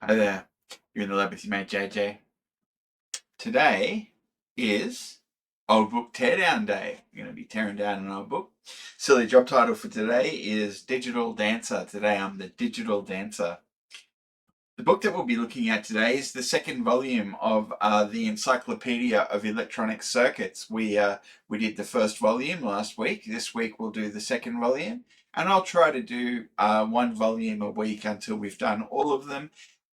Hi there, you're in the lab with your mate JJ. Today is Old Book Teardown Day. We're going to be tearing down an old book. Silly job title for today is Digital Dancer. Today I'm the Digital Dancer. The book that we'll be looking at today is the second volume of the Encyclopedia of Electronic Circuits. We did the first volume last week. This week we'll do the second volume. And I'll try to do one volume a week until we've done all of them.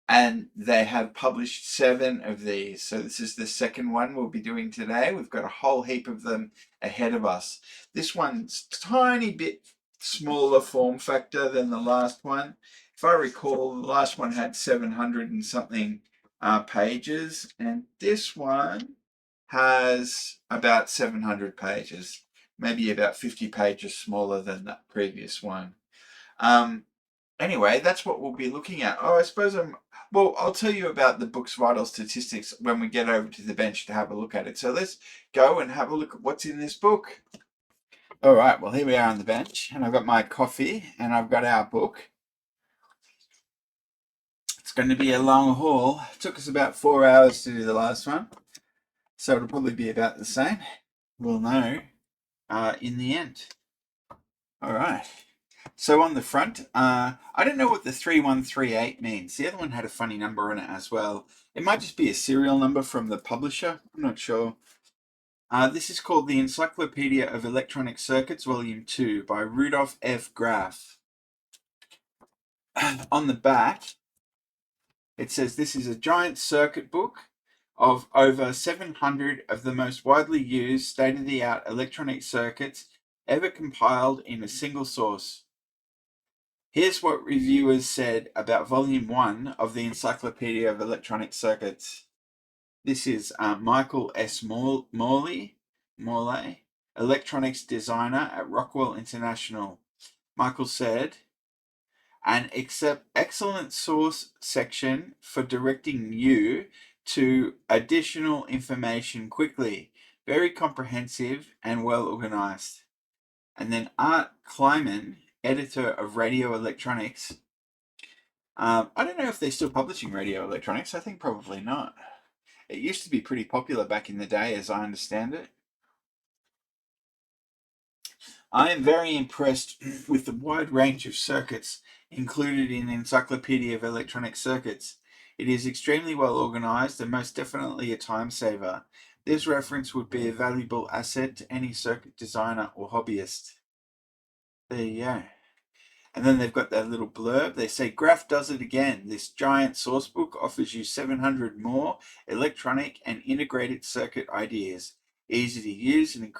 And they have published 7 of these. So this is the second one we'll be doing today. We've got a whole heap of them ahead of us. This one's a tiny bit smaller form factor than the last one. If I recall, the last one had 700 and something pages, and this one has about 700 pages, maybe about 50 pages smaller than that previous one. Anyway, that's what we'll be looking at. Oh, I suppose I'll tell you about the book's vital statistics when we get over to the bench to have a look at it. So let's go and have a look at what's in this book. All right, well, here we are on the bench, and I've got my coffee, and I've got our book. It's going to be a long haul. It took us about 4 hours to do the last one, so it'll probably be about the same. We'll know in the end. All right. So on the front, I don't know what the 3138 means. The other one had a funny number on it as well. It might just be a serial number from the publisher. I'm not sure. This is called the Encyclopedia of Electronic Circuits, Volume 2 by Rudolf F. Graf. On the back, it says this is a giant circuit book of over 700 of the most widely used state-of-the-art electronic circuits ever compiled in a single source. Here's what reviewers said about Volume 1 of the Encyclopedia of Electronic Circuits. This is Michael S. Morley, electronics designer at Rockwell International. Michael said, an excellent source section for directing you to additional information quickly, very comprehensive and well organized. And then Art Kleiman, editor of Radio Electronics. I don't know if they're still publishing Radio Electronics. I think probably not. It used to be pretty popular back in the day, as I understand it. I am very impressed with the wide range of circuits included in the Encyclopedia of Electronic Circuits. It is extremely well organized and most definitely a time saver. This reference would be a valuable asset to any circuit designer or hobbyist. There you go. And then they've got that little blurb. They say, Graf does it again. This giant sourcebook offers you 700 more electronic and integrated circuit ideas. Easy to use and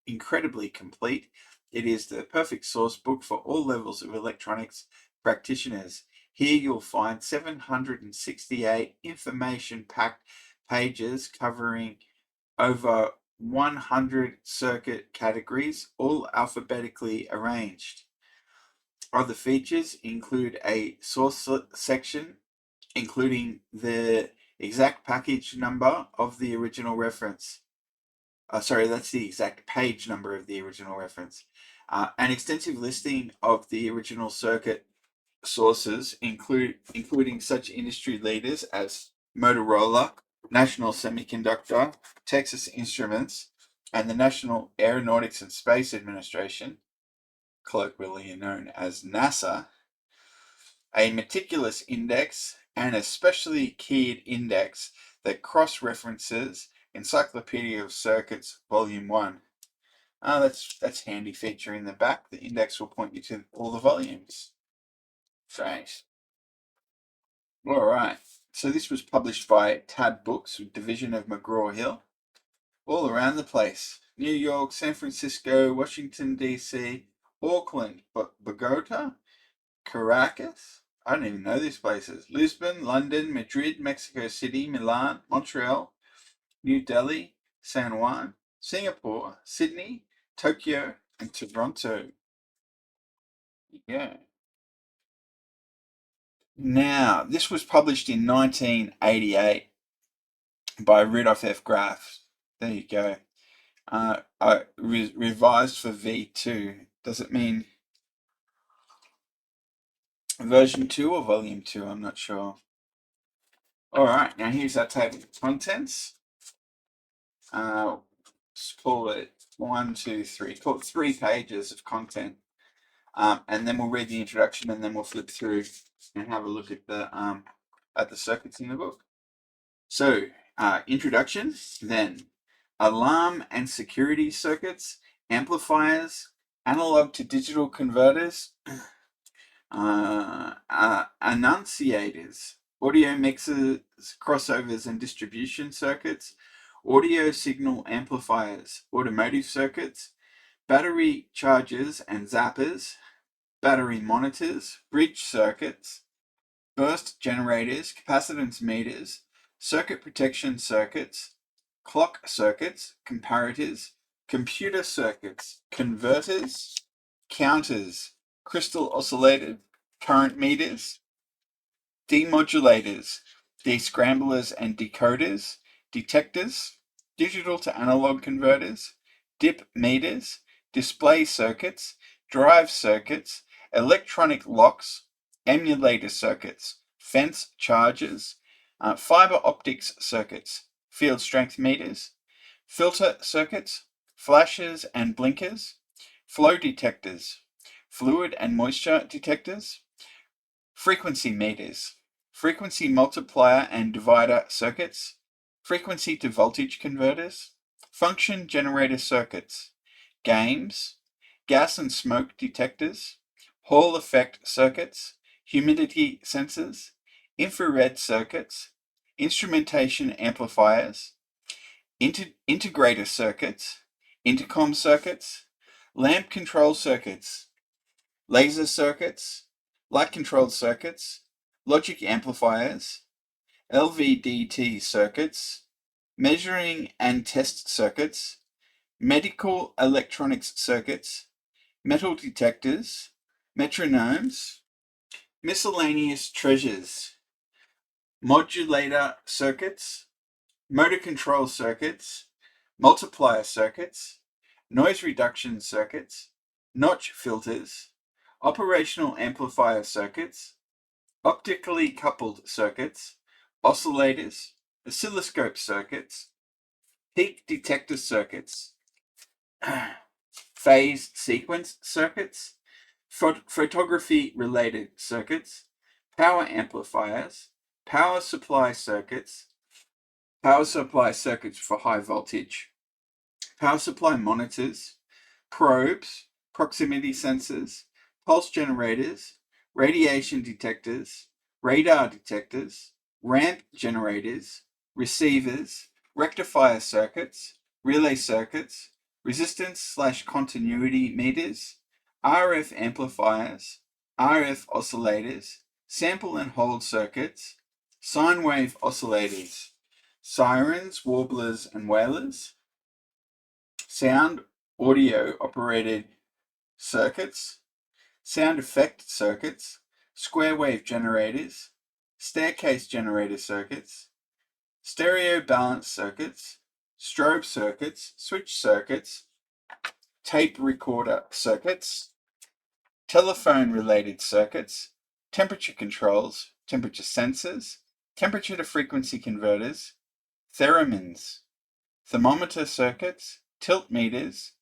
incredibly complete. It is the perfect sourcebook for all levels of electronics practitioners. Here you'll find 768 information-packed pages covering over 100 circuit categories, all alphabetically arranged. Other features include a source section, including the exact package number of the original reference. That's the exact page number of the original reference. An extensive listing of the original circuit sources, including such industry leaders as Motorola, National Semiconductor, Texas Instruments, and the National Aeronautics and Space Administration, colloquially known as NASA, a meticulous index, and a specially keyed index that cross-references Encyclopedia of Circuits Volume 1. That's a handy feature in the back. The index will point you to all the volumes. Great. All right. So this was published by Tab Books, division of McGraw-Hill, all around the place. New York, San Francisco, Washington, D.C., Auckland, Bogota, Caracas. I don't even know these places. Lisbon, London, Madrid, Mexico City, Milan, Montreal, New Delhi, San Juan, Singapore, Sydney, Tokyo, and Toronto. Yeah. Now, this was published in 1988 by Rudolf F. Graf. There you go. Revised for V2. Does it mean version 2 or volume 2? I'm not sure. Alright, now here's our table of contents. Let's call it 1, 2, 3. Call it 3 pages of content. And then we'll read the introduction, and then we'll flip through and have a look at the circuits in the book. So, introduction, then alarm and security circuits, amplifiers, analog to digital converters, annunciators, audio mixers, crossovers and distribution circuits, audio signal amplifiers, automotive circuits, battery chargers and zappers, battery monitors, bridge circuits, burst generators, capacitance meters, circuit protection circuits, clock circuits, comparators, computer circuits, converters, counters, crystal oscillators, current meters, demodulators, descramblers and decoders, detectors, digital to analog converters, dip meters, display circuits, drive circuits, electronic locks, emulator circuits, fence chargers, fiber optics circuits, field strength meters, filter circuits, flashes and blinkers, flow detectors, fluid and moisture detectors, frequency meters, frequency multiplier and divider circuits, frequency to voltage converters, function generator circuits, games, gas and smoke detectors, Hall effect circuits, humidity sensors, infrared circuits, instrumentation amplifiers, integrator circuits, intercom circuits, lamp control circuits, laser circuits, light controlled circuits, logic amplifiers, LVDT circuits, measuring and test circuits, medical electronics circuits, metal detectors, metronomes, miscellaneous treasures, modulator circuits, motor control circuits, multiplier circuits, noise reduction circuits, notch filters, operational amplifier circuits, optically coupled circuits, oscillators, oscilloscope circuits, peak detector circuits, phase sequence circuits, photography related circuits, power amplifiers, power supply circuits for high voltage, power supply monitors, probes, proximity sensors, pulse generators, radiation detectors, radar detectors, ramp generators, receivers, rectifier circuits, relay circuits, resistance/continuity meters, RF amplifiers, RF oscillators, sample and hold circuits, sine wave oscillators, sirens, warblers and wailers, sound audio operated circuits, sound effect circuits, square wave generators, staircase generator circuits, stereo balance circuits, strobe circuits, switch circuits, tape recorder circuits, telephone related circuits, temperature controls, temperature sensors, temperature to frequency converters, theremins, thermometer circuits, tilt meters,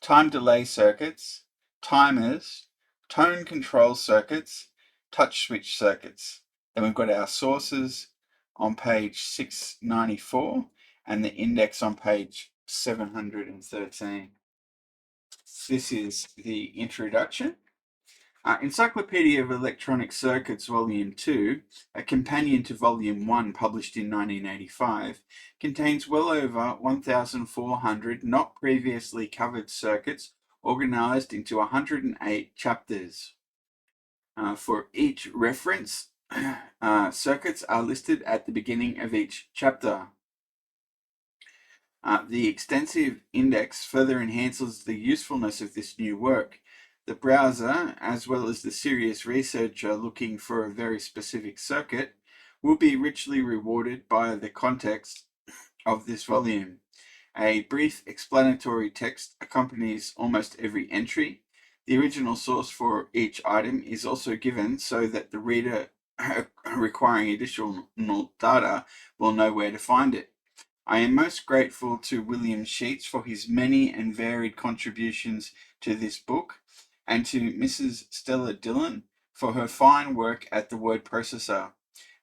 time delay circuits, timers, tone control circuits, touch switch circuits. Then we've got our sources on page 694 and the index on page 713. This is the introduction. Encyclopedia of Electronic Circuits, Volume 2, a companion to Volume 1 published in 1985, contains well over 1,400 not previously covered circuits organized into 108 chapters. For each reference, circuits are listed at the beginning of each chapter. The extensive index further enhances the usefulness of this new work. The browser, as well as the serious researcher looking for a very specific circuit, will be richly rewarded by the context of this volume. A brief explanatory text accompanies almost every entry. The original source for each item is also given so that the reader requiring additional data will know where to find it. I am most grateful to William Sheets for his many and varied contributions to this book, and to Mrs. Stella Dillon for her fine work at the word processor.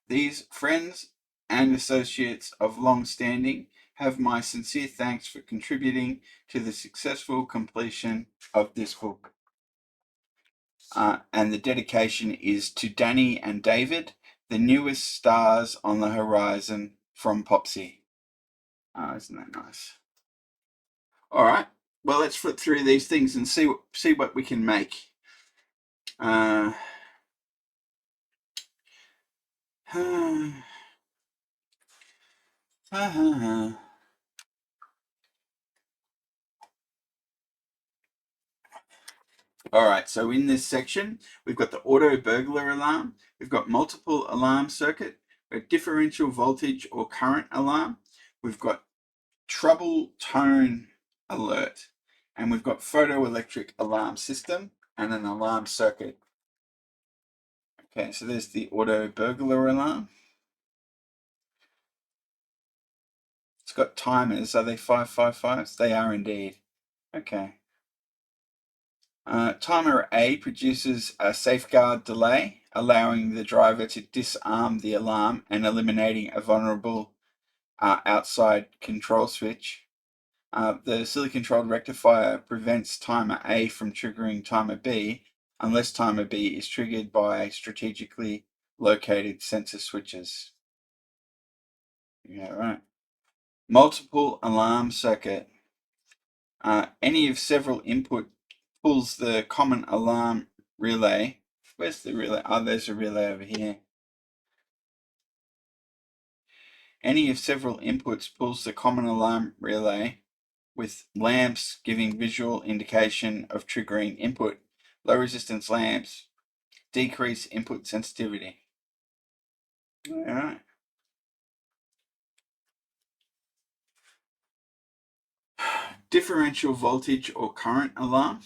These friends and associates of long standing have my sincere thanks for contributing to the successful completion of this book. And the dedication is to Danny and David, the newest stars on the horizon from Popsy. Isn't that nice? All right. Well, let's flip through these things and see what we can make. Uh, All right, so in this section, we've got the auto burglar alarm, we've got multiple alarm circuit, we've got differential voltage or current alarm, we've got trouble tone alert, and we've got photoelectric alarm system and an alarm circuit. Okay, so there's the auto burglar alarm. It's got timers. Are they 555s? They are indeed. Okay. Timer A produces a safeguard delay, allowing the driver to disarm the alarm and eliminating a vulnerable outside control switch. The silicon-controlled rectifier prevents timer A from triggering timer B unless timer B is triggered by strategically located sensor switches. Yeah, right. Multiple alarm circuit. Any of several input pulls the common alarm relay. Where's the relay? Oh, there's a relay over here. Any of several inputs pulls the common alarm relay, with lamps giving visual indication of triggering input. Low resistance lamps decrease input sensitivity. All right. Differential voltage or current alarm.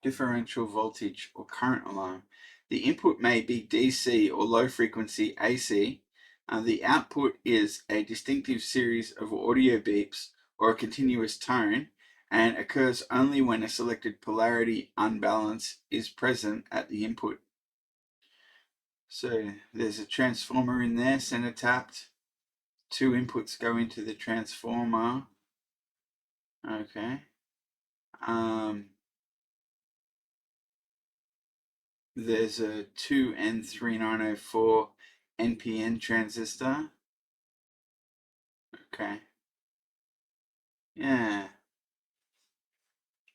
Differential voltage or current alarm. The input may be DC or low frequency AC. The output is a distinctive series of audio beeps or a continuous tone, and occurs only when a selected polarity unbalance is present at the input. So there's a transformer in there, center tapped. Two inputs go into the transformer. Okay. There's a 2N3904 NPN transistor. Okay. Yeah.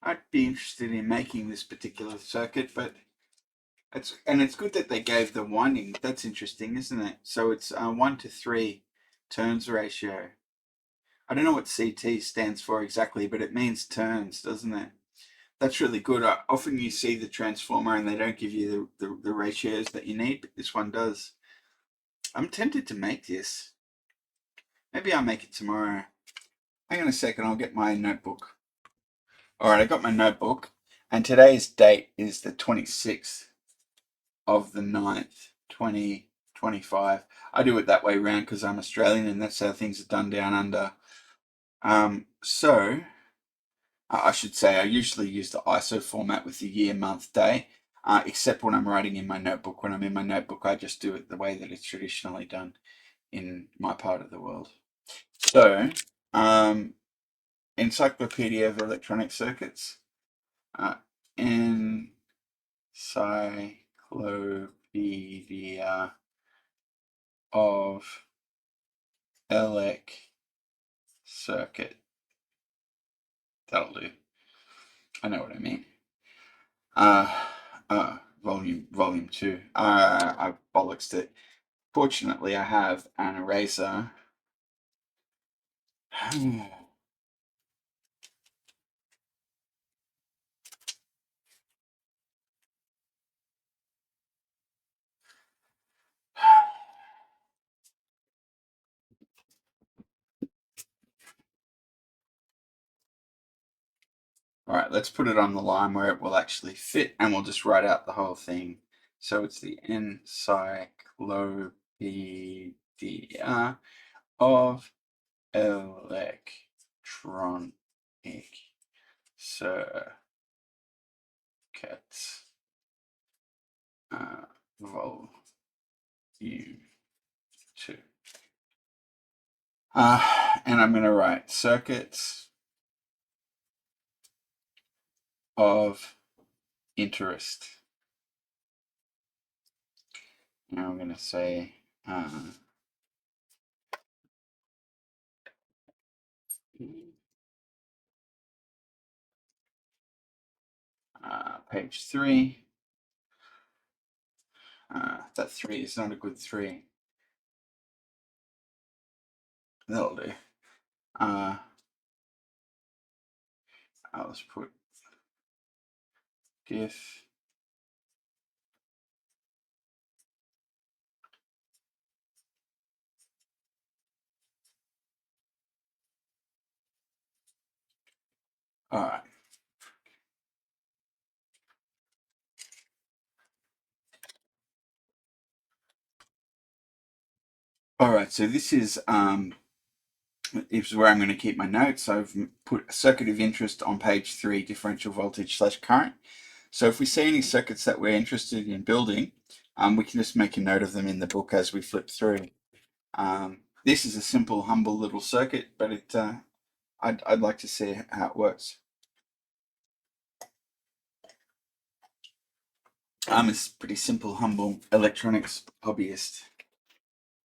I'd be interested in making this particular circuit, but it's good that they gave the winding. That's interesting, isn't it? So it's 1 to 3 turns ratio. I don't know what CT stands for exactly, but it means turns, doesn't it? That's really good. Often you see the transformer and they don't give you the ratios that you need, but this one does. I'm tempted to make this. Maybe I'll make it tomorrow. Hang on a second, I'll get my notebook. All right, I got my notebook, and today's date is the 26th of the 9th, 2025. I do it that way round because I'm Australian and that's how things are done down under. So I should say I usually use the ISO format with the year, month, day, except when I'm writing in my notebook. When I'm in my notebook, I just do it the way that it's traditionally done in my part of the world. So, Encyclopedia of Electronic Circuits. Encyclopedia of Elec Circuit. That'll do. I know what I mean. Volume 2. I bollocksed it. Fortunately, I have an eraser. All right, let's put it on the line where it will actually fit, and we'll just write out the whole thing So it's the Encyclopedia of Electronic Circuits, volume 2. And I'm going to write circuits of interest. Now I'm going to say page 3. That 3 is not a good 3. That'll do. I'll just put diff Alright. Alright, so this is where I'm going to keep my notes. I've put a circuit of interest on page 3, differential voltage / current. So if we see any circuits that we're interested in building, we can just make a note of them in the book as we flip through. This is a simple, humble little circuit, but I'd like to see how it works. I'm a pretty simple, humble electronics hobbyist.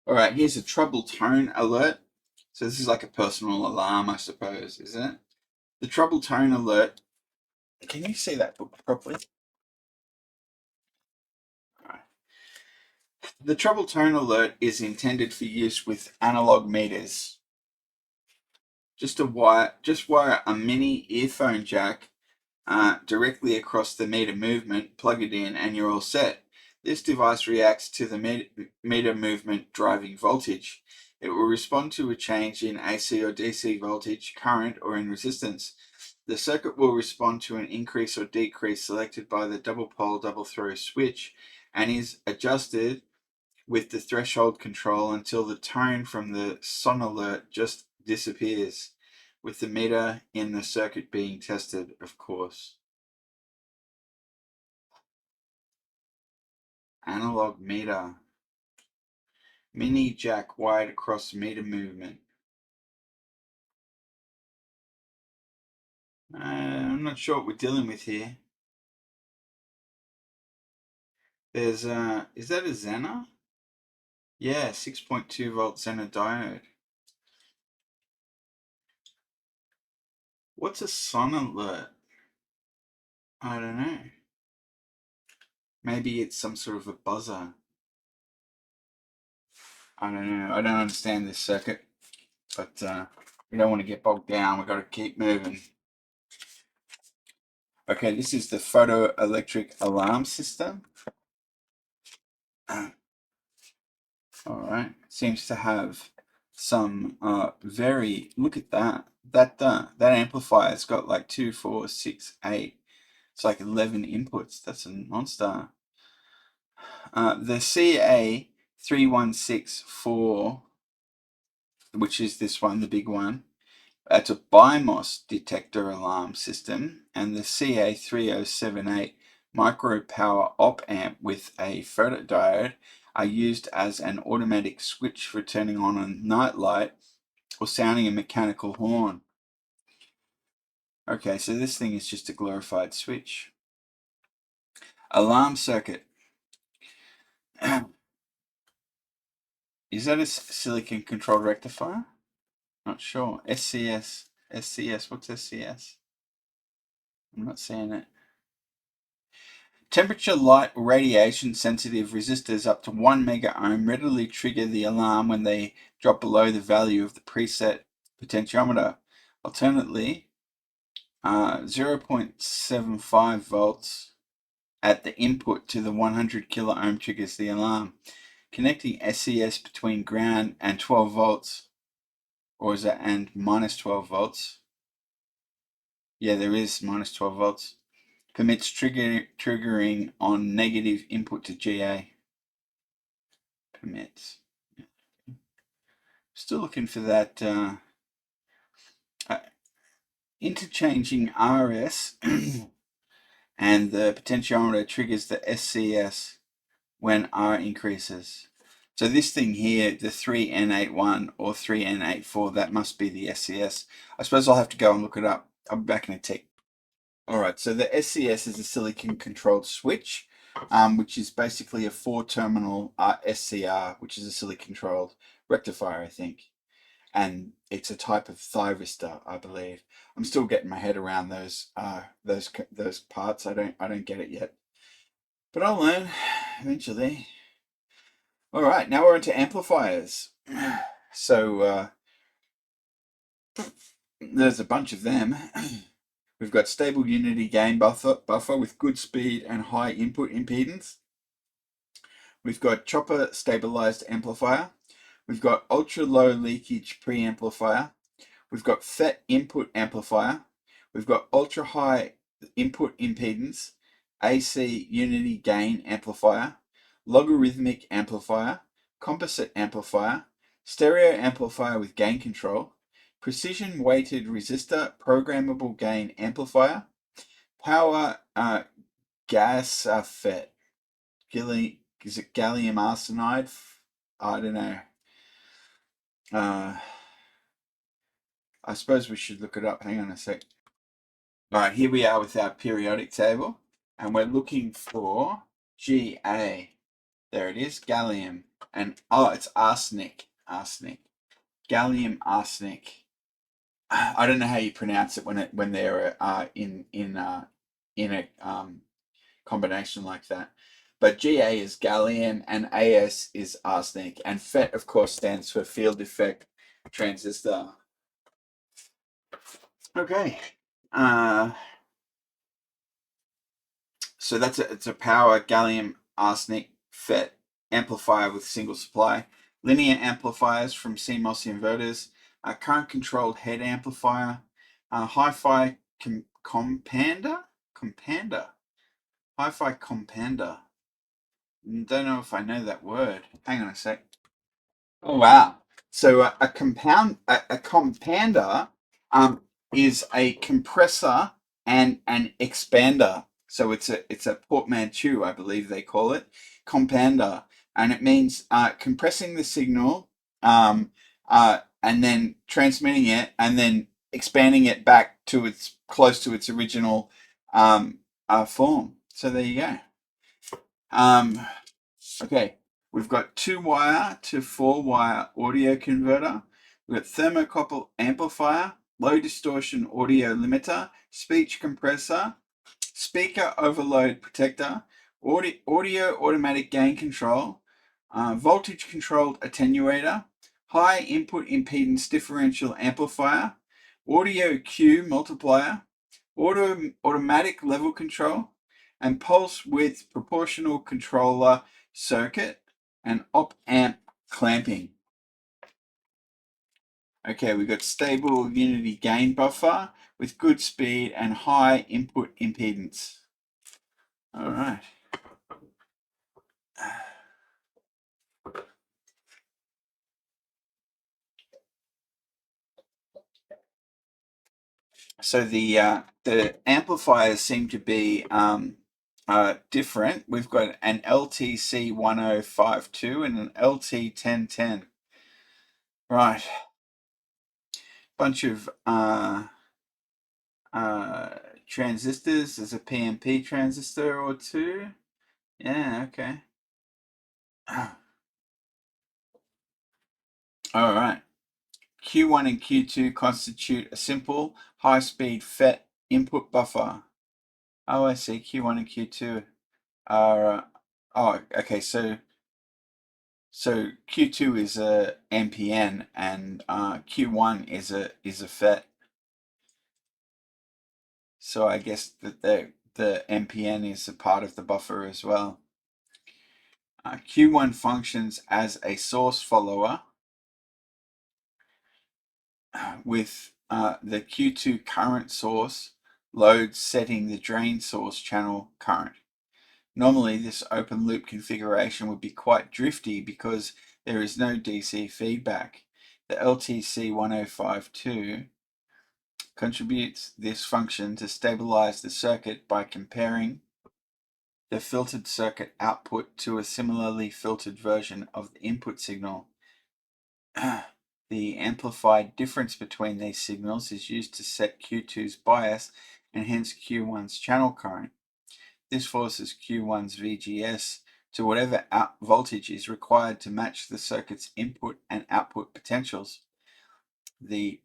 All right, here's a trouble tone alert. So this is like a personal alarm, I suppose, is it? The trouble tone alert. Can you see that book properly? All right. The trouble tone alert is intended for use with analog meters. Just wire a mini earphone jack directly across the meter movement, plug it in, and you're all set. This device reacts to the meter movement driving voltage. It will respond to a change in AC or DC voltage, current, or in resistance. The circuit will respond to an increase or decrease selected by the double pole double throw switch and is adjusted with the threshold control until the tone from the son alert just disappears, with the meter in the circuit being tested, of course. Analog meter. Mini jack wired across meter movement. I'm not sure what we're dealing with here. There's is that a Zener? Yeah, 6.2 volt Zener diode. What's a son alert? I don't know. Maybe it's some sort of a buzzer. I don't know. I don't understand this circuit, but we don't want to get bogged down. We've got to keep moving. Okay, this is the photoelectric alarm system. All right, seems to have some very, look at that. That amplifier's got like 2, 4, 6, 8. It's like 11 inputs. That's a monster. The CA3164, which is this one, the big one, it's a BIMOS detector alarm system, and the CA3078 micro power op amp with a photodiode are used as an automatic switch for turning on a night light or sounding a mechanical horn. Okay, so this thing is just a glorified switch. Alarm circuit. Is that a silicon controlled rectifier? Not sure. SCS. SCS. What's SCS? I'm not seeing it. Temperature, light, or radiation sensitive resistors up to 1 mega ohm readily trigger the alarm when they drop below the value of the preset potentiometer. Alternately, 0.75 volts at the input to the 100 kilo ohm triggers the alarm. Connecting SCS between ground and 12 volts, or is that and minus 12 volts? Yeah, there is minus 12 volts. permits triggering on negative input to GA. Permits. Still looking for that interchanging RS and the potentiometer triggers the SCS when R increases. So this thing here, the 3N81 or 3N84, that must be the SCS. I suppose I'll have to go and look it up. I'll be back in a tick. Alright, so the SCS is a silicon controlled switch, which is basically a 4-terminal SCR, which is a silicon controlled rectifier, I think. And it's a type of thyristor, I believe. I'm still getting my head around those parts. I don't get it yet, but I'll learn eventually. All right, now we're into amplifiers. So there's a bunch of them. We've got stable unity gain buffer with good speed and high input impedance. We've got chopper stabilized amplifier. We've got ultra low leakage preamplifier. We've got FET input amplifier. We've got ultra high input impedance, AC unity gain amplifier, logarithmic amplifier, composite amplifier, stereo amplifier with gain control, precision weighted resistor programmable gain amplifier, power gas FET. Is it gallium arsenide? I don't know. I suppose we should look it up. Hang on a sec. All right, here we are with our periodic table, and we're looking for Ga. There it is, gallium, and oh, it's arsenic. Gallium arsenic. I don't know how you pronounce it when they're in a combination like that. But Ga is gallium and As is arsenic, and FET of course stands for field effect transistor. Okay. So it's a power gallium arsenide FET amplifier with single supply. Linear amplifiers from CMOS inverters. Current controlled head amplifier. Hi-Fi compander. Hi-Fi compander. Don't know if I know that word. Hang on a sec. Oh wow! So a compander is a compressor and an expander. So it's a portmanteau, I believe they call it, compander, and it means compressing the signal, and then transmitting it, and then expanding it back to its close to its original form. So there you go. Okay, we've got 2-wire to 4-wire audio converter. We've got thermocouple amplifier, low distortion audio limiter, speech compressor, speaker overload protector, audio automatic gain control, voltage controlled attenuator, high input impedance differential amplifier, audio cue multiplier, automatic level control, and pulse width proportional controller circuit, and op-amp clamping. Okay, we've got stable unity gain buffer with good speed and high input impedance. All right. So the amplifiers seem to be different. We've got an LTC1052 and an LT1010. Right. Bunch of transistors. There's a PNP transistor or two. Yeah, okay. All right. Q1 and Q2 constitute a simple high-speed FET input buffer. Oh, I see. Q1 and Q2 are. Oh, okay. So Q2 is a MPN and Q1 is a FET. So I guess that the MPN is a part of the buffer as well. Q1 functions as a source follower with the Q2 current source load setting the drain source channel current. Normally, this open loop configuration would be quite drifty because there is no DC feedback. The LTC1052 contributes this function to stabilize the circuit by comparing the filtered circuit output to a similarly filtered version of the input signal. The amplified difference between these signals is used to set Q2's bias and hence Q1's channel current. This forces Q1's VGS to whatever voltage is required to match the circuit's input and output potentials. The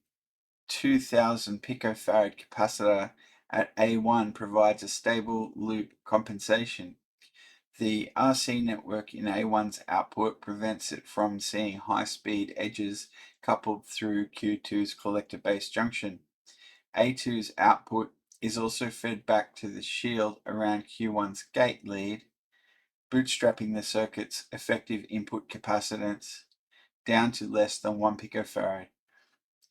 2000 picofarad capacitor at A1 provides a stable loop compensation. The RC network in A1's output prevents it from seeing high-speed edges coupled through Q2's collector-base junction. A2's output is also fed back to the shield around Q1's gate lead, bootstrapping the circuit's effective input capacitance down to less than 1 picofarad.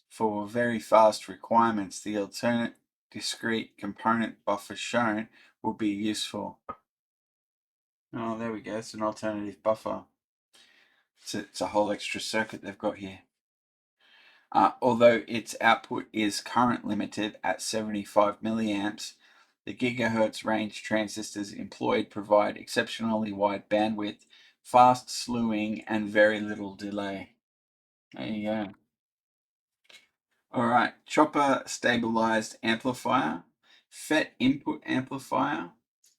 For very fast requirements, the alternate discrete component buffer shown will be useful. Oh, there we go. It's an alternative buffer. It's a whole extra circuit they've got here. Although its output is current limited at 75 milliamps, the gigahertz range transistors employed provide exceptionally wide bandwidth, fast slewing, and very little delay. There you go. Alright, chopper stabilized amplifier, FET input amplifier,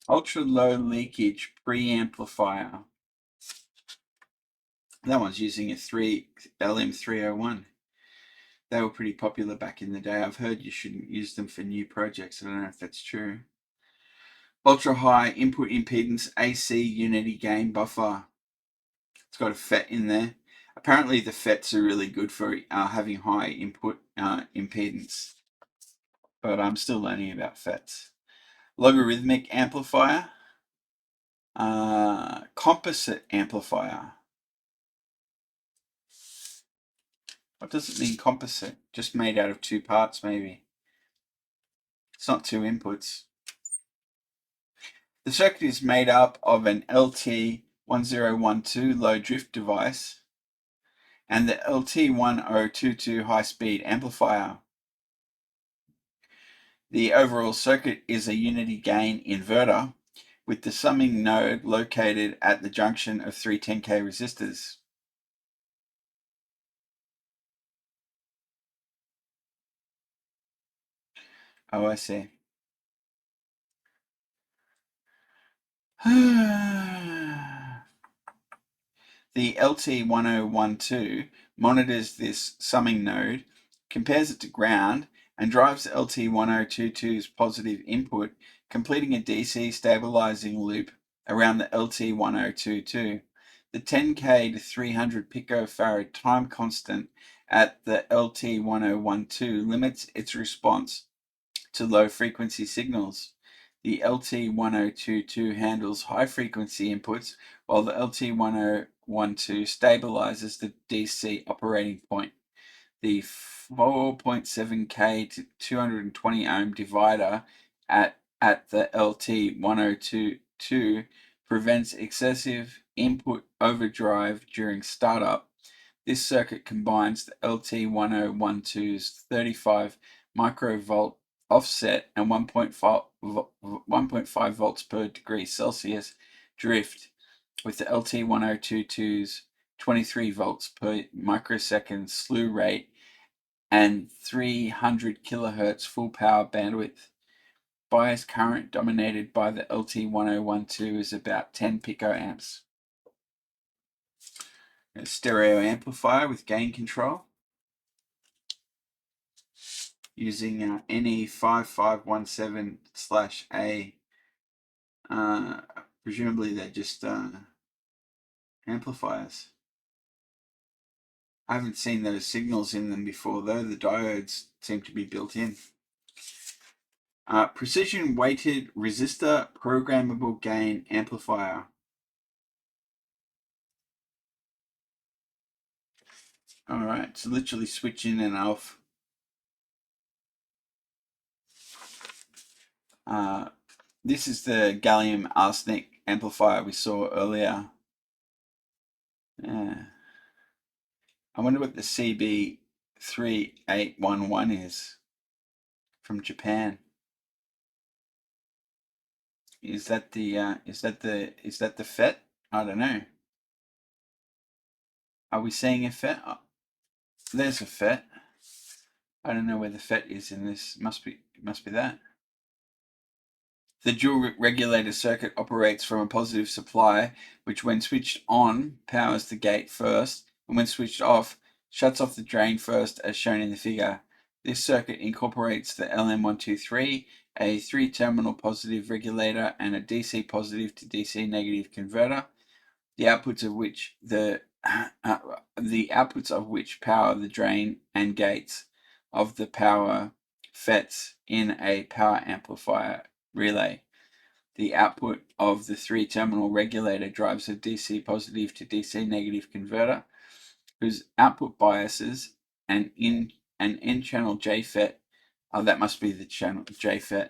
ultra low leakage preamplifier. That one's using a LM301. They were pretty popular back in the day. I've heard you shouldn't use them for new projects. I don't know if that's true. Ultra high input impedance AC unity gain buffer. It's got a FET in there. Apparently the FETs are really good for having high input impedance. But I'm still learning about FETs. Logarithmic amplifier. Composite amplifier. What does it mean, composite? Just made out of two parts, maybe. It's not two inputs. The circuit is made up of an LT1012 low drift device and the LT1022 high-speed amplifier. The overall circuit is a unity gain inverter with the summing node located at the junction of three 10K resistors. Oh, I see. The LT1012 monitors this summing node, compares it to ground, and drives the LT1022's positive input, completing a DC stabilizing loop around the LT1022. The 10K to 300 picofarad time constant at the LT1012 limits its response to low frequency signals. The LT1022 handles high frequency inputs, while the LT1012 stabilizes the DC operating point. The 4.7K to 220 ohm divider at the LT1022 prevents excessive input overdrive during startup. This circuit combines the LT1012's 35 microvolt offset and 1.5 volts per degree Celsius drift with the LT1022's 23 volts per microsecond slew rate and 300 kilohertz full power bandwidth. Bias current dominated by the LT1012 is about 10 picoamps. A stereo amplifier with gain control using NE5517/A. Presumably they're just amplifiers. I haven't seen those signals in them before though. The diodes seem to be built in. Precision weighted resistor programmable gain amplifier. Alright, so literally switch in and off. This is the gallium arsenic amplifier we saw earlier. I wonder what the CB3811 is from Japan. Is that the FET? I don't know. Are we seeing a FET? Oh, there's a FET. I don't know where the FET is in this. Must be that. The dual regulator circuit operates from a positive supply, which when switched on, powers the gate first, and when switched off, shuts off the drain first, as shown in the figure. This circuit incorporates the LM123, a 3-terminal positive regulator, and a DC positive to DC negative converter, the outputs of which power the drain and gates of the power FETs in a power amplifier relay. The output of the 3-terminal regulator drives a DC positive to DC negative converter, whose output biases an N-channel JFET. That must be the channel JFET.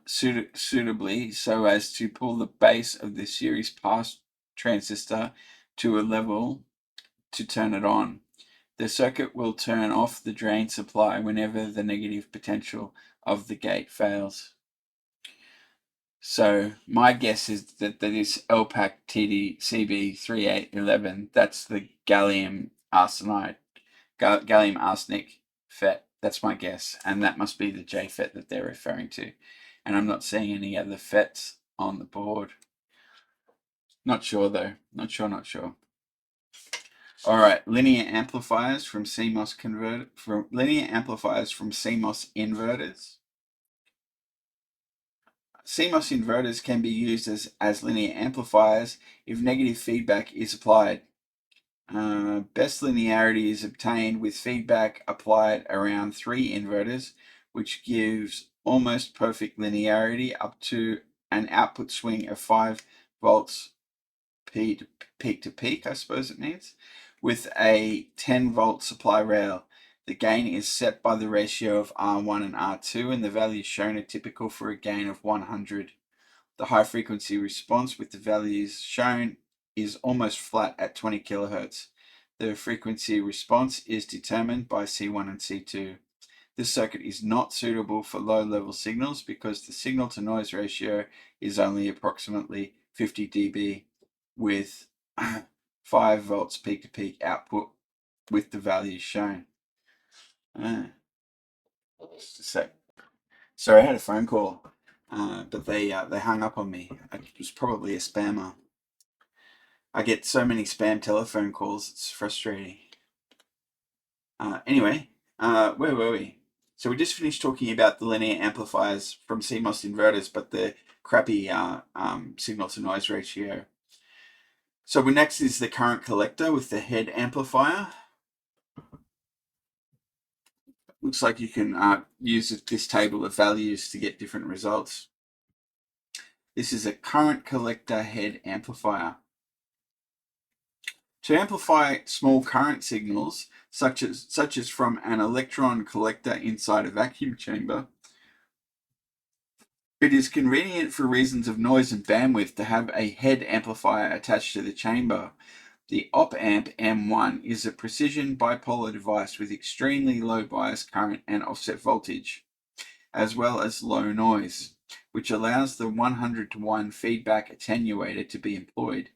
Suitably so as to pull the base of the series pass transistor to a level to turn it on. The circuit will turn off the drain supply whenever the negative potential of the gate fails. So my guess is that this LPAC TD-CB3811, that's the gallium arsenic FET. That's my guess, and that must be the JFET that they're referring to. And I'm not seeing any other FETs on the board. Not sure though. Not sure. All right, linear amplifiers from CMOS inverters. CMOS inverters can be used as linear amplifiers if negative feedback is applied. Best linearity is obtained with feedback applied around 3 inverters, which gives almost perfect linearity up to an output swing of 5 volts peak to peak, I suppose it means, with a 10-volt supply rail. The gain is set by the ratio of R1 and R2, and the values shown are typical for a gain of 100. The high frequency response with the values shown is almost flat at 20 kHz. The frequency response is determined by C1 and C2. This circuit is not suitable for low-level signals because the signal-to-noise ratio is only approximately 50 dB with 5 volts peak-to-peak output with the values shown. Just a sec. Sorry, I had a phone call, but they hung up on me. It was probably a spammer. I get so many spam telephone calls, it's frustrating. Anyway, where were we? So we just finished talking about the linear amplifiers from CMOS inverters, but the crappy signal-to-noise ratio. So next is the current collector with the head amplifier. Looks like you can use this table of values to get different results. This is a current collector head amplifier. To amplify small current signals, such as from an electron collector inside a vacuum chamber, it is convenient for reasons of noise and bandwidth to have a head amplifier attached to the chamber. The op-amp M1 is a precision bipolar device with extremely low bias current and offset voltage, as well as low noise, which allows the 100-to-1 feedback attenuator to be employed.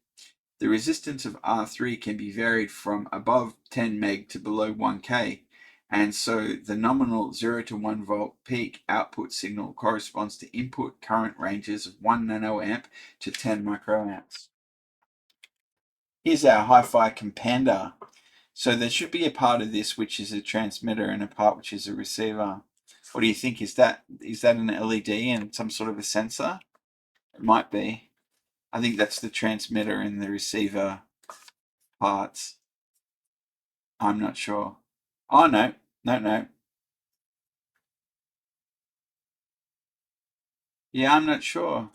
The resistance of R3 can be varied from above 10 meg to below 1K, and so the nominal 0 to 1 volt peak output signal corresponds to input current ranges of 1 nanoamp to 10 microamps. Here's our hi-fi compander. So there should be a part of this which is a transmitter and a part which is a receiver. What do you think? Is that an LED and some sort of a sensor? It might be. I think that's the transmitter and the receiver parts. I'm not sure. Oh, no. Yeah, I'm not sure.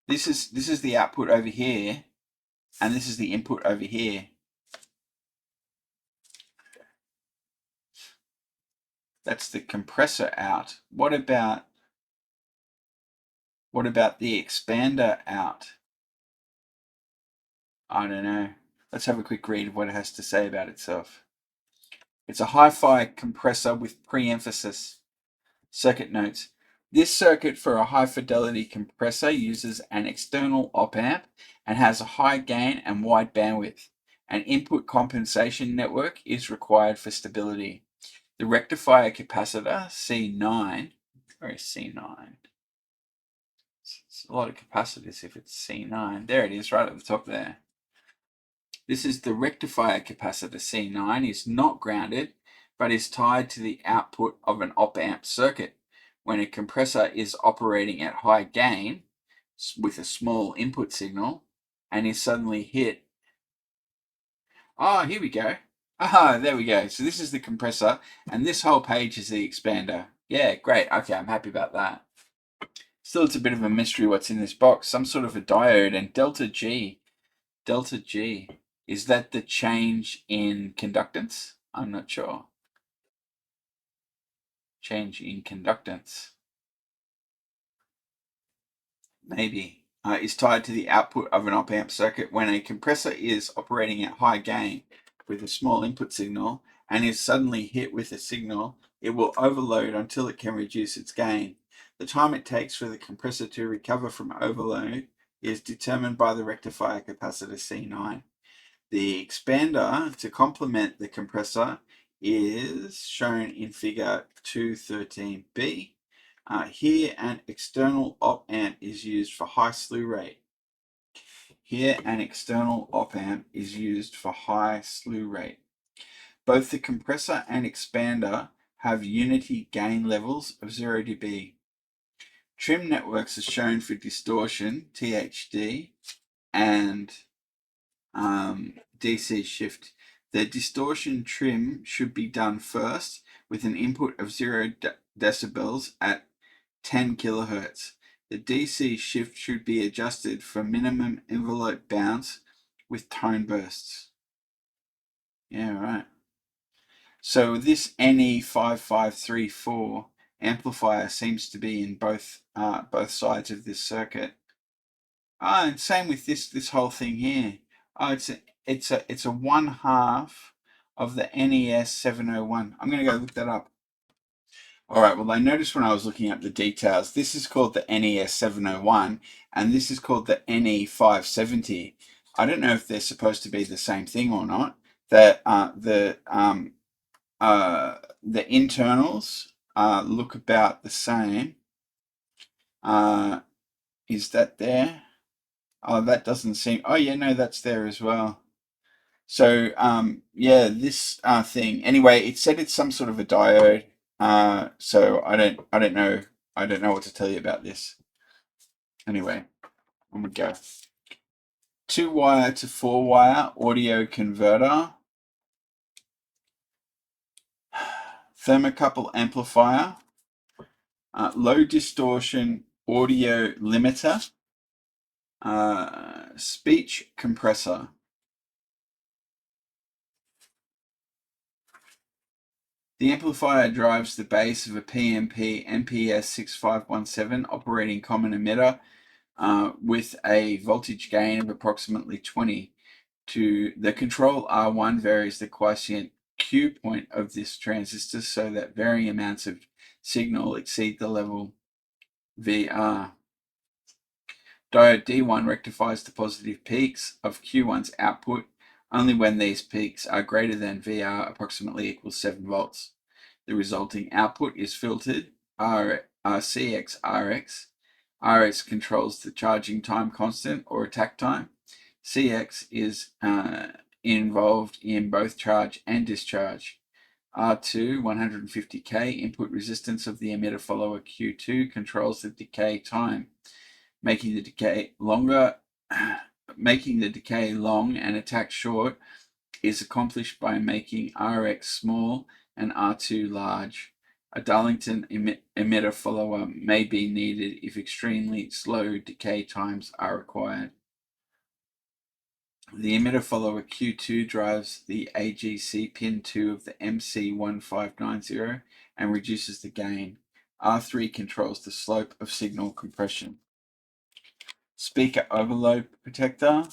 This is the output over here, and this is the input over here. That's the compressor out. What about the expander out? I don't know. Let's have a quick read of what it has to say about itself. It's a hi-fi compressor with pre-emphasis. Circuit notes. This circuit for a high-fidelity compressor uses an external op-amp and has a high gain and wide bandwidth. An input compensation network is required for stability. The rectifier capacitor, C9, where is C9? It's a lot of capacitors if it's C9. There it is, right at the top there. This is the rectifier capacitor C9 is not grounded, but is tied to the output of an op-amp circuit. When a compressor is operating at high gain with a small input signal and is suddenly hit. Oh, here we go. Ah, there we go. So this is the compressor, and this whole page is the expander. Yeah, great. Okay, I'm happy about that. Still, it's a bit of a mystery what's in this box. Some sort of a diode and delta G. Delta G. Is that the change in conductance? I'm not sure. Change in conductance. Maybe. Is tied to the output of an op-amp circuit. When a compressor is operating at high gain with a small input signal and is suddenly hit with a signal, it will overload until it can reduce its gain. The time it takes for the compressor to recover from overload is determined by the rectifier capacitor C9. The expander to complement the compressor is shown in figure 213b. Here, an external op-amp is used for high slew rate. Both the compressor and expander have unity gain levels of 0 dB. Trim networks are shown for distortion, THD, and DC shift. The distortion trim should be done first with an input of 0 decibels at 10 kilohertz. The DC shift should be adjusted for minimum envelope bounce with tone bursts. Yeah, right. So this NE5534 amplifier seems to be in both sides of this circuit. And same with this whole thing here. It's a 1/2 of the NES 701. I'm gonna go look that up. All right, well, I noticed when I was looking up the details, this is called the NES 701 and this is called the NE570. I don't know if they're supposed to be the same thing or not. The internals look about the same. Is that there? Oh, that doesn't seem. Oh, yeah, no, that's there as well. So, yeah, this thing. Anyway, it said it's some sort of a diode. So I don't know. I don't know what to tell you about this. Anyway, on we go. 2-wire to 4-wire audio converter. Thermocouple amplifier. Low distortion audio limiter. Speech compressor. The amplifier drives the base of a PMP MPS 6517 operating common emitter with a voltage gain of approximately 20. To the control R1 varies the quiescent Q point of this transistor so that varying amounts of signal exceed the level VR. Diode D1 rectifies the positive peaks of Q1's output only when these peaks are greater than VR approximately equals 7 volts. The resulting output is filtered, CX RX. RX controls the charging time constant or attack time. CX is involved in both charge and discharge. R2, 150K, input resistance of the emitter follower Q2 controls the decay time, making the decay longer, making the decay long and attack short is accomplished by making RX small and R2 large. A Darlington emitter follower may be needed if extremely slow decay times are required. The emitter follower Q2 drives the AGC pin 2 of the MC1590 and reduces the gain. R3 controls the slope of signal compression. Speaker overload protector,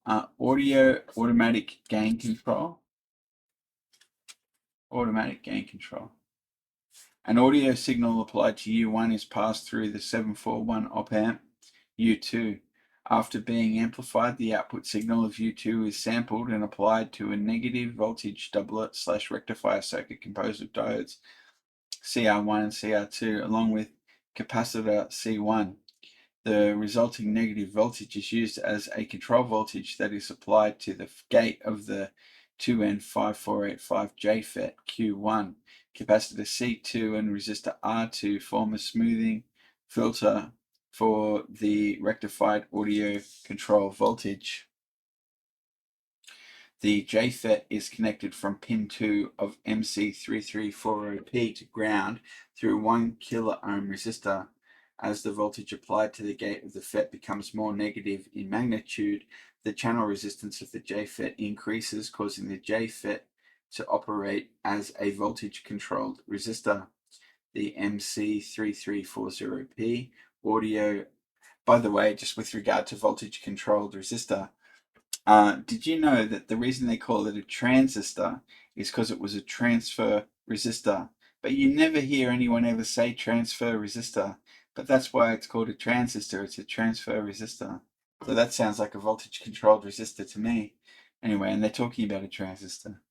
audio automatic gain control. Automatic gain control. An audio signal applied to U1 is passed through the 741 op amp U2. After being amplified, the output signal of U2 is sampled and applied to a negative voltage doublet/rectifier circuit composed of diodes CR1 and CR2 along with capacitor C1. The resulting negative voltage is used as a control voltage that is applied to the gate of the 2N5485 JFET Q1. Capacitor C2 and resistor R2 form a smoothing filter for the rectified audio control voltage. The JFET is connected from pin 2 of MC3340P to ground through 1 kilo ohm resistor. As the voltage applied to the gate of the FET becomes more negative in magnitude, the channel resistance of the JFET increases, causing the JFET to operate as a voltage-controlled resistor. The MC3340P audio, by the way, just with regard to voltage-controlled resistor, did you know that the reason they call it a transistor is because it was a transfer resistor? But you never hear anyone ever say transfer resistor. But that's why it's called a transistor. It's a transfer resistor. So that sounds like a voltage-controlled resistor to me. Anyway, and they're talking about a transistor.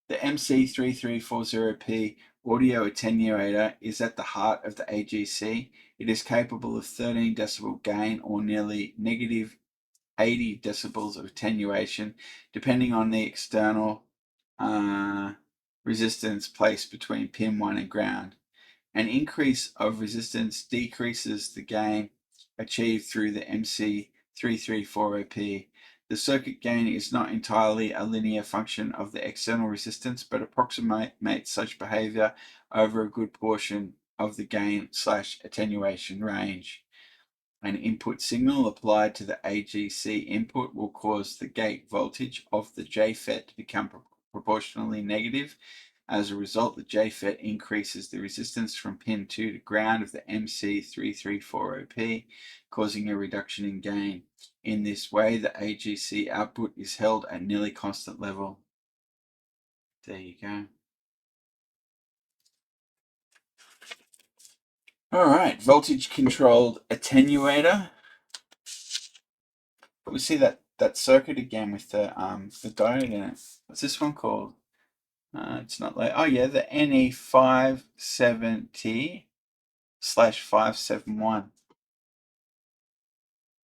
The MC3340P audio attenuator is at the heart of the AGC. It is capable of 13 decibel gain or nearly negative 80 decibels of attenuation, depending on the external resistance placed between pin 1 and ground. An increase of resistance decreases the gain achieved through the MC3340P. The circuit gain is not entirely a linear function of the external resistance, but approximates such behavior over a good portion of the gain/attenuation range. An input signal applied to the AGC input will cause the gate voltage of the JFET to become proportionally negative. As a result, the JFET increases the resistance from pin 2 to ground of the MC3340P, causing a reduction in gain. In this way, the AGC output is held at nearly constant level. There you go. All right, voltage-controlled attenuator. But we see that circuit again with the diode in it. What's this one called? It's not like, oh yeah, the NE570/571.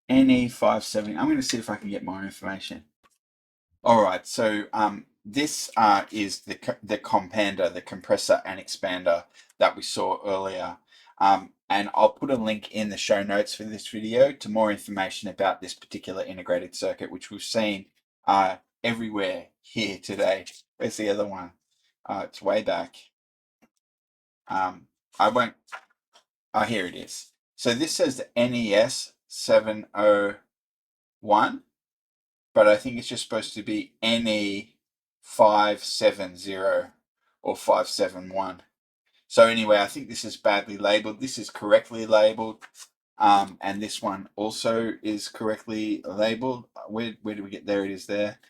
NE570. I'm going to see if I can get more information. All right, so this is the compander, the compressor and expander that we saw earlier. And I'll put a link in the show notes for this video to more information about this particular integrated circuit, which we've seen everywhere here today. Where's the other one? It's way back. I won't. Oh, here it is. So this says the NES 701, but I think it's just supposed to be NE 570 or 571. So anyway, I think this is badly labeled. This is correctly labeled. And this one also is correctly labeled. Where do we get? There it is there.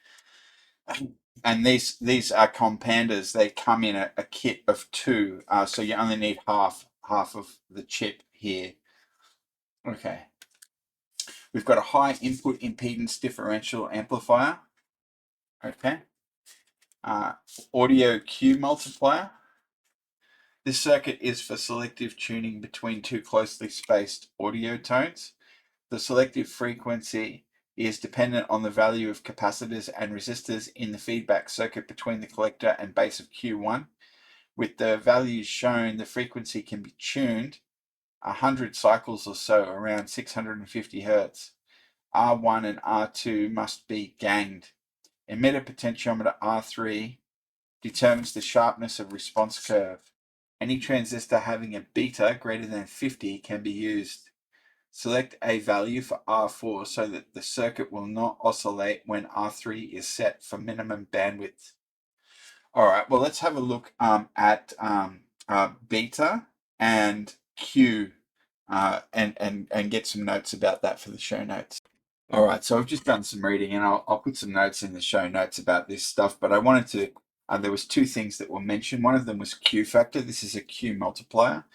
And these are companders. They come in a kit of 2. So you only need half of the chip here. Okay. We've got a high input impedance differential amplifier. Okay. Audio Q multiplier. This circuit is for selective tuning between 2 closely spaced audio tones. The selective frequency is dependent on the value of capacitors and resistors in the feedback circuit between the collector and base of Q1. With the values shown, the frequency can be tuned 100 cycles or so, around 650 Hz. R1 and R2 must be gained. Emitter potentiometer R3 determines the sharpness of response curve. Any transistor having a beta greater than 50 can be used. Select a value for R4 so that the circuit will not oscillate when R3 is set for minimum bandwidth. All right, well, let's have a look at beta and Q and get some notes about that for the show notes. All right, so I've just done some reading, and I'll put some notes in the show notes about this stuff. But I wanted to. There was two things that were mentioned. One of them was Q factor. This is a Q multiplier.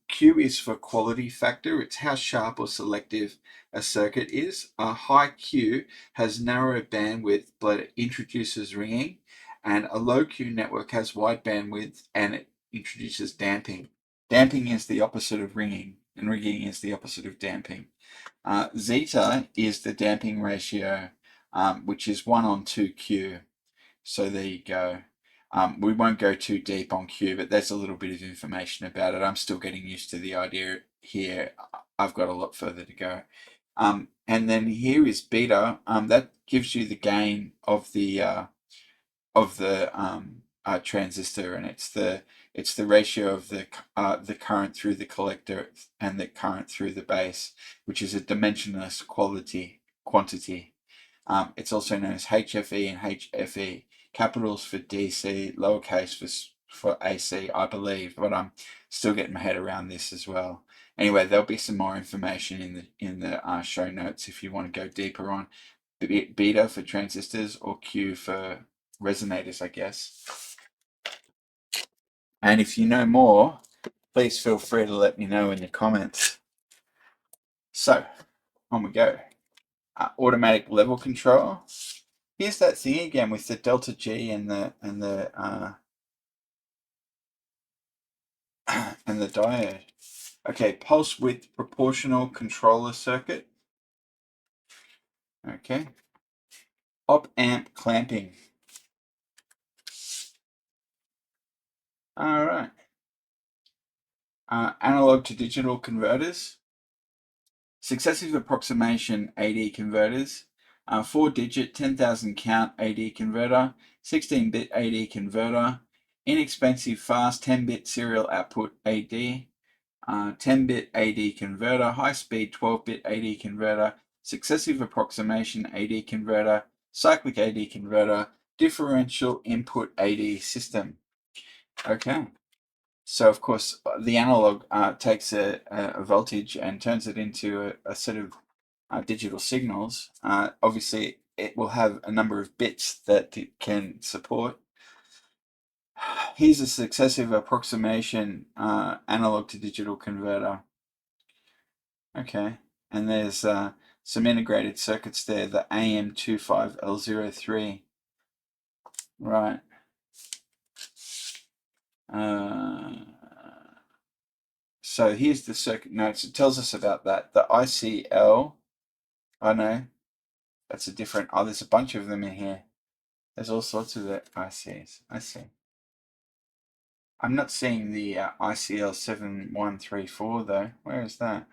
Q is for quality factor. It's how sharp or selective a circuit is. A high Q has narrow bandwidth, but it introduces ringing, and a low Q network has wide bandwidth and it introduces damping. Damping is the opposite of ringing, and ringing is the opposite of damping. Zeta is the damping ratio, which is 1:2Q. So there you go. We won't go too deep on Q, but there's a little bit of information about it. I'm still getting used to the idea here. I've got a lot further to go. And then here is beta. That gives you the gain of the transistor, and it's the ratio of the current through the collector and the current through the base, which is a dimensionless quantity. It's also known as HFE and HFE, capitals for DC, lowercase for AC, I believe, but I'm still getting my head around this as well. Anyway, there'll be some more information in the show notes if you want to go deeper on beta for transistors or Q for resonators, I guess. And if you know more, please feel free to let me know in the comments. So, on we go. Automatic level control. Here's that thing again with the delta G and the and the diode. Okay, pulse width proportional controller circuit. Okay. Op amp clamping. All right. Analog to digital converters. Successive approximation AD converters. 4-digit 10,000 count AD converter. 16-bit AD converter. Inexpensive fast 10-bit serial output AD. 10-bit AD converter. High-speed 12-bit AD converter. Successive approximation AD converter. Cyclic AD converter. Differential input AD system. Okay. So, of course, the analog takes a voltage and turns it into a set of digital signals. Obviously, it will have a number of bits that it can support. Here's a successive approximation analog to digital converter. Okay, and there's some integrated circuits there, the AM25L03. Right. So here's the circuit notes. It tells us about that. The ICL, I know, that's a different, there's a bunch of them in here. There's all sorts of the ICs. I see. I'm not seeing the ICL 7134 though. Where is that?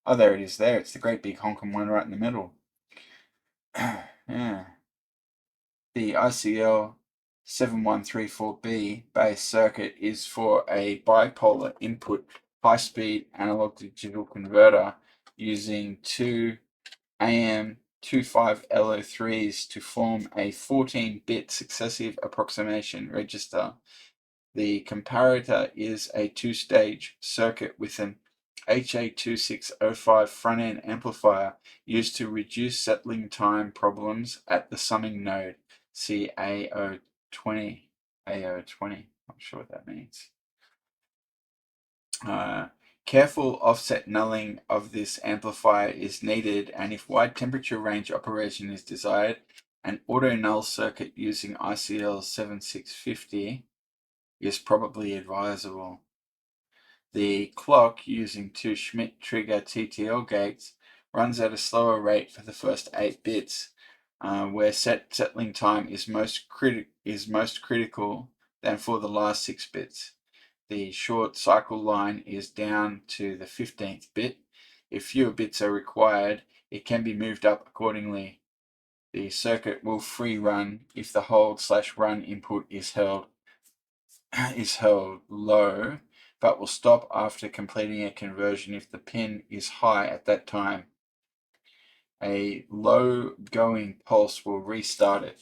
Oh, there it is there. It's the great big honking one right in the middle. Yeah. The ICL 7134B base circuit is for a bipolar input high-speed analog to digital converter using two AM25L03s to form a 14-bit successive approximation register. The comparator is a two-stage circuit with an HA2605 front-end amplifier used to reduce settling time problems at the summing node. See AO20. AO20. Not sure what that means. Careful offset nulling of this amplifier is needed, and if wide temperature range operation is desired, an auto null circuit using ICL 7650 is probably advisable. The clock using two Schmidt trigger TTL gates runs at a slower rate for the first 8 bits, where settling time is most critical than for the last 6 bits. The short cycle line is down to the 15th bit. If fewer bits are required, it can be moved up accordingly. The circuit will free run if the hold/run input is held low, but will stop after completing a conversion if the pin is high at that time. A low going pulse will restart it.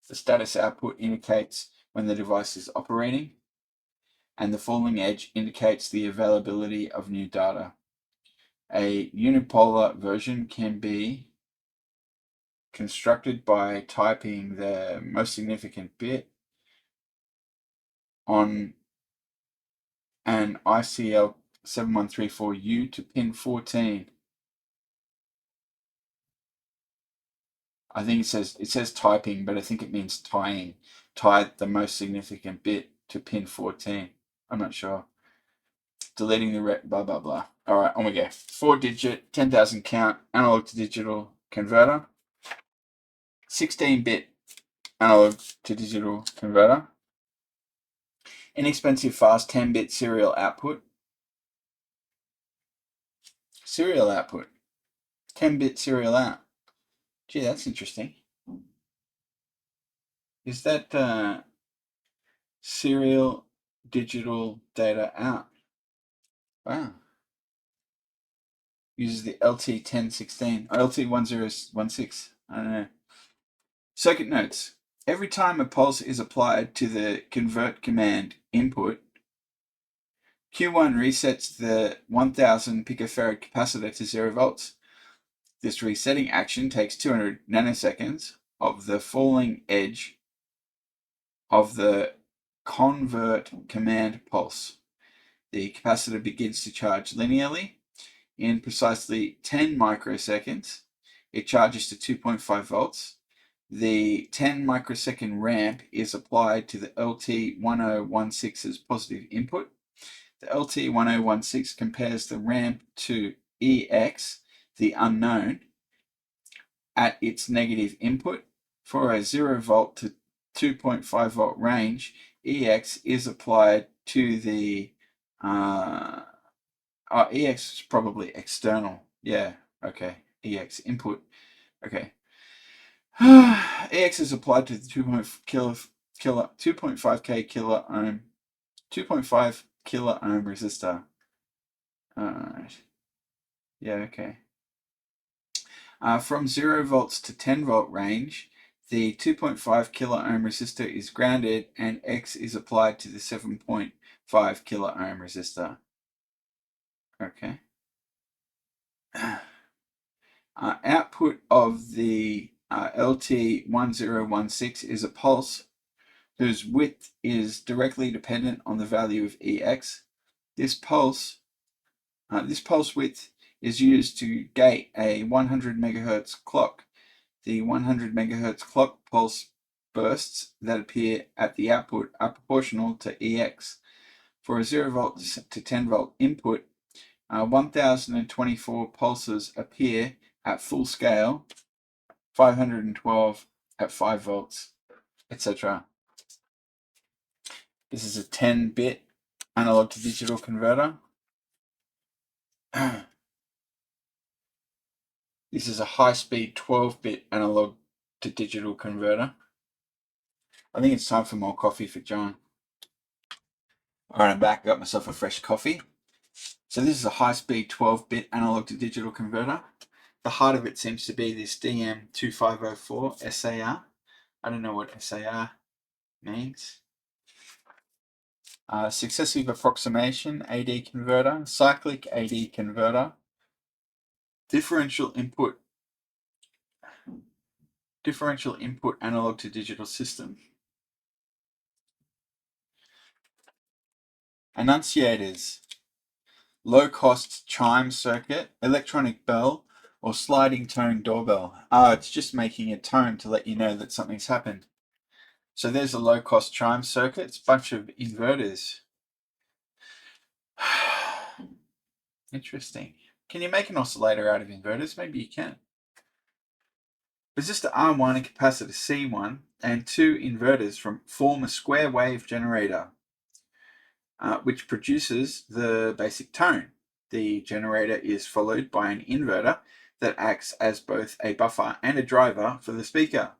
The status output indicates when the device is operating, and the falling edge indicates the availability of new data. A unipolar version can be constructed by typing the most significant bit on an ICL 7134U to pin 14. I think it says typing, but I think it means tying. Tie the most significant bit to pin 14. I'm not sure. Deleting the blah blah blah. All right, on we go. 4-digit, 10,000 count analog to digital converter. 16-bit analog to digital converter. Inexpensive, fast 10-bit serial output. Serial output. 10-bit serial out. Gee, that's interesting. Is that serial digital data out? Wow. Uses the LT1016 or LT1016. I don't know. Circuit notes. Every time a pulse is applied to the convert command input, Q1 resets the 1000 picofarad capacitor to 0 volts. This resetting action takes 200 nanoseconds of the falling edge of the convert command pulse. The capacitor begins to charge linearly. In precisely 10 microseconds, it charges to 2.5 volts. The 10 microsecond ramp is applied to the LT1016's positive input. The LT1016 compares the ramp to EX, the unknown, at its negative input. For a 0 volt to 2.5 volt range, EX is applied to the EX is probably external. Yeah, okay. EX input. Okay. EX is applied to the 2.5k kilo ohm 2.5 kilo ohm resistor. Alright. Yeah, okay. From 0 volts to 10 volt range, the 2.5 kilo ohm resistor is grounded and X is applied to the 7.5 kilo ohm resistor. Okay. Output of the LT1016 is a pulse whose width is directly dependent on the value of EX. This pulse width is used to gate a 100 megahertz clock. The 100 megahertz clock pulse bursts that appear at the output are proportional to EX. For a 0 volt to 10 volt input, 1024 pulses appear at full scale, 512 at 5 volts, etc. This is a 10-bit analog to digital converter. This is a high-speed 12-bit analog to digital converter. I think it's time for more coffee for John. Alright, I'm back. I got myself a fresh coffee. So this is a high-speed 12-bit analog to digital converter. The heart of it seems to be this DM2504 SAR. I don't know what SAR means. Successive approximation AD converter, cyclic AD converter, differential input analog to digital system. Annunciators, low-cost chime circuit, electronic bell, or sliding tone doorbell. It's just making a tone to let you know that something's happened. So there's a low-cost chime circuit. It's a bunch of inverters. Interesting. Can you make an oscillator out of inverters? Maybe you can. Resistor R1 and capacitor C1 and 2 inverters form a square wave generator, which produces the basic tone. The generator is followed by an inverter that acts as both a buffer and a driver for the speaker.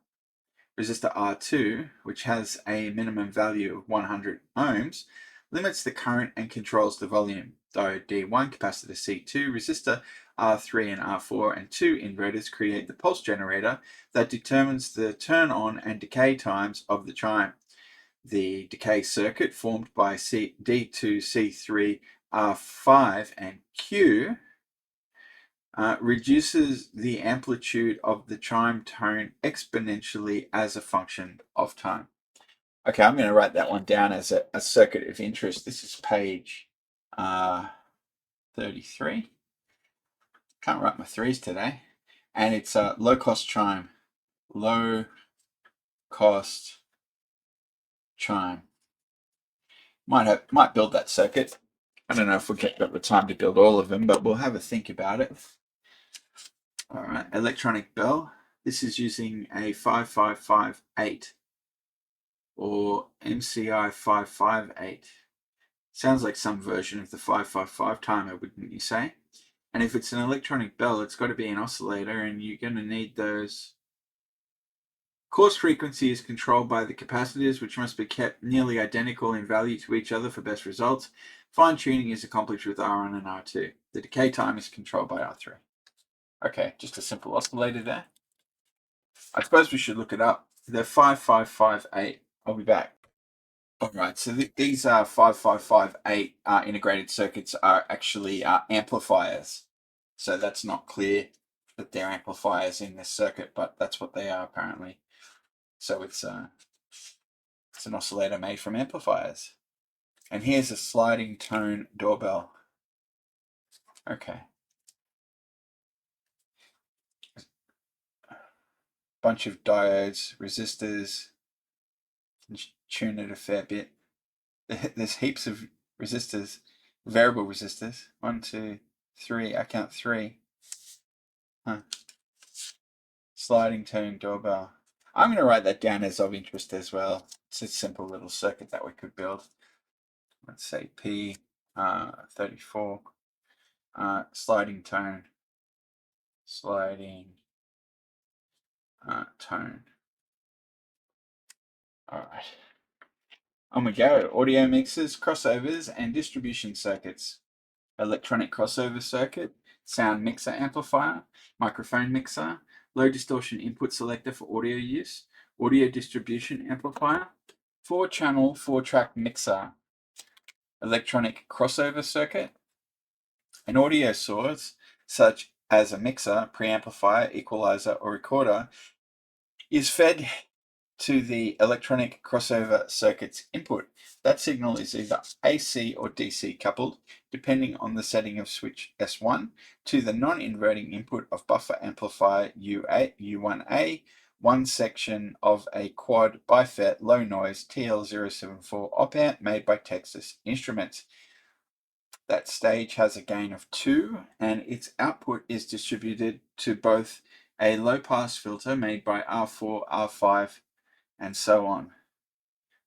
Resistor R2, which has a minimum value of 100 ohms, limits the current and controls the volume. Diode D1, capacitor C2, resistor R3 and R4, and 2 inverters create the pulse generator that determines the turn on and decay times of the chime. The decay circuit formed by D2, C3, R5, and Q reduces the amplitude of the chime tone exponentially as a function of time. Okay, I'm going to write that one down as a circuit of interest. This is page 33. Can't write my threes today. And it's a low-cost chime. Low-cost chime. Might build that circuit. I don't know if we'll get the time to build all of them, but we'll have a think about it. All right, electronic bell. This is using a 5558 or MCI 558. Sounds like some version of the 555 timer, wouldn't you say? And if it's an electronic bell, it's got to be an oscillator, and you're going to need those. Course frequency is controlled by the capacitors, which must be kept nearly identical in value to each other for best results. Fine tuning is accomplished with R1 and R2. The decay time is controlled by R3. Okay, just a simple oscillator there. I suppose we should look it up. They're 5558. I'll be back. All right, so these 5558 integrated circuits are actually amplifiers. So that's not clear that they're amplifiers in this circuit, but that's what they are apparently. So it's an oscillator made from amplifiers. And here's a sliding tone doorbell. Okay. Bunch of diodes, resistors, tune it a fair bit. There's heaps of resistors, variable resistors. 1, 2, 3. I count 3. Huh. Sliding tone doorbell. I'm going to write that down as of interest as well. It's a simple little circuit that we could build. Let's say P 34. Sliding tone. Sliding tone. All right. On we go. Audio mixers, crossovers, and distribution circuits. Electronic crossover circuit, sound mixer amplifier, microphone mixer, low distortion input selector for audio use, audio distribution amplifier, 4-channel, 4-track mixer, electronic crossover circuit, an audio source such as a mixer, preamplifier, equalizer, or recorder is fed to the electronic crossover circuit's input. That signal is either AC or DC coupled, depending on the setting of switch S1, to the non-inverting input of buffer amplifier U1A, one section of a quad BiFET low noise TL074 op-amp made by Texas Instruments. That stage has a gain of 2, and its output is distributed to both a low-pass filter made by R4, R5, and so on.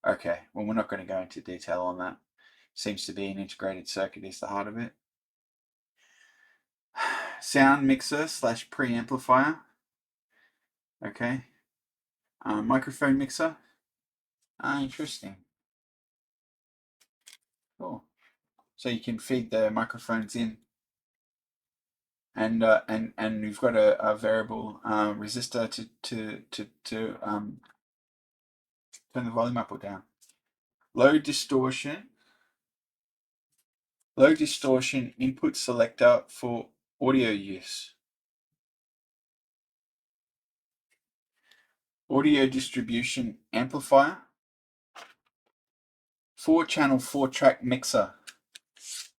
Okay, well, we're not going to go into detail on that. Seems to be an integrated circuit is the heart of it. Sound mixer / preamplifier. Okay. Microphone mixer. Interesting. Cool. So you can feed the microphones in, and you've got a variable resistor to turn the volume up or down. Low distortion input selector for audio use. Audio distribution amplifier. 4-channel, 4-track mixer.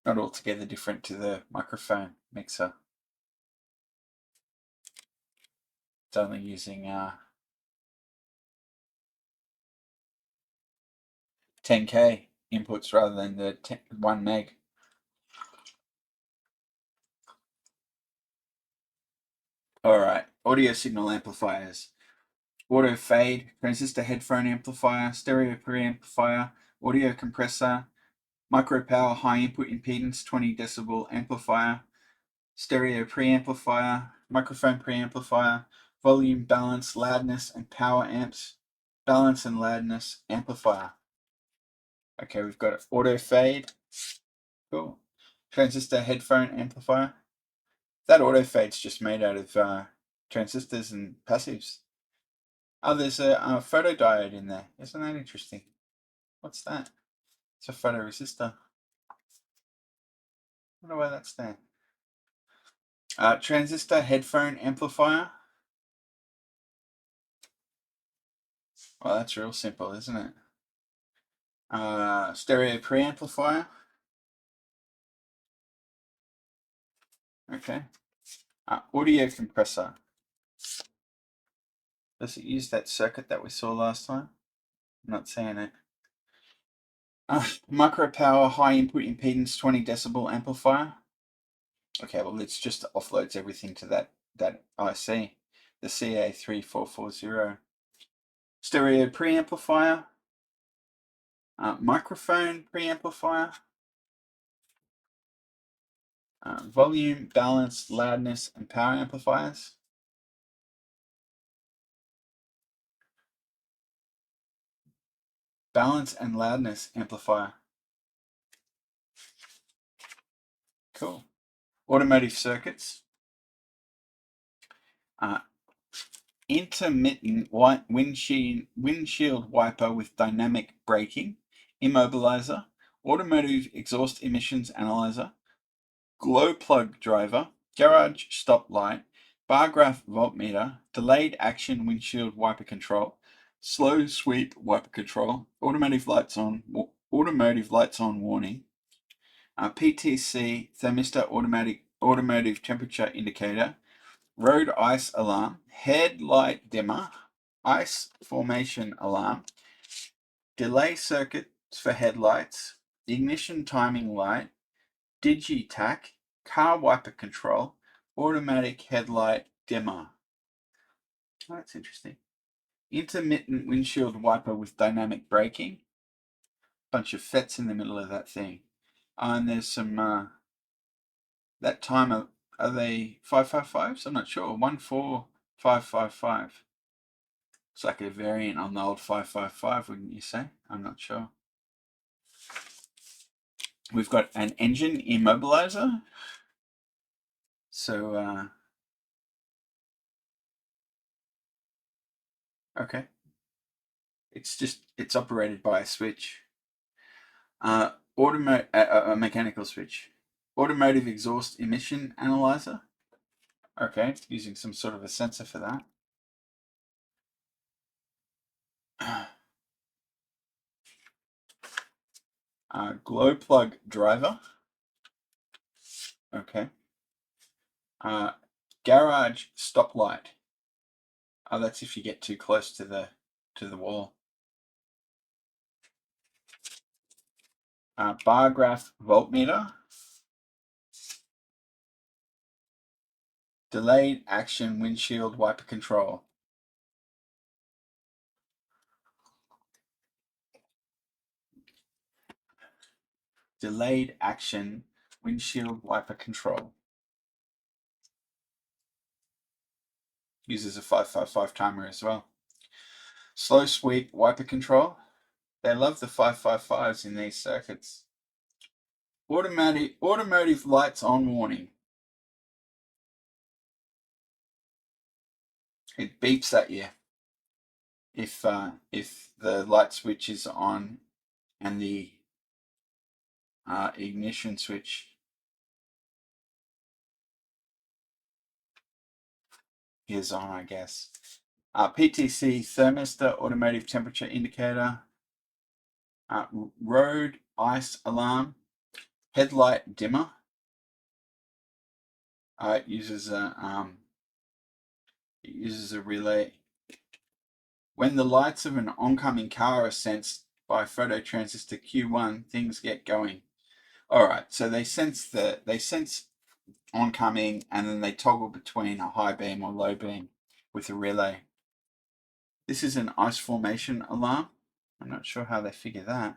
Not altogether different to the microphone mixer. It's only using 10K inputs rather than the 1 meg. Alright, audio signal amplifiers. Auto fade, transistor headphone amplifier, stereo preamplifier, audio compressor, micro power high input impedance 20 decibel amplifier, stereo preamplifier, microphone preamplifier, volume, balance, loudness, and power amps, balance and loudness amplifier. Okay, we've got auto fade. Cool. Transistor headphone amplifier. That auto fade's just made out of transistors and passives. Oh, there's a photodiode in there. Isn't that interesting? What's that? It's a photoresistor. I wonder why that's there. Transistor headphone amplifier. Well, that's real simple, isn't it? Stereo preamplifier. Okay. Audio compressor. Does it use that circuit that we saw last time? I'm not seeing it. Micro power high input impedance 20 decibel amplifier. Okay, well, it's just offloads everything to that IC, the CA3440. Stereo preamplifier. Microphone preamplifier. Volume, balance, loudness, and power amplifiers. Balance and loudness amplifier. Cool. Automotive circuits. Intermittent windshield wiper with dynamic braking. Immobilizer. Automotive exhaust emissions analyzer. Glow plug driver. Garage stop light. Bar graph voltmeter. Delayed action windshield wiper control. Slow sweep wiper control. Automotive lights on warning. PTC thermistor automotive temperature indicator. Road ice alarm. Headlight dimmer. Ice formation alarm. Delay circuits for headlights. Ignition timing light. Digitac. Car wiper control. Automatic headlight dimmer. Oh, that's interesting. Intermittent windshield wiper with dynamic braking. Bunch of FETs in the middle of that thing. And there's some, that timer, are they 555s? I'm not sure. 14555. It's like a variant on the old 555, wouldn't you say? I'm not sure. We've got an engine immobilizer. So, okay. It's operated by a switch. A mechanical switch. Automotive exhaust emission analyzer. Okay, using some sort of a sensor for that. Glow plug driver. Okay. Garage stoplight. Oh, that's if you get too close to the wall. Bar graph voltmeter. Delayed action windshield wiper control. Delayed action windshield wiper control. Uses a 555 timer as well. Slow sweep wiper control. They love the 555s in these circuits. Automotive lights on warning. It beeps at you if the light switch is on and the ignition switch is on, I guess. PTC thermistor automotive temperature indicator. Road ice alarm. Headlight dimmer. It uses a relay. When the lights of an oncoming car are sensed by phototransistor Q1, things get going. All right, so they sense oncoming, and then they toggle between a high beam or low beam with a relay. This is an ice formation alarm. I'm not sure how they figure that.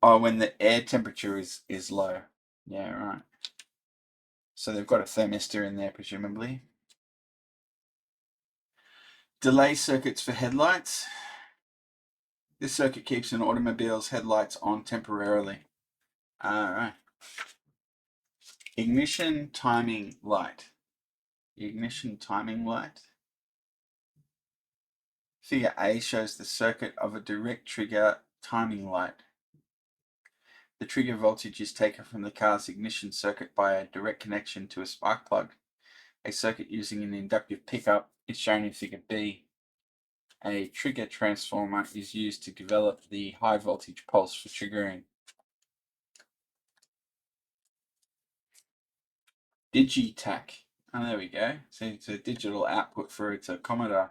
When the air temperature is low. Yeah, right. So they've got a thermistor in there, presumably. Delay circuits for headlights. This circuit keeps an automobile's headlights on temporarily. Alright. Ignition timing light. Ignition timing light. Figure A shows the circuit of a direct trigger timing light. The trigger voltage is taken from the car's ignition circuit by a direct connection to a spark plug. A circuit using an inductive pickup is shown in figure B. A trigger transformer is used to develop the high voltage pulse for triggering. Digitac. Oh, there we go. So it's a digital output for its tachometer,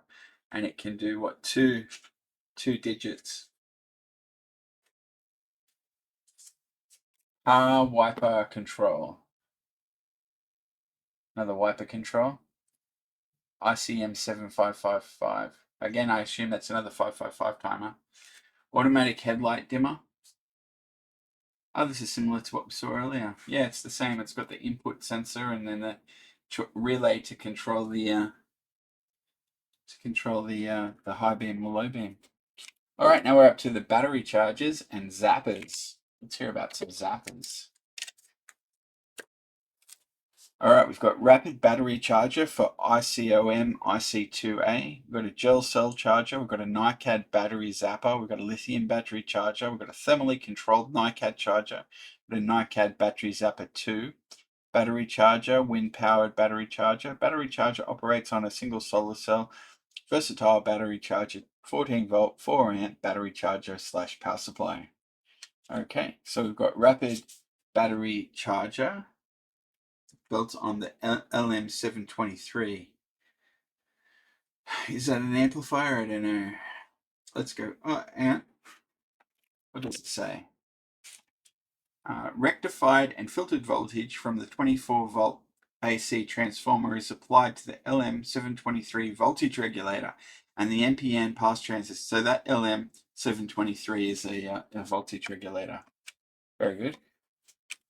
and it can do what? Two digits. Wiper control. Another wiper control. ICM 7555. Again, I assume that's another 555 timer. Automatic headlight dimmer. Oh, this is similar to what we saw earlier. Yeah, it's the same. It's got the input sensor and then the relay to control the high beam or low beam. All right, now we're up to the battery chargers and zappers. Let's hear about some zappers. All right, we've got rapid battery charger for ICOM IC2A. We've got a gel cell charger. We've got a NiCad battery zapper. We've got a lithium battery charger. We've got a thermally controlled NiCad charger. We've got a NiCad battery zapper 2. Battery charger, wind-powered battery charger. Battery charger operates on a single solar cell. Versatile battery charger, 14 volt, 4 amp battery charger / power supply. Okay, so we've got rapid battery charger built on the LM723. Is that an amplifier? I don't know. Let's go. Oh, and what does it say? Rectified and filtered voltage from the 24 volt AC transformer is applied to the LM723 voltage regulator and the NPN pass transistor. So that LM723 is a voltage regulator. Very good.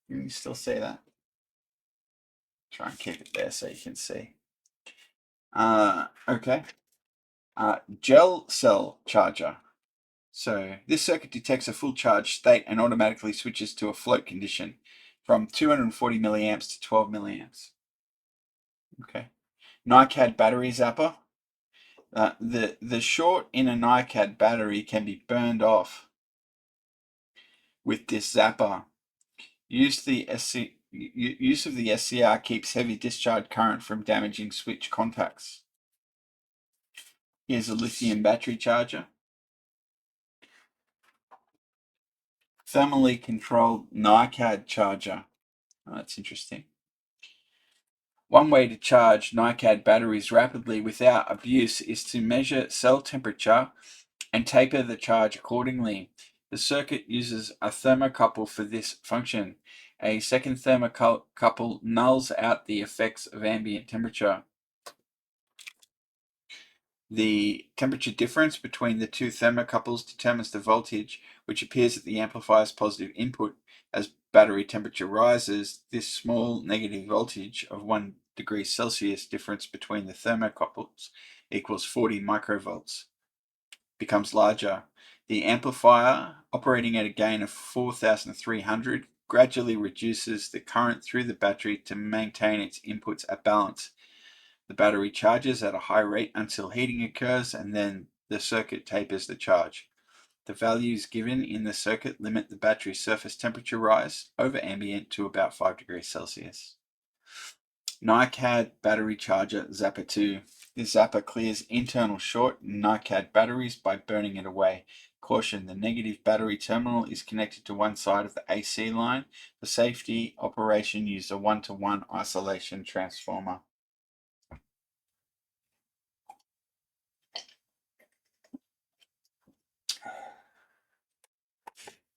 You can still see that. Try and keep it there so you can see. Okay. Gel cell charger. So this circuit detects a full charge state and automatically switches to a float condition from 240 milliamps to 12 milliamps. Okay. NiCad battery zapper. The short in a NiCad battery can be burned off with this zapper. Use of the SCR keeps heavy discharge current from damaging switch contacts. Here's a lithium battery charger. Thermally controlled NiCad charger. Oh, that's interesting. One way to charge NiCad batteries rapidly without abuse is to measure cell temperature and taper the charge accordingly. The circuit uses a thermocouple for this function. A second thermocouple nulls out the effects of ambient temperature. The temperature difference between the two thermocouples determines the voltage, which appears at the amplifier's positive input. As battery temperature rises, this small negative voltage of 1 degree Celsius difference between the thermocouples equals 40 microvolts becomes larger. The amplifier, operating at a gain of 4,300, gradually reduces the current through the battery to maintain its inputs at balance. The battery charges at a high rate until heating occurs, and then the circuit tapers the charge. The values given in the circuit limit the battery's surface temperature rise over ambient to about 5 degrees Celsius. NiCad battery charger zapper 2. This zapper clears internal short in NiCad batteries by burning it away. Caution, the negative battery terminal is connected to one side of the AC line. For safety, operation used a 1-to-1 isolation transformer.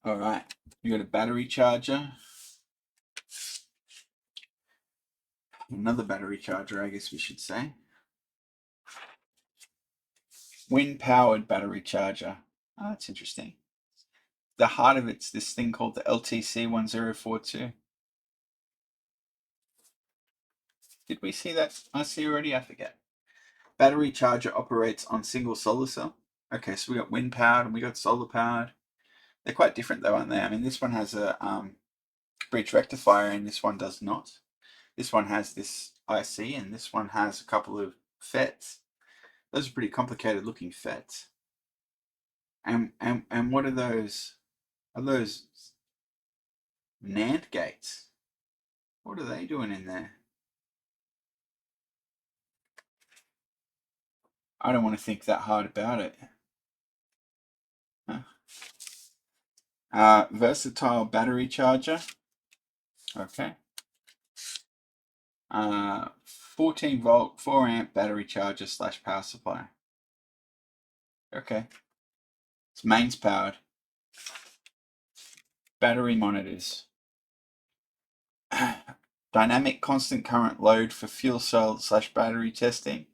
All right, you got a battery charger. Another battery charger, I guess we should say. Wind-powered battery charger. Oh, that's interesting. The heart of it's this thing called the LTC1042. Did we see that? I see already? I forget. Battery charger operates on single solar cell. Okay, so we got wind powered and we got solar powered. They're quite different though, aren't they? I mean, this one has a bridge rectifier and this one does not. This one has this IC and this one has a couple of FETs. Those are pretty complicated looking FETs. And what are those? Are those NAND gates? What are they doing in there? I don't want to think that hard about it. Huh? Versatile battery charger. Okay. 14 volt, 4 amp battery charger / power supply. Okay. It's mains powered. Battery monitors. Dynamic constant current load for fuel cell / battery testing.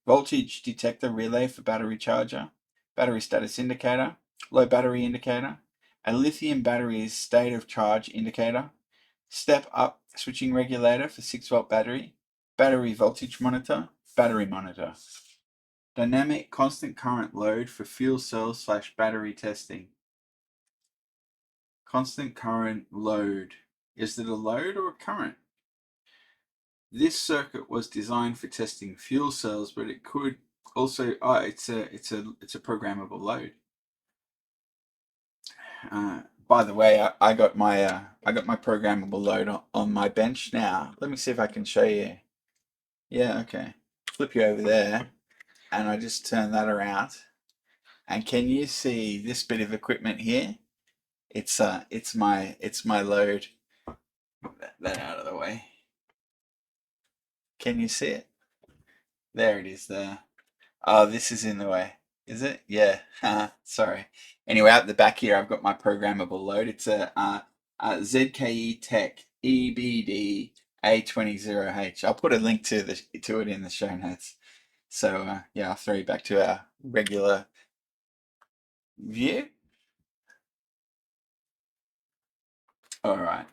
Voltage detector relay for battery charger. Battery status indicator. Low battery indicator. A lithium battery's state of charge indicator. Step up switching regulator for 6 volt battery. Battery voltage monitor. Battery monitor. Dynamic constant current load for fuel cell / battery testing. Constant current load. Is it a load or a current? This circuit was designed for testing fuel cells, but it could also it's a programmable load. By the way, I got my programmable load on my bench now. Let me see if I can show you. Yeah, okay. Flip you over there, and I just turn that around. And can you see this bit of equipment here? It's my load. Put that out of the way. Can you see it? There it is there. Oh, this is in the way. Is it? Yeah. Sorry. Anyway, out the back here, I've got my programmable load. It's a ZKE Tech EBD A20H. I'll put a link to it in the show notes. So yeah, I'll throw you back to our regular view. All right.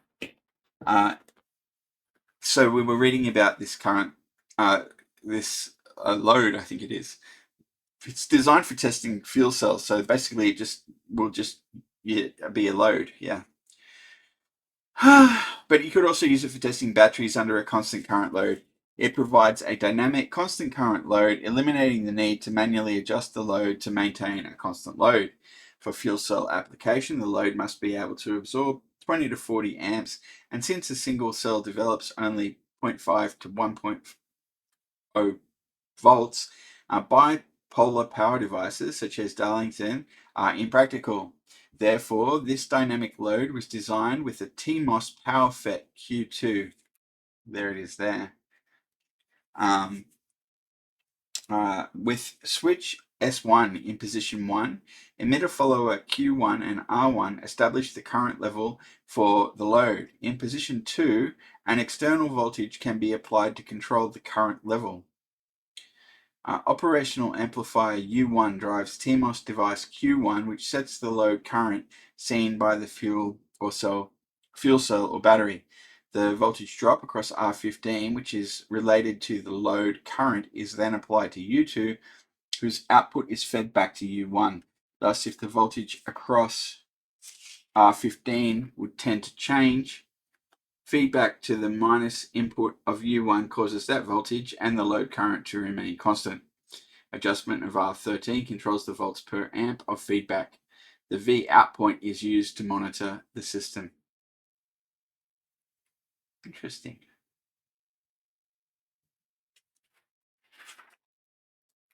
So we were reading about this current this load, I think it is. It's designed for testing fuel cells, so basically it will just be a load, yeah. But you could also use it for testing batteries under a constant current load. It provides a dynamic constant current load, eliminating the need to manually adjust the load to maintain a constant load. For fuel cell application, the load must be able to absorb 20 to 40 amps, and since a single cell develops only 0.5 to 1.0 volts, bipolar power devices such as Darlington are impractical. Therefore, this dynamic load was designed with a TMOS PowerFET Q2. There it is there. With switch S1 in position 1, emitter follower Q1 and R1 establish the current level for the load. In position 2, an external voltage can be applied to control the current level. Operational amplifier U1 drives TMOS device Q1, which sets the load current seen by the fuel cell or battery. The voltage drop across R15, which is related to the load current, is then applied to U2, whose output is fed back to U1. Thus, if the voltage across R15 would tend to change, feedback to the minus input of U1 causes that voltage and the load current to remain constant. Adjustment of R13 controls the volts per amp of feedback. The V out point is used to monitor the system. Interesting.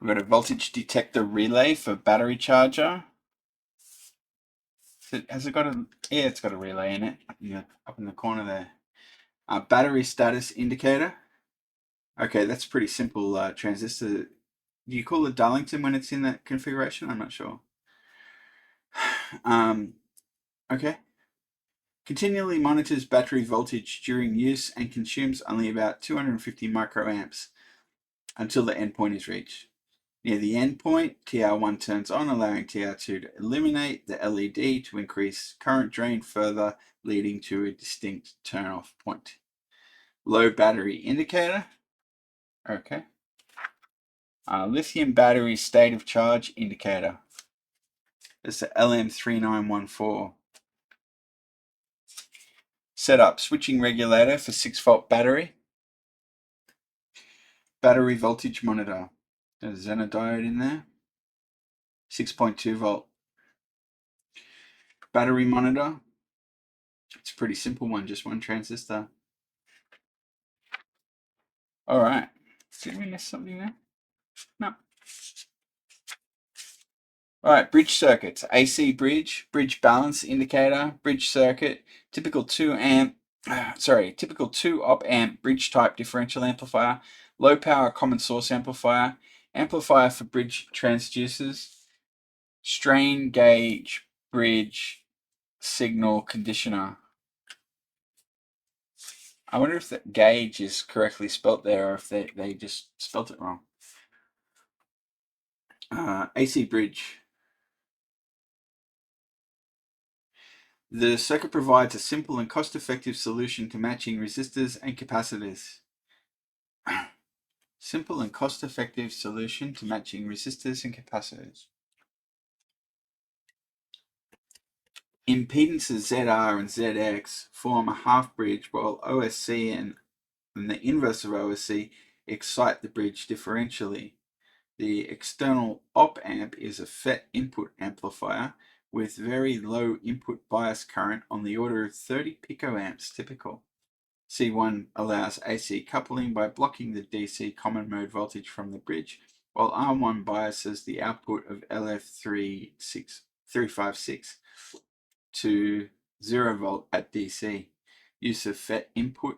We've got a voltage detector relay for battery charger. Has it got a? Yeah, it's got a relay in it. Up in the corner there. Battery status indicator. Okay, that's pretty simple transistor. Do you call it Darlington when it's in that configuration? I'm not sure. Okay. Continually monitors battery voltage during use and consumes only about 250 microamps until the endpoint is reached. Near the endpoint, TR1 turns on, allowing TR2 to eliminate the LED to increase current drain further, leading to a distinct turn-off point. Low battery indicator. Okay. Lithium battery state of charge indicator. It's the LM3914. Setup, switching regulator for 6-volt battery. Battery voltage monitor. There's a Zener diode in there. 6.2 volt. Battery monitor. It's a pretty simple one, just one transistor. Alright. Did we miss something there? No. Alright, bridge circuits. AC bridge, bridge balance indicator, bridge circuit, typical 2 op amp bridge type differential amplifier, low power common source amplifier, amplifier for bridge transducers, strain gauge bridge signal conditioner. I wonder if that gauge is correctly spelt there or if they just spelt it wrong. AC bridge. The circuit provides a simple and cost-effective solution to matching resistors and capacitors. Simple and cost-effective solution to matching resistors and capacitors. Impedances ZR and ZX form a half bridge, while OSC and the inverse of OSC excite the bridge differentially. The external op amp is a FET input amplifier with very low input bias current on the order of 30 picoamps typical. C1 allows AC coupling by blocking the DC common mode voltage from the bridge, while R1 biases the output of LF356 to 0 volt at DC. Use of FET input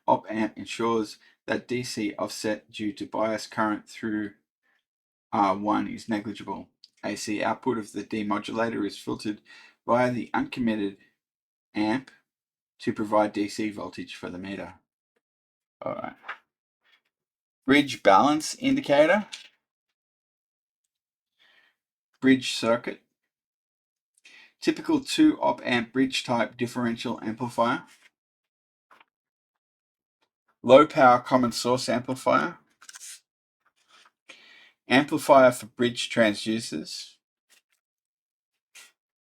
op amp ensures that DC offset due to bias current through R1 is negligible. AC output of the demodulator is filtered via the uncommitted amp to provide DC voltage for the meter. Alright. Bridge balance indicator. Bridge circuit. Typical 2 op amp bridge type differential amplifier. Low power common source amplifier. Amplifier for bridge transducers.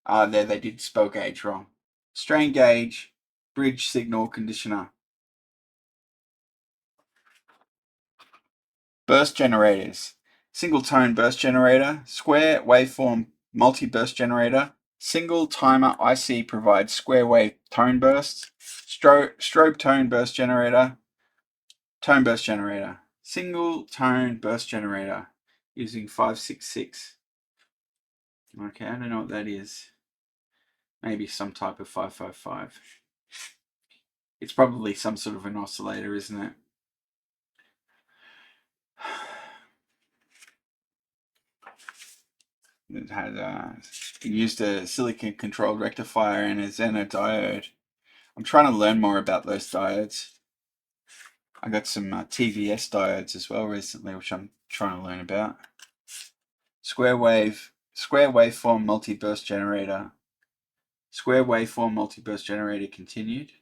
There they did spell gauge wrong. Strain gauge, bridge signal conditioner. Burst generators. Single tone burst generator, square waveform multi-burst generator. Single timer IC provides square wave tone bursts. Strobe tone burst generator. Tone burst generator. Single tone burst generator using 566. Okay, I don't know what that is. Maybe some type of 555. It's probably some sort of an oscillator, isn't it? It had used a silicon controlled rectifier and a Zener diode. I'm trying to learn more about those diodes. I got some TVS diodes as well recently, which I'm trying to learn about. Square waveform multi-burst generator. Square waveform multi-burst generator continued.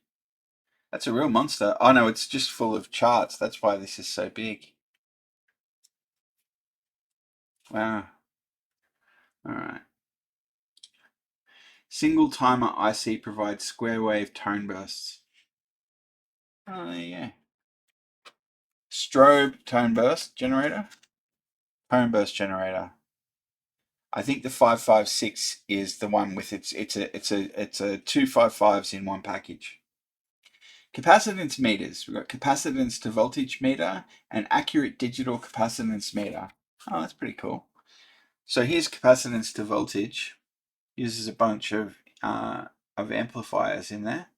That's a real monster. Oh no, it's just full of charts. That's why this is so big. Wow. Alright. Single timer IC provides square wave tone bursts. Oh, there you go. Strobe tone burst generator. Tone burst generator. I think the 556 is the one with it's a 255s in one package. Capacitance meters. We've got capacitance to voltage meter and accurate digital capacitance meter. Oh, that's pretty cool. So here's capacitance to voltage. Uses a bunch of amplifiers in there.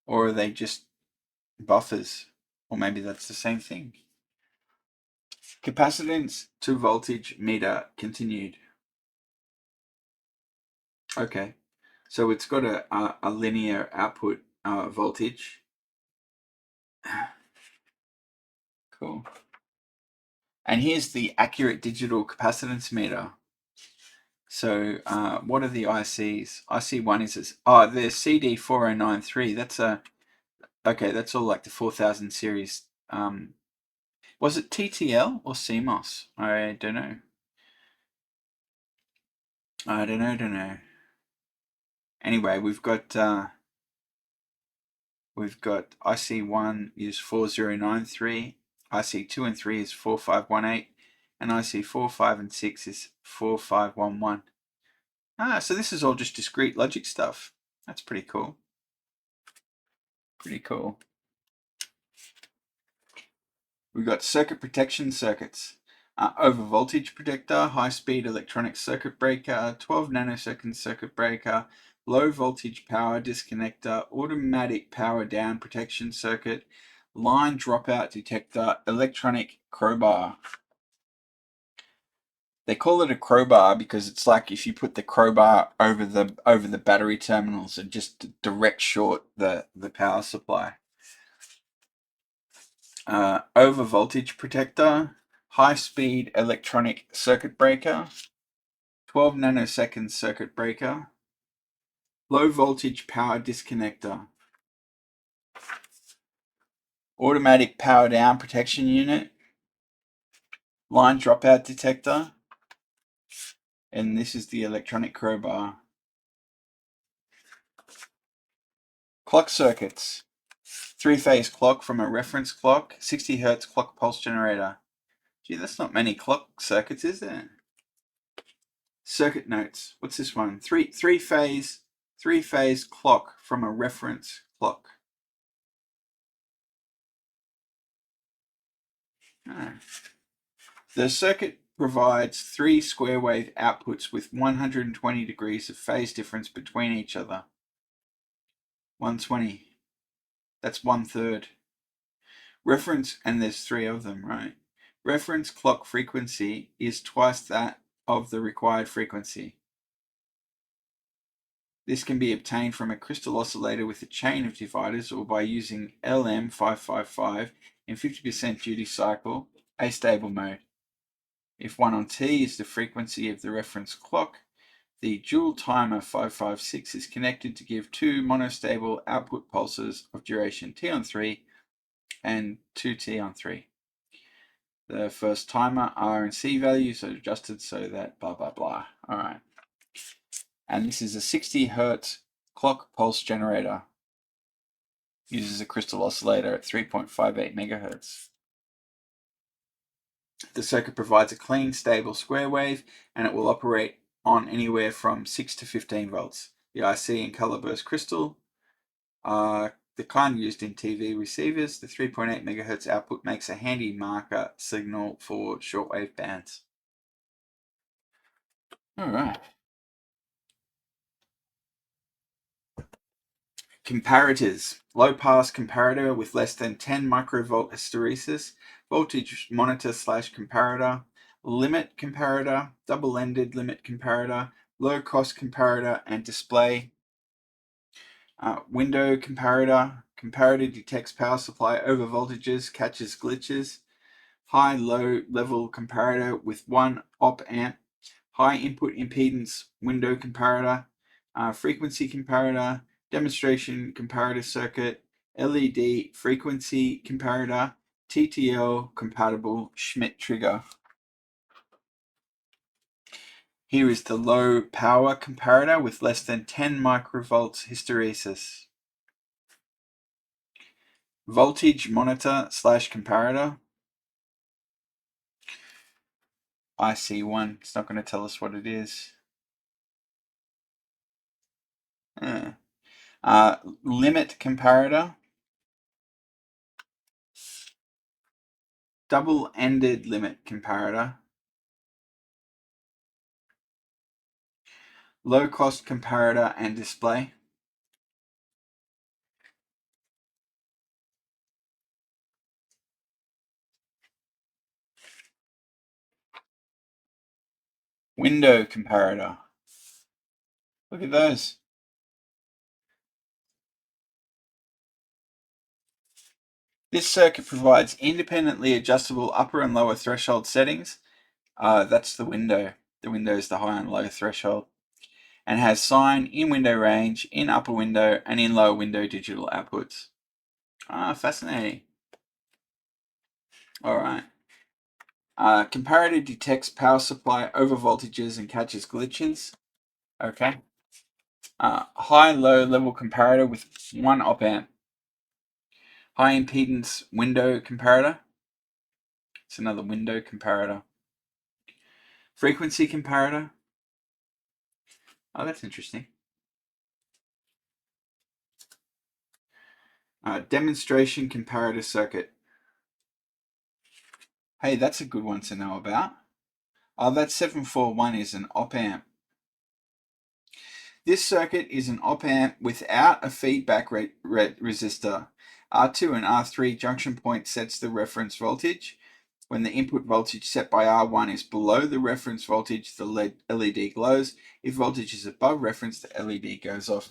Or are they just buffers? Or maybe that's the same thing. Capacitance to voltage meter continued. Okay, so it's got a linear output voltage. Cool. And here's the accurate digital capacitance meter. So what are the ICs? IC1 is the CD4093. That's all like the 4000 series. Was it TTL or CMOS? I don't know. I don't know. Anyway, we've got IC1 is 4093, IC2 and 3 is 4518, and IC4, 5, and 6 is 4511. So this is all just discrete logic stuff. That's pretty cool. Pretty cool. We've got circuit protection circuits. Over voltage protector, high speed electronic circuit breaker, 12 nanosecond circuit breaker, low voltage power disconnector, automatic power down protection circuit, line dropout detector, electronic crowbar. They call it a crowbar because it's like if you put the crowbar over the battery terminals and just direct short the power supply. Over voltage protector, high speed electronic circuit breaker, 12 nanosecond circuit breaker, low voltage power disconnector, automatic power down protection unit, line dropout detector, and this is the electronic crowbar. Clock circuits. 3-phase clock from a reference clock, 60 Hz clock pulse generator. Gee, that's not many clock circuits, is there? Circuit notes. What's this one? Three-phase clock from a reference clock. The circuit provides 3 square wave outputs with 120 degrees of phase difference between each other. 120. That's 1/3. Reference, and there's 3 of them, right? Reference clock frequency is twice that of the required frequency. This can be obtained from a crystal oscillator with a chain of dividers or by using LM555 in 50% duty cycle, astable mode. If 1 on T is the frequency of the reference clock, the dual timer 556 is connected to give 2 monostable output pulses of duration T on 3 and 2T on 3. The first timer R and C values are adjusted so that blah blah blah. Alright. And this is a 60 Hz clock pulse generator. Uses a crystal oscillator at 3.58 MHz. The circuit provides a clean, stable square wave, and it will operate on anywhere from 6 to 15 volts. The IC and color burst crystal are the kind used in TV receivers. The 3.8 MHz output makes a handy marker signal for shortwave bands. All right. Comparators. Low pass comparator with less than 10 microvolt hysteresis, voltage monitor / comparator, limit comparator, double-ended limit comparator, low cost comparator and display. Window comparator. Comparator detects power supply over voltages, catches glitches. High-low level comparator with 1 op amp. High input impedance window comparator. Frequency comparator. Demonstration comparator circuit, LED frequency comparator, TTL compatible Schmitt trigger. Here is the low power comparator with less than 10 microvolts hysteresis. Voltage monitor / comparator. IC1, it's not going to tell us what it is. Limit comparator. Double-ended limit comparator. Low cost comparator and display. Window comparator. Look at those. This circuit provides independently adjustable upper and lower threshold settings. That's the window. The window is the high and low threshold. And has sine in window range, in upper window, and in lower window digital outputs. Fascinating. All right. Comparator detects power supply over voltages and catches glitches. Okay. High-low level comparator with 1 op amp. High impedance window comparator. It's another window comparator. Frequency comparator. Oh, that's interesting. Demonstration comparator circuit. Hey, that's a good one to know about. Oh, that 741 is an op amp. This circuit is an op amp without a feedback resistor. R2 and R3 junction point sets the reference voltage. When the input voltage set by R1 is below the reference voltage, the LED glows. If voltage is above reference, the LED goes off.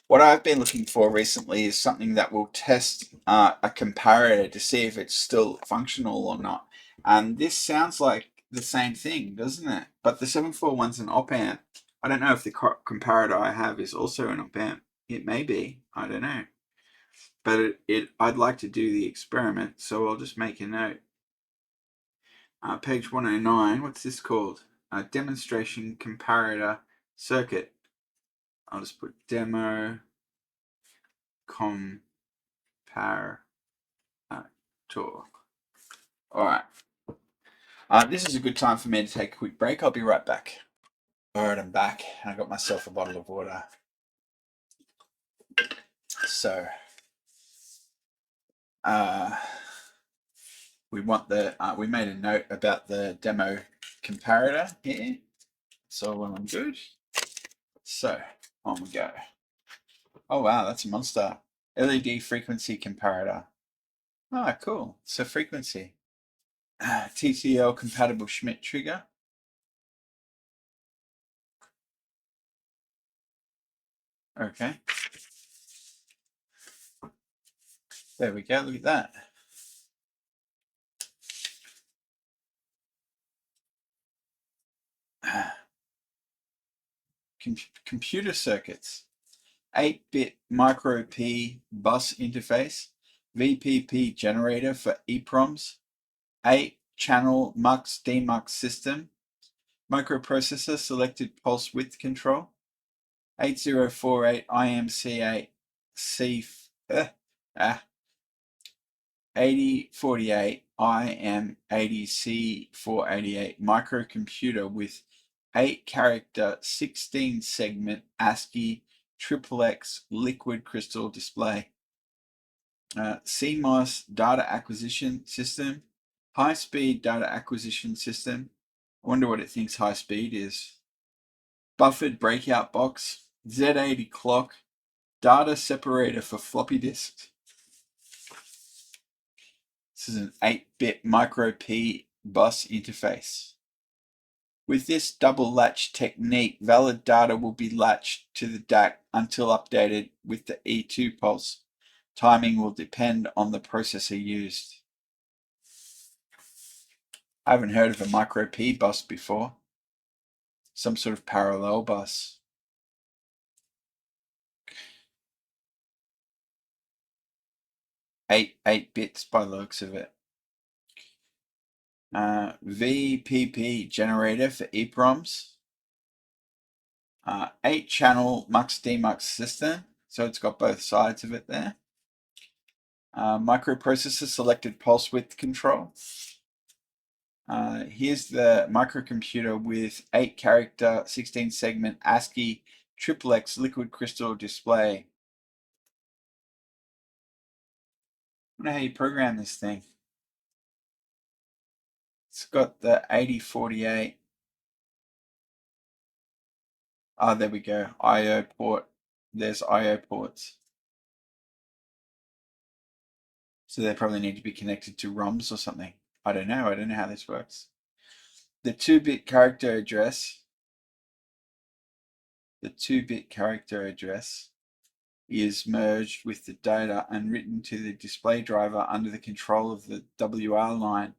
What I've been looking for recently is something that will test a comparator to see if it's still functional or not. And this sounds like the same thing, doesn't it? But the 741's an op amp. I don't know if the comparator I have is also an op amp. It may be. I don't know. But I'd like to do the experiment, so I'll just make a note. Page 109. What's this called? Demonstration comparator circuit. I'll just put demo comparator. Alright. This is a good time for me to take a quick break. I'll be right back. Alright, I'm back. I got myself a bottle of water. So, we made a note about the demo comparator here. So well and good. So, on we go. Oh wow, that's a monster. LED frequency comparator. Ah, cool. So frequency. TTL compatible Schmidt trigger. Okay. There we go. Look at that. Computer circuits. 8-bit micro P bus interface. VPP generator for EPROMs. 8-channel MUX demux system. Microprocessor selected pulse width control. 8048 IMC8 C 8048 IM80C488 microcomputer with 8-character 16-segment ASCII XXX liquid crystal display. CMOS data acquisition system. High-speed data acquisition system. I wonder what it thinks high speed is. Buffered breakout box. Z80 clock. Data separator for floppy disks. This is an 8-bit micro P bus interface. With this double latch technique, valid data will be latched to the DAC until updated with the E2 pulse. Timing will depend on the processor used. I haven't heard of a micro P bus before. Some sort of parallel bus. Eight bits by the looks of it. VPP generator for EPROMs. 8-channel MUX demux system, so it's got both sides of it there. Microprocessor selected pulse width control. Here's the microcomputer with 8-character 16-segment ASCII XXX liquid crystal display. I wonder how you program this thing. It's got the 8048. Oh, there we go. I/O port. There's I/O ports. So they probably need to be connected to ROMs or something. I don't know. I don't know how this works. The 2-bit character address. The 2-bit character address is merged with the data and written to the display driver under the control of the WR line.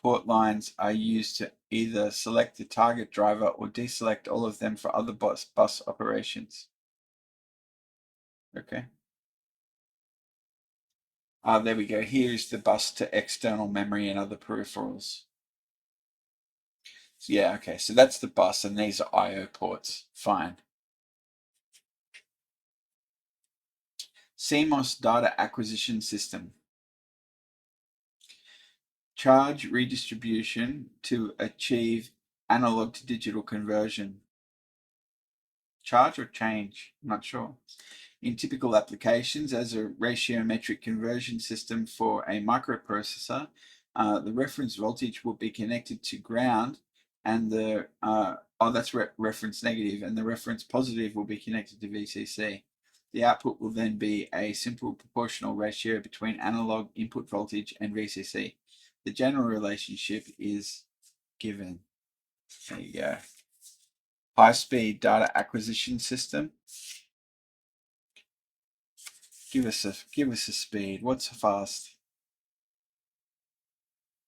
Port lines are used to either select the target driver or deselect all of them for other bus operations. Okay. There we go. Here's the bus to external memory and other peripherals. So yeah, okay, so that's the bus, and these are I/O ports. Fine. CMOS data acquisition system. Charge redistribution to achieve analog to digital conversion. Charge or change? I'm not sure. In typical applications, as a ratiometric conversion system for a microprocessor, the reference voltage will be connected to ground, and the that's reference negative, and the reference positive will be connected to VCC. The output will then be a simple proportional ratio between analog input voltage and VCC. The general relationship is given. There you go. High-speed data acquisition system. Give us a speed. What's fast?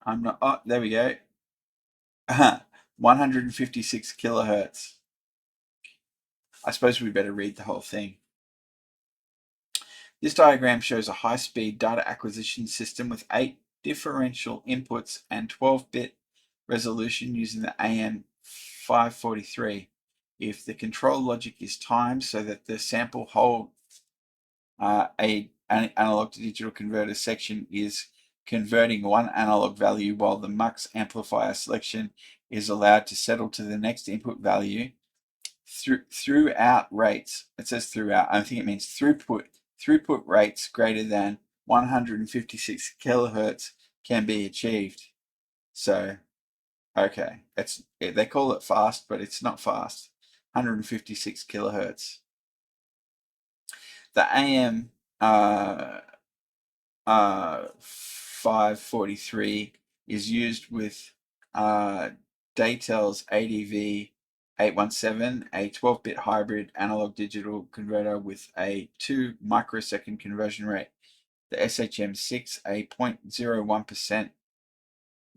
I'm not. Oh, there we go. 156 kilohertz. I suppose we better read the whole thing. This diagram shows a high-speed data acquisition system with 8 differential inputs and 12-bit resolution using the AM543. If the control logic is timed so that the sample hold an analog to digital converter section is converting one analog value while the mux amplifier selection is allowed to settle to the next input value. Throughout rates, it says throughout, I think it means throughput rates greater than 156 kilohertz can be achieved. So, okay, they call it fast, but it's not fast. 156 kilohertz. The AM 543 is used with Datel's ADV 817, a 12-bit hybrid analog digital converter with a 2 microsecond conversion rate. The SHM6, a 0.01%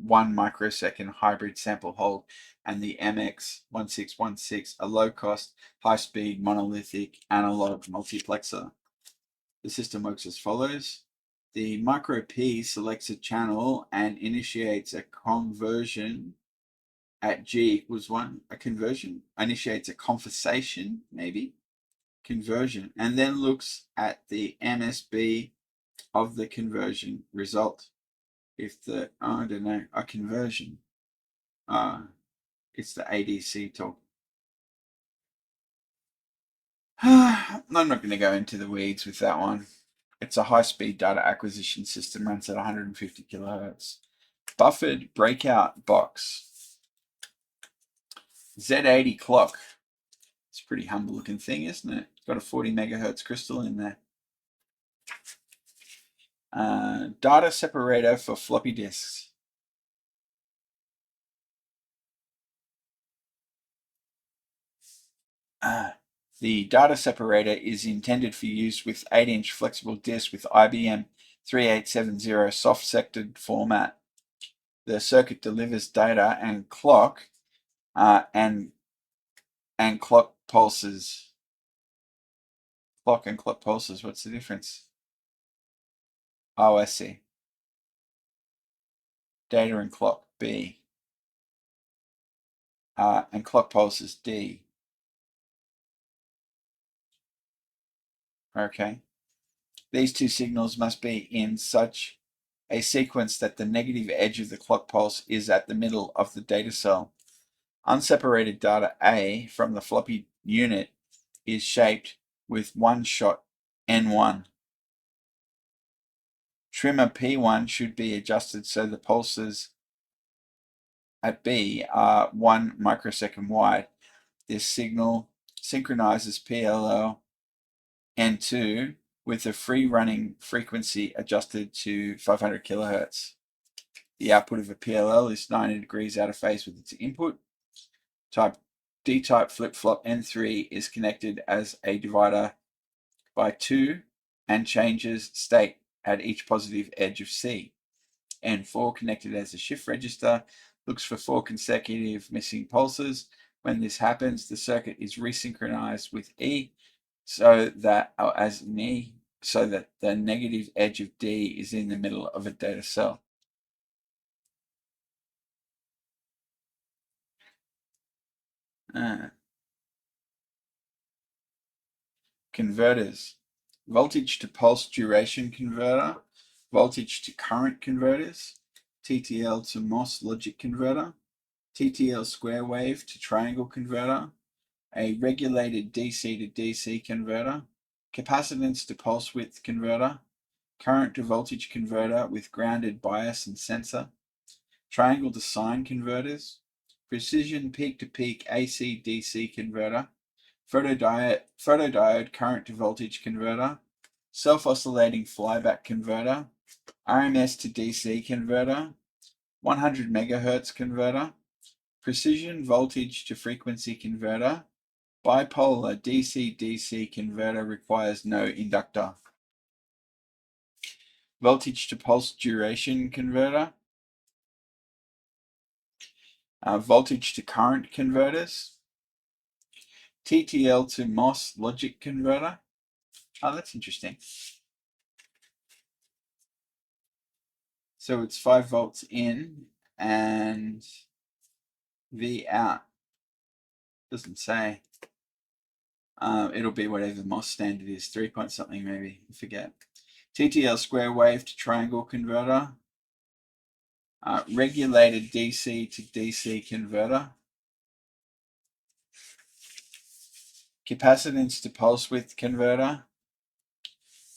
1 microsecond hybrid sample hold, and the MX1616, a low-cost, high-speed monolithic analog multiplexer. The system works as follows. The micro P selects a channel and initiates a conversion at G equals 1. A conversion initiates a conversation, maybe conversion, and then looks at the MSB of the conversion result. If the I don't know, a conversion, it's the ADC talk. I'm not going to go into the weeds with that one. It's a high-speed data acquisition system, runs at 150 kilohertz. Buffered breakout box. Z80 clock. It's a pretty humble looking thing, isn't it? It's got a 40 megahertz crystal in there. Data separator for floppy disks. The data separator is intended for use with 8-inch flexible disks with IBM 3870 soft-sectored format. The circuit delivers data and clock and clock pulses. Clock and clock pulses, what's the difference? Oh, I see. Data and clock, B. And clock pulses, D. Okay. These two signals must be in such a sequence that the negative edge of the clock pulse is at the middle of the data cell. Unseparated data A from the floppy unit is shaped with one shot N1. Trimmer P1 should be adjusted so the pulses at B are 1 microsecond wide. This signal synchronizes PLL N2 with the free running frequency adjusted to 500 kilohertz. The output of a PLL is 90 degrees out of phase with its input. D-type flip-flop N3 is connected as a divider by 2 and changes state at each positive edge of C. N4 connected as a shift register looks for 4 consecutive missing pulses. When this happens, the circuit is resynchronized with E so that, as in E, so that the negative edge of D is in the middle of a data cell. Converters. Voltage to pulse duration converter, voltage to current converters, TTL to MOS logic converter, TTL square wave to triangle converter, a regulated DC to DC converter, capacitance to pulse width converter, current to voltage converter with grounded bias and sensor, triangle to sine converters, precision peak to peak AC DC converter, photodiode current to voltage converter, self-oscillating flyback converter, RMS to DC converter, 100 megahertz converter, precision voltage to frequency converter, bipolar DC-DC converter requires no inductor, voltage to pulse duration converter, voltage to current converters, TTL to MOS logic converter. Oh, that's interesting. So it's 5 volts in and V out. Doesn't say. It'll be whatever the MOS standard is, 3 point something maybe, I forget. TTL square wave to triangle converter. Regulated DC to DC converter. Capacitance to pulse width converter.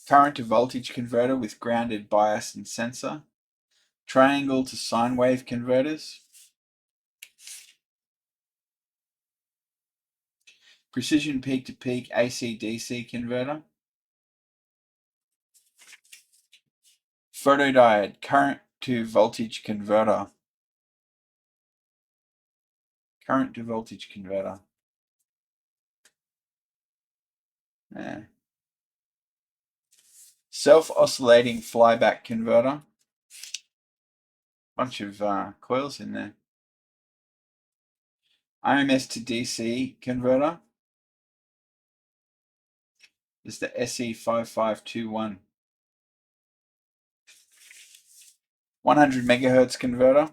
Current to voltage converter with grounded bias and sensor. Triangle to sine wave converters. Precision peak to peak AC-DC converter. Photodiode current to voltage converter. Current to voltage converter. Yeah. Self-oscillating flyback converter. Bunch of coils in there. RMS to DC converter. This is the SE5521. 100 megahertz converter.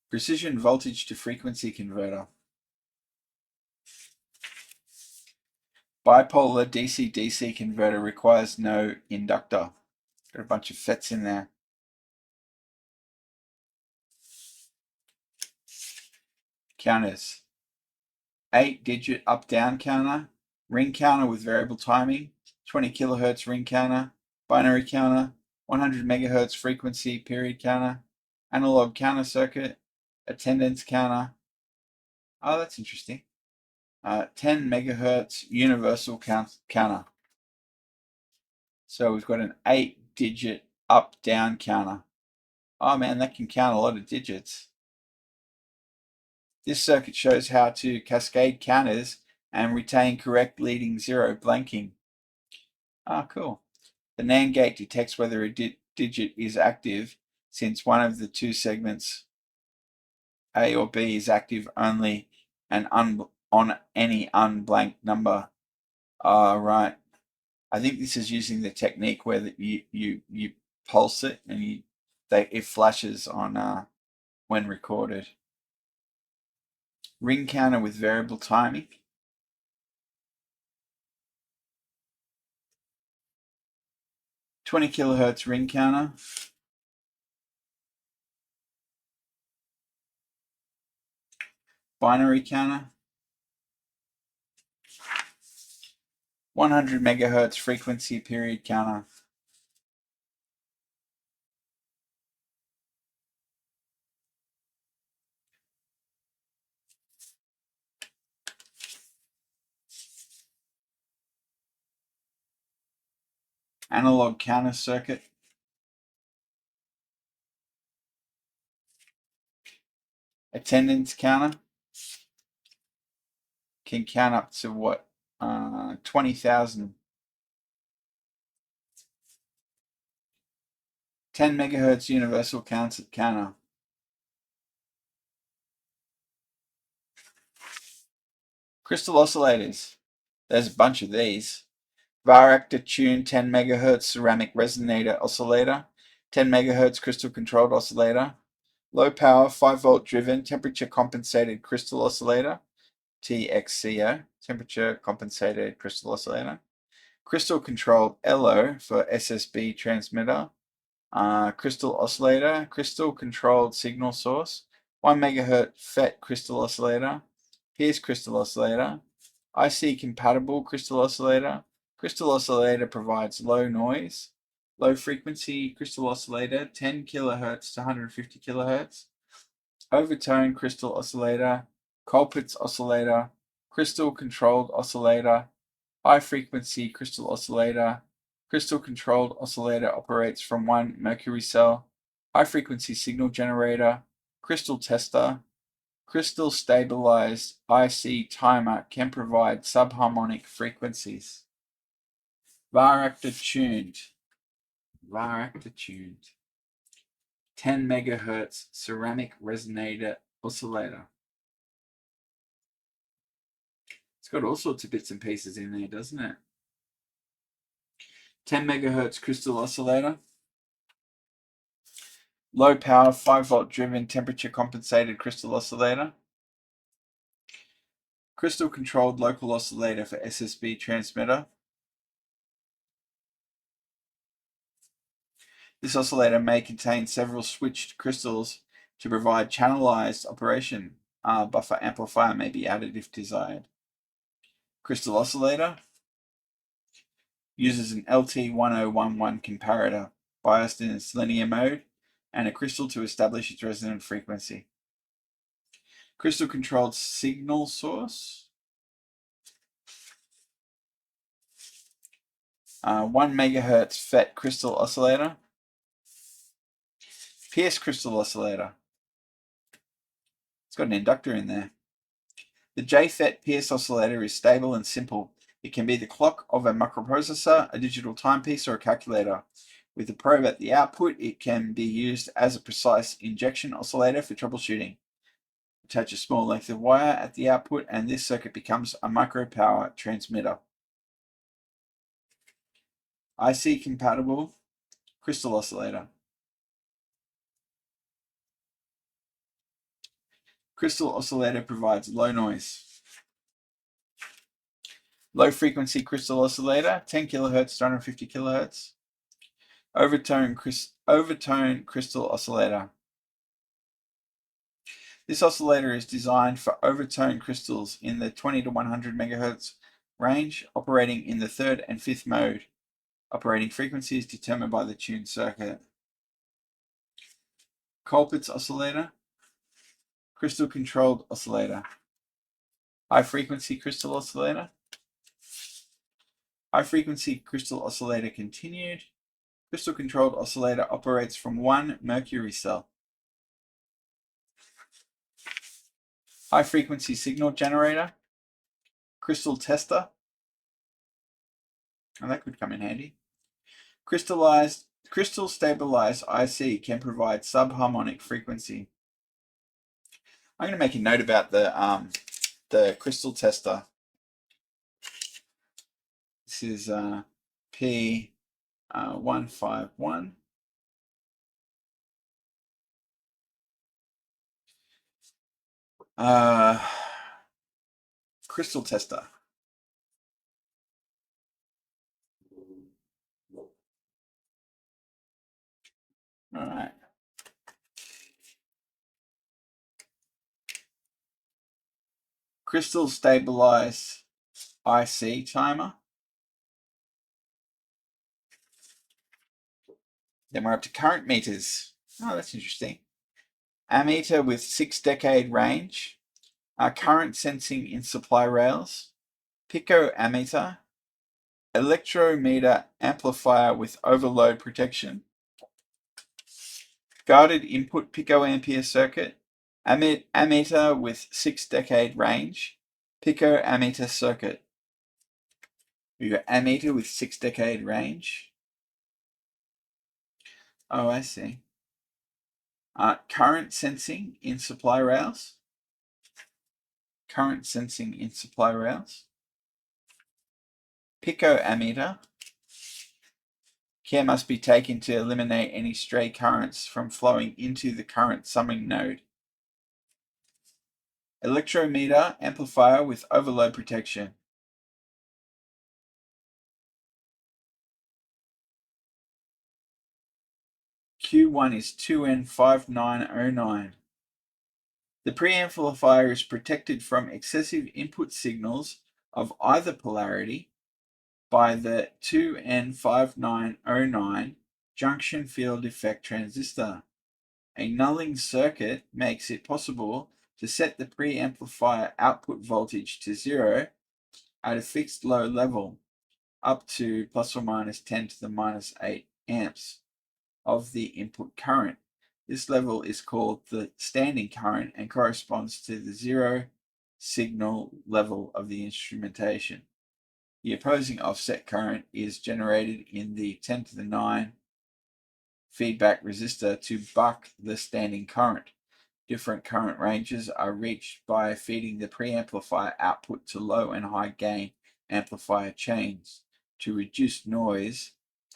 Precision voltage to frequency converter. Bipolar DC-DC converter requires no inductor. Got a bunch of FETs in there. Counters. 8-digit up-down counter. Ring counter with variable timing. 20 kilohertz ring counter. Binary counter. 100 megahertz frequency period counter. Analog counter circuit. Attendance counter. Oh, that's interesting. 10 megahertz universal counter. So we've got an 8-digit up-down counter. Oh man, that can count a lot of digits. This circuit shows how to cascade counters and retain correct leading zero blanking. Ah, cool. The NAND gate detects whether a digit is active since one of the two segments, A or B, is active only and on any unblanked number. Right. I think this is using the technique where you pulse it and it flashes on when recorded. Ring counter with variable timing. 20 kilohertz ring counter. Binary counter. 100 megahertz frequency period counter. Analog counter circuit. Attendance counter. Can count up to what? 20,000. 10 megahertz universal counter. Crystal oscillators. There's a bunch of these. Varactor tuned 10 MHz ceramic resonator oscillator, 10 MHz crystal controlled oscillator, low power 5-volt driven temperature compensated crystal oscillator, TXCO, temperature compensated crystal oscillator, crystal controlled LO for SSB transmitter, crystal oscillator, crystal controlled signal source, 1 MHz FET crystal oscillator, Pierce crystal oscillator, IC compatible crystal oscillator. Crystal oscillator provides low noise, low frequency crystal oscillator, 10 kHz to 150 kHz, overtone crystal oscillator, Colpitts oscillator, crystal controlled oscillator, high frequency crystal oscillator. Crystal controlled oscillator operates from one mercury cell, high frequency signal generator, crystal tester. Crystal stabilized IC timer can provide subharmonic frequencies. Varactor tuned 10 MHz ceramic resonator oscillator. It's got all sorts of bits and pieces in there, doesn't it? 10 MHz crystal oscillator. Low power 5-volt driven temperature compensated crystal oscillator. Crystal controlled local oscillator for SSB transmitter. This oscillator may contain several switched crystals to provide channelized operation. Buffer amplifier may be added if desired. Crystal oscillator uses an LT1011 comparator biased in its linear mode and a crystal to establish its resonant frequency. Crystal controlled signal source. 1 MHz FET crystal oscillator. Pierce crystal oscillator. It's got an inductor in there. The JFET Pierce oscillator is stable and simple. It can be the clock of a microprocessor, a digital timepiece, or a calculator. With a probe at the output, it can be used as a precise injection oscillator for troubleshooting. Attach a small length of wire at the output, and this circuit becomes a micropower transmitter. IC compatible crystal oscillator. Crystal oscillator provides low noise. Low frequency crystal oscillator, 10 kHz to 150 kHz. Overtone crystal oscillator. This oscillator is designed for overtone crystals in the 20 to 100 MHz range, operating in the third and fifth mode. Operating frequency is determined by the tuned circuit. Colpitts oscillator. Crystal controlled oscillator. High frequency crystal oscillator. High frequency crystal oscillator continued. Crystal controlled oscillator operates from one mercury cell. High frequency signal generator. Crystal tester. And that could come in handy. Crystal stabilized IC can provide subharmonic frequency. I'm going to make a note about the crystal tester. This is P151. Crystal tester. All right. Crystal stabilized IC timer. Then we're up to current meters. Oh, that's interesting. Ammeter with 6-decade range. Current sensing in supply rails. Pico ammeter. Electrometer amplifier with overload protection. Guarded input picoampere circuit. Ammeter with 6-decade range. Pico ammeter circuit. We got ammeter with 6-decade range. Oh, I see. Current sensing in supply rails. current sensing in supply rails. Picoammeter. Care must be taken to eliminate any stray currents from flowing into the current summing node. Electrometer amplifier with overload protection. Q1 is 2N5909. The preamplifier is protected from excessive input signals of either polarity by the 2N5909 junction field effect transistor. A nulling circuit makes it possible to set the preamplifier output voltage to 0 at a fixed low level, up to plus or minus 10 to the minus 8 amps of the input current. This level is called the standing current and corresponds to the 0 signal level of the instrumentation. The opposing offset current is generated in the 10 to the 9 feedback resistor to buck the standing current. Different current ranges are reached by feeding the preamplifier output to low and high gain amplifier chains. To reduce noise,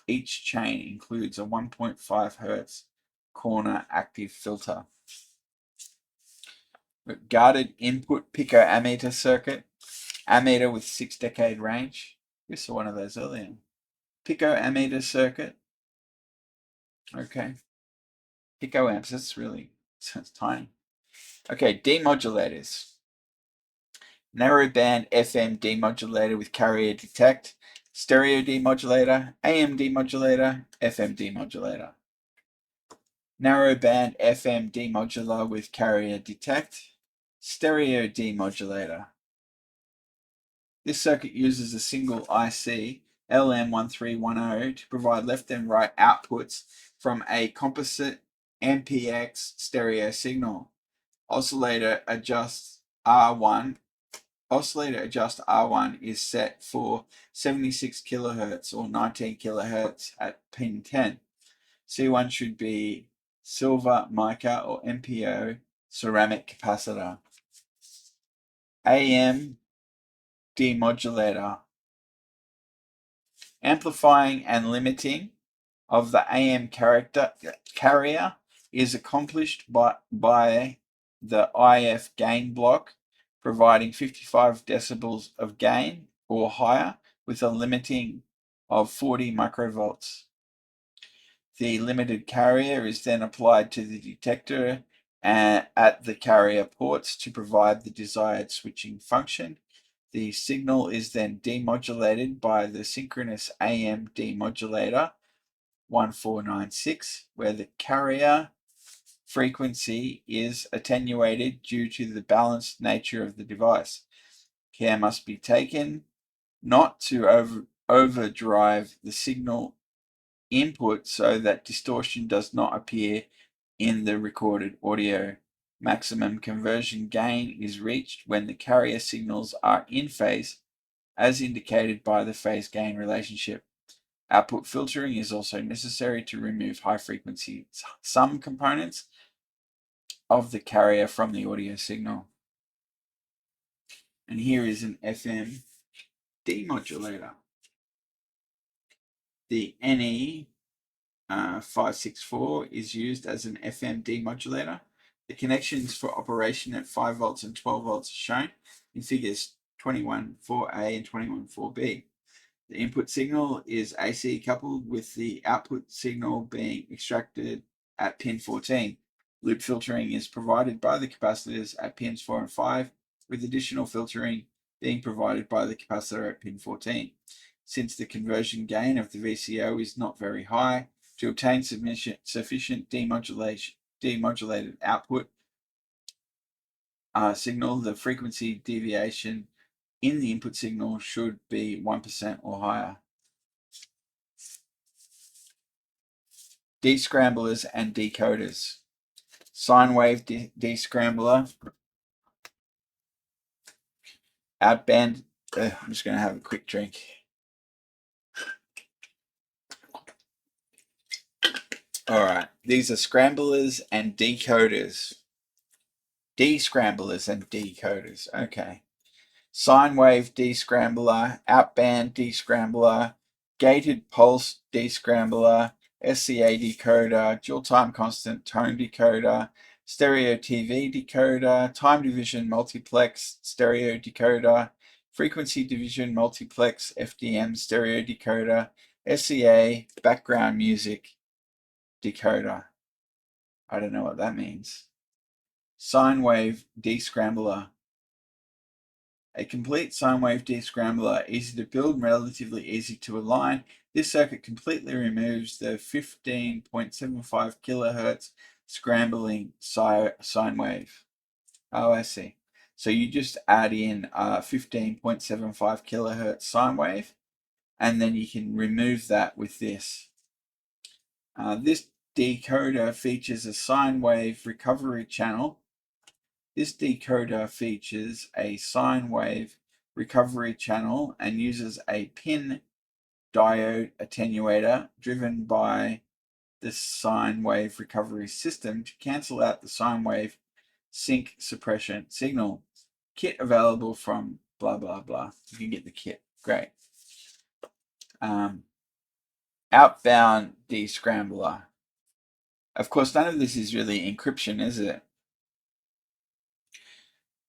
each chain includes a 1.5 Hz corner active filter. Guarded input picoammeter circuit, ammeter with 6-decade range. We saw one of those earlier. Picoammeter circuit. Okay. Picoamps, that's really, it's tiny. Okay, demodulators. Narrowband FM demodulator with carrier detect, stereo demodulator, AM demodulator, FM demodulator. Narrowband FM demodulator with carrier detect, stereo demodulator. This circuit uses a single IC LM1310 to provide left and right outputs from a composite MPX stereo signal. Oscillator adjust R1 is set for 76 kHz or 19 kHz at pin 10. C1 should be silver mica or MPO ceramic capacitor. AM demodulator. Amplifying and limiting of the AM carrier is accomplished by the IF gain block, providing 55 decibels of gain or higher with a limiting of 40 microvolts. The limited carrier is then applied to the detector at the carrier ports to provide the desired switching function. The signal is then demodulated by the synchronous AM demodulator 1496, where the carrier frequency is attenuated due to the balanced nature of the device. Care must be taken not to overdrive the signal input so that distortion does not appear in the recorded audio. Maximum conversion gain is reached when the carrier signals are in phase, as indicated by the phase gain relationship. Output filtering is also necessary to remove high frequency sum components of the carrier from the audio signal. And here is an FM demodulator. The NE 564 is used as an FM demodulator. The connections for operation at 5 volts and 12 volts are shown in figures 21.4a and 21.4b. The input signal is AC coupled with the output signal being extracted at pin 14. Loop filtering is provided by the capacitors at pins 4 and 5, with additional filtering being provided by the capacitor at pin 14. Since the conversion gain of the VCO is not very high, to obtain sufficient demodulated output signal, the frequency deviation in the input signal should be 1% or higher. Descramblers and decoders. Sine wave descrambler. Outband. I'm just going to have a quick drink. All right. These are scramblers and decoders. descramblers and decoders. Okay. Sine wave descrambler, outband descrambler, gated pulse descrambler, SCA decoder, dual time constant tone decoder, stereo TV decoder, time division multiplex stereo decoder, frequency division multiplex FDM stereo decoder, SCA background music decoder. I don't know what that means. Sine wave descrambler. A complete sine wave descrambler, easy to build and relatively easy to align. This circuit completely removes the 15.75 kilohertz scrambling sine wave. Oh, I see. So you just add in 15.75 kilohertz sine wave, and then you can remove that with this. This decoder features a sine wave recovery channel. This decoder features a sine wave recovery channel and uses a pin diode attenuator driven by the sine wave recovery system to cancel out the sine wave sync suppression signal. Kit available from blah blah blah. You can get the kit. Great. Outbound descrambler. Of course, none of this is really encryption, is it?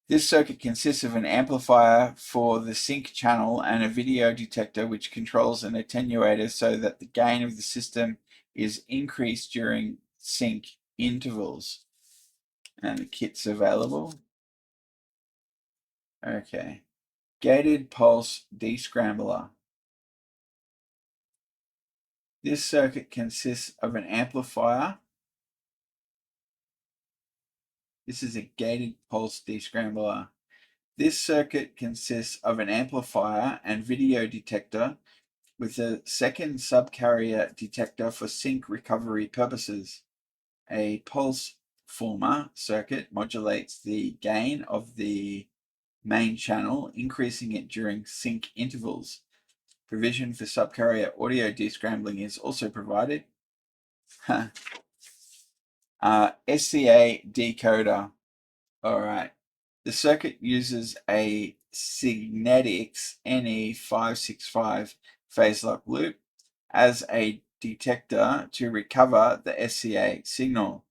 This circuit consists of an amplifier for the sync channel and a video detector which controls an attenuator so that the gain of the system is increased during sync intervals. And the kit's available. Okay. Gated pulse descrambler. This circuit consists of an amplifier. This is a gated pulse descrambler. This circuit consists of an amplifier and video detector with a second subcarrier detector for sync recovery purposes. A pulse former circuit modulates the gain of the main channel, increasing it during sync intervals. Provision for subcarrier audio descrambling is also provided. SCA decoder. All right. The circuit uses a Signetics NE565 phase-lock loop as a detector to recover the SCA signal.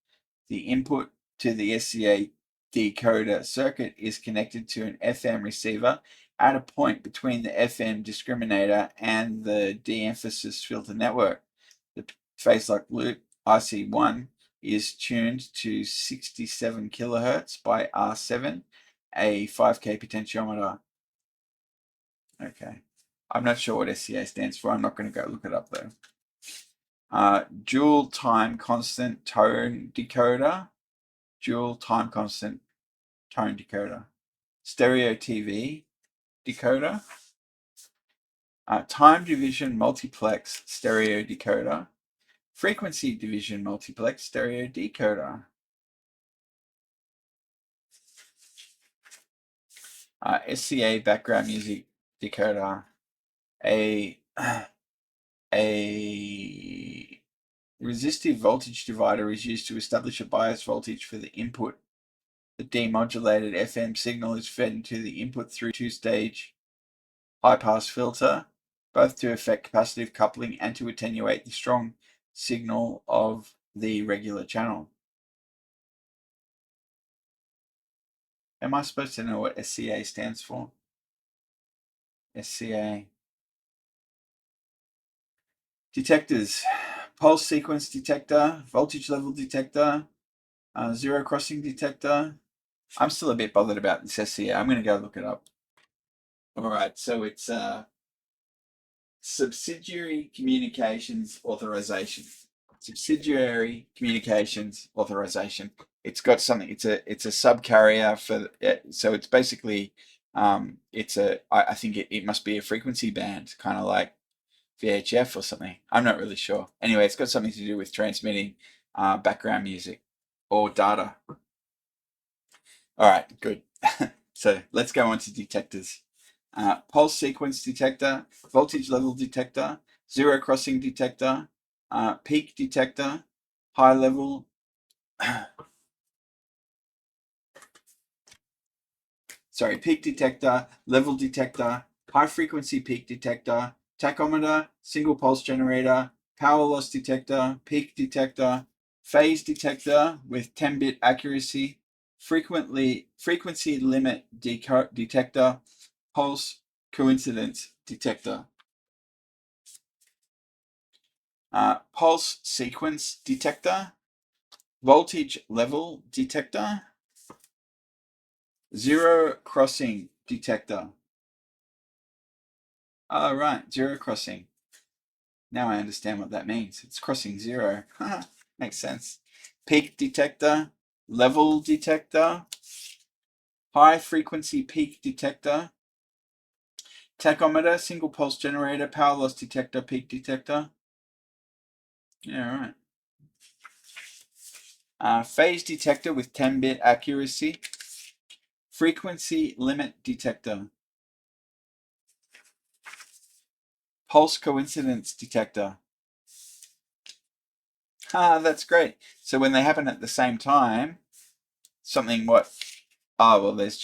The input to the SCA decoder circuit is connected to an FM receiver at a point between the FM discriminator and the de-emphasis filter network. The phase-lock loop IC1 is tuned to 67 kilohertz by R7, a 5K potentiometer. Okay. I'm not sure what SCA stands for. I'm not going to go look it up though. Dual time constant tone decoder. Dual time constant tone decoder. Stereo TV decoder. Time division multiplex stereo decoder. Frequency division multiplex stereo decoder. SCA background music decoder. A resistive voltage divider is used to establish a bias voltage for the input. The demodulated FM signal is fed into the input through two-stage high-pass filter, both to effect capacitive coupling and to attenuate the strong signal of the regular channel. Am I supposed to know what SCA stands for? SCA. Detectors. Pulse sequence detector, voltage level detector, zero crossing detector. I'm still a bit bothered about this SCA. I'm going to go look it up. All right, so it's subsidiary communications authorization. Subsidiary communications authorization. It's got something. It's a subcarrier for. So it's basically it's a. I think it must be a frequency band, kind of like VHF or something. I'm not really sure. Anyway, it's got something to do with transmitting background music or data. All right, good. So let's go on to detectors. Pulse sequence detector, voltage level detector, zero crossing detector, peak detector, high level peak detector, level detector, high frequency peak detector, tachometer, single pulse generator, power loss detector, peak detector, phase detector with 10-bit accuracy, frequency limit detector, pulse coincidence detector, pulse sequence detector, voltage level detector, zero crossing detector. Oh, right, zero crossing. Now I understand what that means. It's crossing zero. Makes sense. Peak detector, level detector, high frequency peak detector, tachometer, single pulse generator, power loss detector, peak detector. Yeah, right. Phase detector with 10-bit accuracy, frequency limit detector, pulse coincidence detector. That's great. So when they happen at the same time, something what? Oh, well, there's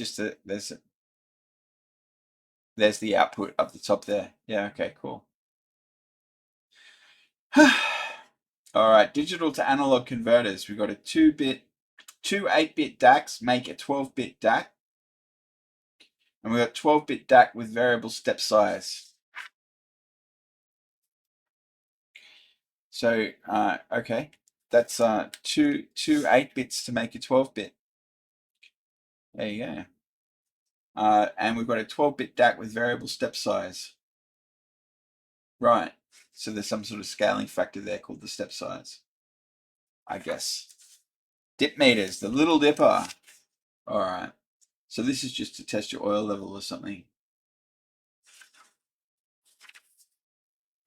the output up the top there. Yeah, okay, cool. All right, digital to analog converters. We've got two 8-bit DACs make a 12-bit DAC. And we've got 12-bit DAC with variable step size. So, okay, that's two 8-bits to make a 12-bit. There you go. And we've got a 12-bit DAC with variable step size. Right. So there's some sort of scaling factor there called the step size, I guess. Dip meters, the little dipper. All right. So this is just to test your oil level or something.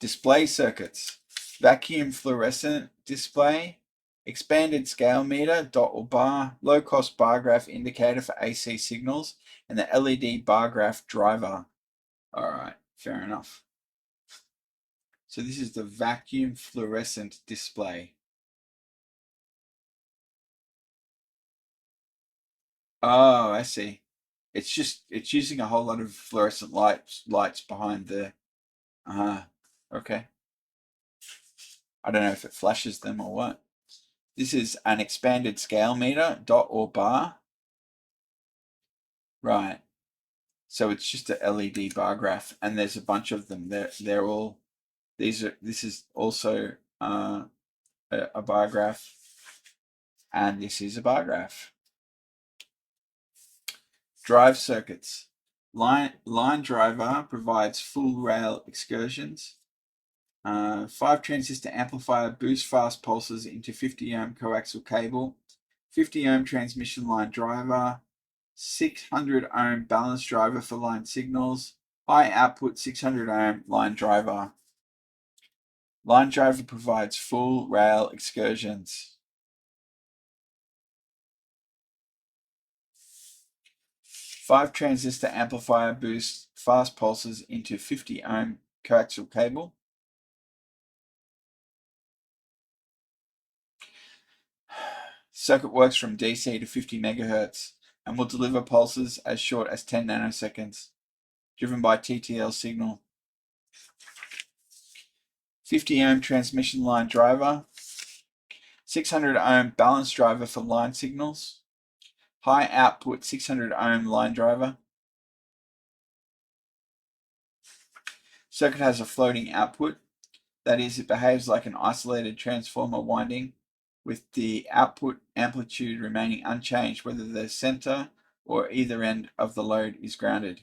Display circuits. Vacuum fluorescent display. Expanded scale meter, dot or bar. Low-cost bar graph indicator for AC signals. And the LED bar graph driver. All right. Fair enough. So this is the vacuum fluorescent display. Oh, I see. It's using a whole lot of fluorescent lights behind the okay. I don't know if it flashes them or what. This is an expanded scale meter, dot or bar. Right. So it's just a LED bar graph, and there's a bunch of them. They're all this is also a bar graph, and this is a bar graph. Drive circuits. Line driver provides full rail excursions. 5 transistor amplifier boost fast pulses into 50 ohm coaxial cable. 50 ohm transmission line driver. 600 ohm balance driver for line signals. High output 600 ohm line driver. Line driver provides full rail excursions. 5 transistor amplifier boosts fast pulses into 50 ohm coaxial cable. Circuit works from DC to 50 megahertz and will deliver pulses as short as 10 nanoseconds, driven by TTL signal. 50 ohm transmission line driver. 600 ohm balance driver for line signals. High output 600 ohm line driver. Circuit has a floating output. That is, it behaves like an isolated transformer winding, with the output amplitude remaining unchanged whether the center or either end of the load is grounded.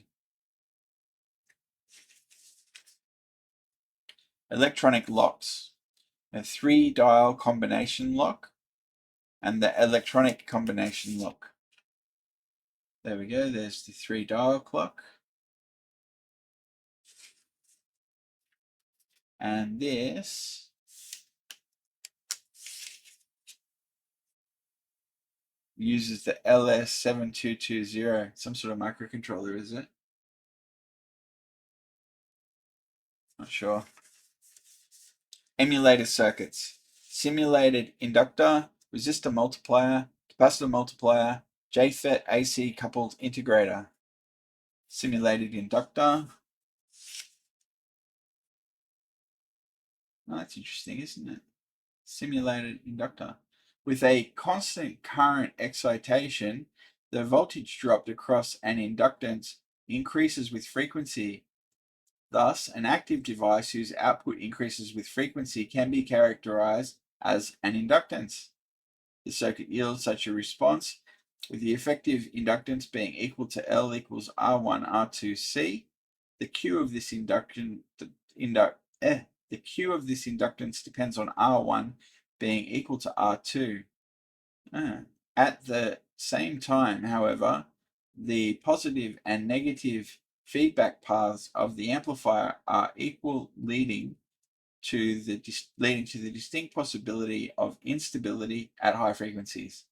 Electronic locks. A 3-dial combination lock and the electronic combination lock. There we go, there's the 3-dial clock. And this uses the LS7220, some sort of microcontroller, is it? Not sure. Emulator circuits. Simulated inductor, resistor multiplier, capacitor multiplier, JFET AC coupled integrator. Simulated inductor. Oh, that's interesting, isn't it? Simulated inductor. With a constant current excitation, the voltage dropped across an inductance increases with frequency. Thus, an active device whose output increases with frequency can be characterized as an inductance. The circuit yields such a response, with the effective inductance being equal to L equals R1, R2, C. The Q of this inductance depends on R1 being equal to R2. At the same time, however, the positive and negative feedback paths of the amplifier are equal, leading to the distinct possibility of instability at high frequencies.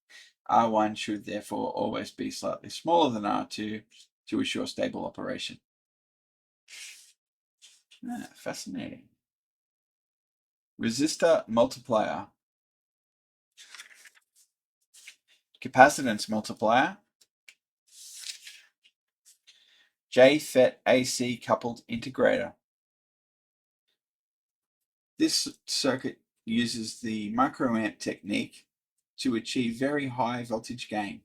R1 should therefore always be slightly smaller than R2 to assure stable operation. Fascinating. Resistor multiplier. Capacitance multiplier. J-FET AC coupled integrator. This circuit uses the microamp technique to achieve very high voltage gain.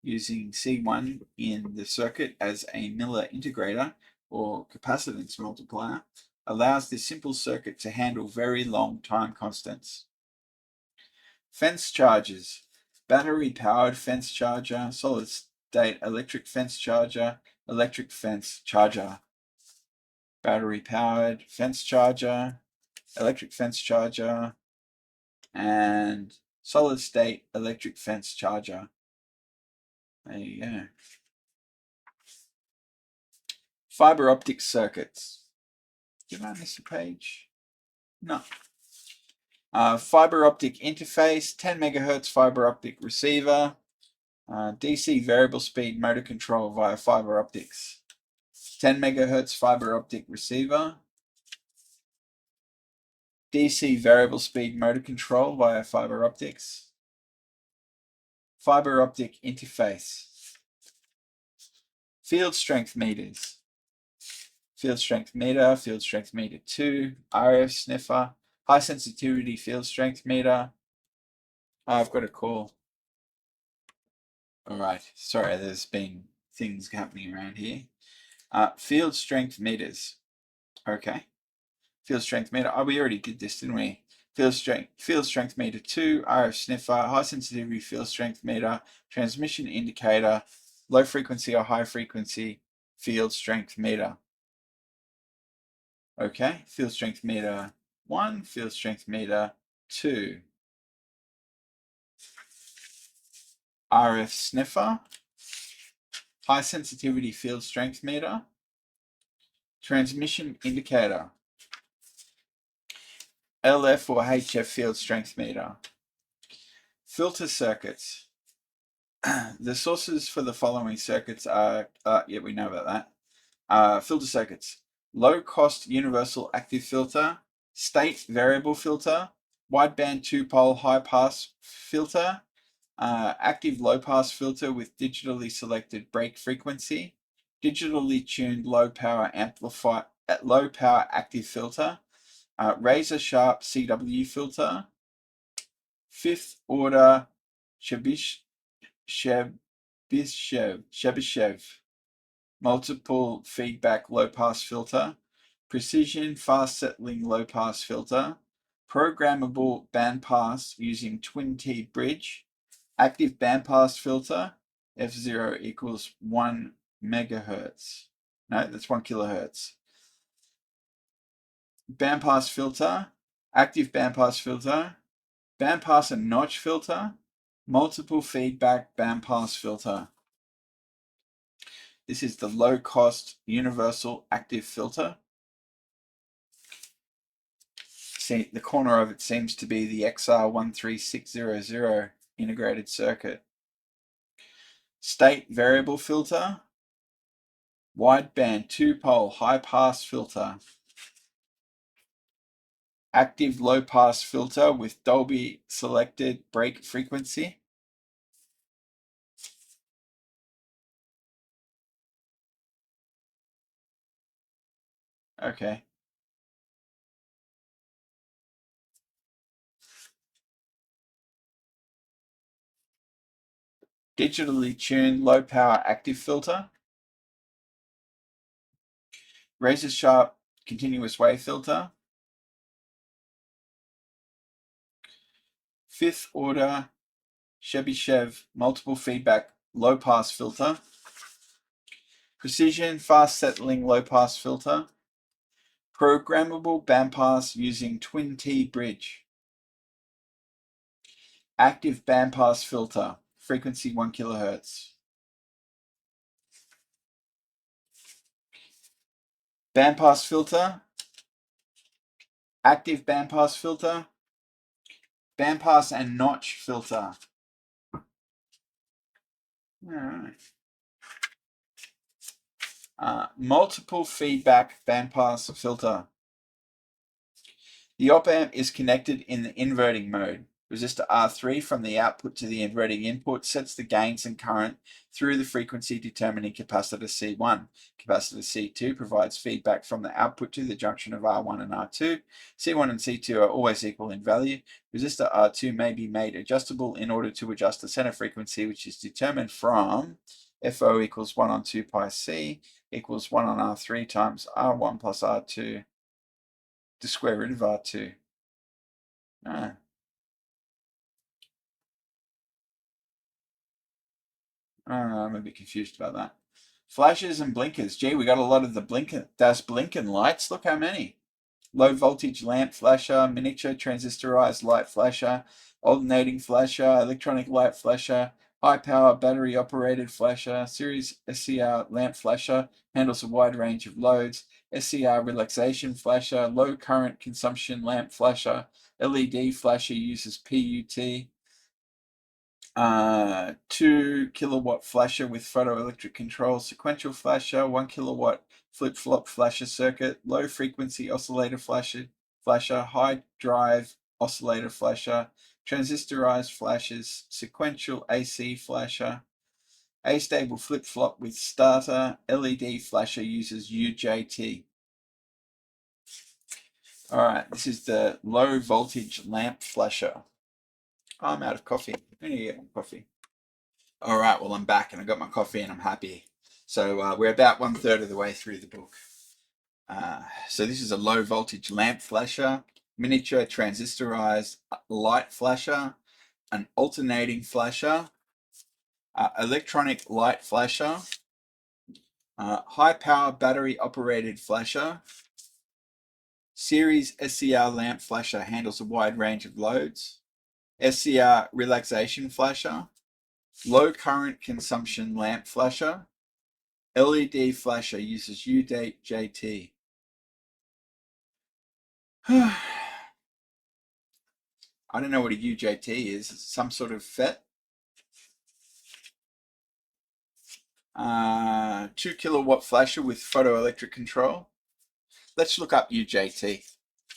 Using C1 in the circuit as a Miller integrator or capacitance multiplier allows this simple circuit to handle very long time constants. Fence chargers. Battery powered fence charger, solid state electric fence charger, electric fence charger. Battery powered fence charger, electric fence charger, and solid state electric fence charger. There you go. Fiber optic circuits. Did I miss a page? No. Fiber optic interface, 10 megahertz fiber optic receiver, DC variable speed motor control via fiber optics. 10 megahertz fiber optic receiver, DC variable speed motor control via fiber optics. Fiber optic interface. Field strength meters. Field strength meter 2, RF sniffer, high sensitivity field strength meter. I've got a call. All right, sorry, there's been things happening around here. Field strength meters. Okay. Field strength meter. Oh, we already did this, didn't we? Field strength meter 2, RF sniffer, high sensitivity field strength meter, transmission indicator, low frequency or high frequency field strength meter. Okay, field strength meter 1, field strength meter 2. RF sniffer, high sensitivity field strength meter, transmission indicator, LF or HF field strength meter. Filter circuits. The sources for the following circuits are, yeah, we know about that. Filter circuits. Low cost universal active filter, state variable filter, wideband 2-pole high pass filter, active low pass filter with digitally selected break frequency, digitally tuned low power active filter, razor sharp CW filter, fifth order Chebyshev multiple feedback low pass filter, precision fast settling low pass filter, programmable bandpass using twin T bridge, active bandpass filter, F0 equals 1 megahertz. No, that's 1 kilohertz. Bandpass filter, active bandpass filter, bandpass and notch filter, multiple feedback bandpass filter. This is the low cost universal active filter. See, the corner of it seems to be the XR13600 integrated circuit. State variable filter, wideband 2-pole high pass filter, active low pass filter with Dolby selected break frequency, Okay. Digitally tuned low power active filter. Razor sharp continuous wave filter. Fifth order Chebyshev multiple feedback low pass filter. Precision fast settling low pass filter. Programmable bandpass using twin T bridge. Active bandpass filter, frequency 1 kHz. Bandpass filter, active bandpass filter, bandpass and notch filter. All right. Multiple feedback bandpass filter. The op-amp is connected in the inverting mode. Resistor R3 from the output to the inverting input sets the gains and current through the frequency determining capacitor C1. Capacitor C2 provides feedback from the output to the junction of R1 and R2. C1 and C2 are always equal in value. Resistor R2 may be made adjustable in order to adjust the center frequency, which is determined from FO equals 1 on 2 pi C equals 1 on R3 times R1 plus R2 the square root of R2. Ah. I don't know, I'm a bit confused about that. Flashes and blinkers. Gee, we got a lot of the Das Blinken lights. Look how many. Low voltage lamp flasher, miniature transistorized light flasher, alternating flasher, electronic light flasher, high power battery operated flasher, series SCR lamp flasher, handles a wide range of loads, SCR relaxation flasher, low current consumption lamp flasher, LED flasher uses PUT, 2 kilowatt flasher with photoelectric control, sequential flasher, 1 kilowatt flip-flop flasher circuit, low frequency oscillator flasher, high drive oscillator flasher, transistorized flashes, sequential AC flasher, A-stable flip-flop with starter, LED flasher uses UJT. All right, this is the low voltage lamp flasher. Oh, I'm out of coffee. I need to get more coffee. All right, well, I'm back and I got my coffee and I'm happy. So we're about 1/3 of the way through the book. So this is a low voltage lamp flasher, miniature transistorized light flasher, an alternating flasher, electronic light flasher, high power battery operated flasher, series SCR lamp flasher handles a wide range of loads, SCR relaxation flasher, low current consumption lamp flasher, LED flasher uses UJT. I don't know what a UJT is. It's some sort of FET. 2 kilowatt flasher with photoelectric control. Let's look up UJT.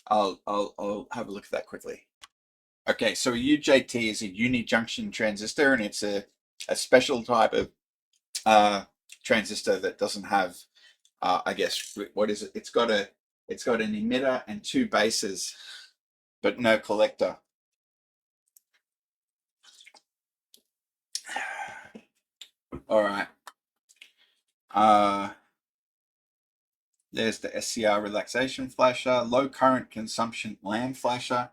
I'll have a look at that quickly. Okay, so a UJT is a unijunction transistor, and it's a special type of transistor that doesn't have, I guess, what is it? It's got an emitter and 2 bases, but no collector. All right. There's the SCR relaxation flasher, low current consumption lamp flasher,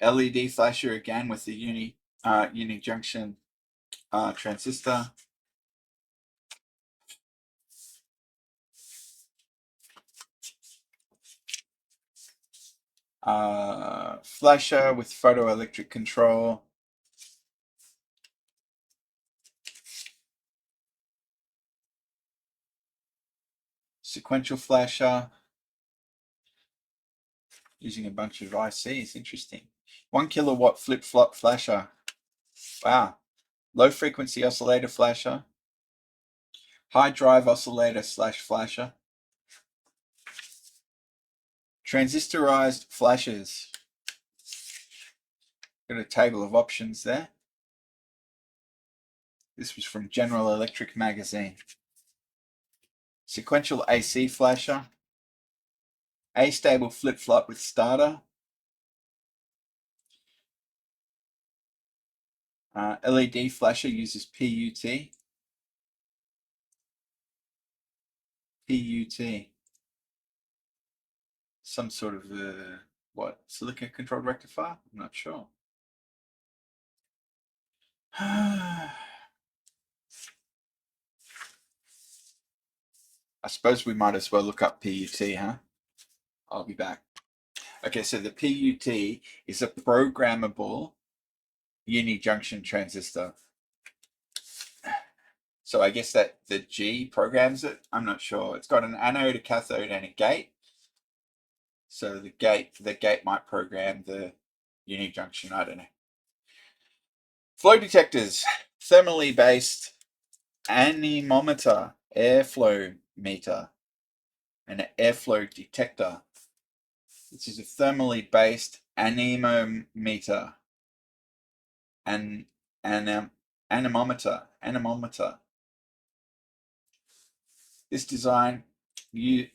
LED flasher again with the unijunction transistor. Flasher with photoelectric control. Sequential flasher. Using a bunch of ICs, interesting. 1 kilowatt flip-flop flasher. Wow. Low frequency oscillator flasher. High drive oscillator / flasher. Transistorized flashes. Got a table of options there. This was from General Electric magazine. Sequential AC flasher. A-stable flip-flop with starter. LED flasher uses PUT. PUT. Some sort of, what? Silicon controlled rectifier? I'm not sure. I suppose we might as well look up PUT, huh? I'll be back. Okay, so the PUT is a programmable unijunction transistor. So I guess that the G programs it. I'm not sure. It's got an anode, a cathode, and a gate. So the gate might program the unijunction. I don't know. Flow detectors, thermally based anemometer, airflow meter, and an airflow detector. This is a thermally based anemometer and anemometer. This design used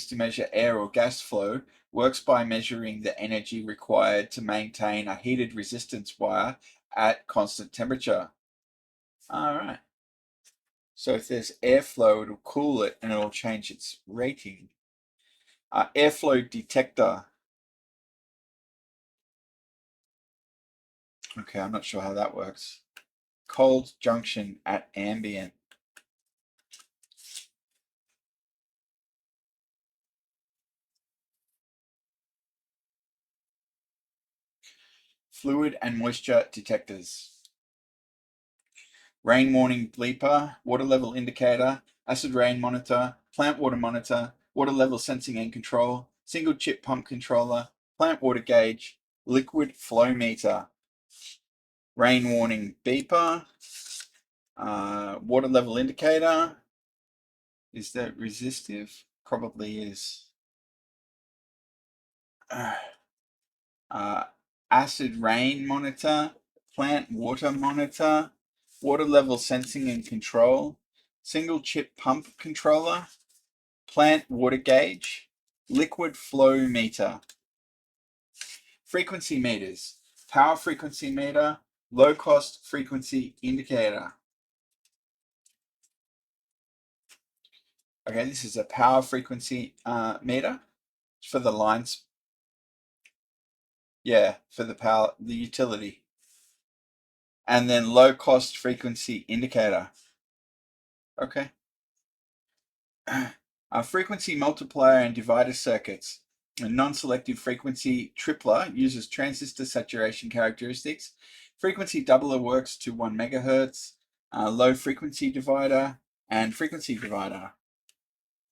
to measure air or gas flow works by measuring the energy required to maintain a heated resistance wire at constant temperature. All right. So if there's airflow, it'll cool it and it'll change its rating. Airflow detector. Okay, I'm not sure how that works. Cold junction at ambient. Fluid and moisture detectors. Rain warning bleeper, water level indicator, acid rain monitor, plant water monitor, water level sensing and control, single chip pump controller, plant water gauge, liquid flow meter, rain warning beeper, water level indicator. Is that resistive? Probably is. Acid rain monitor, plant water monitor, water level sensing and control, single chip pump controller, plant water gauge, liquid flow meter. Frequency meters, power frequency meter, low cost frequency indicator. Okay, this is a power frequency meter for the lines. Yeah, for the power, the utility. And then low cost frequency indicator. Okay. Frequency multiplier and divider circuits. A non-selective frequency tripler uses transistor saturation characteristics. Frequency doubler works to 1 megahertz. Low frequency divider and frequency divider.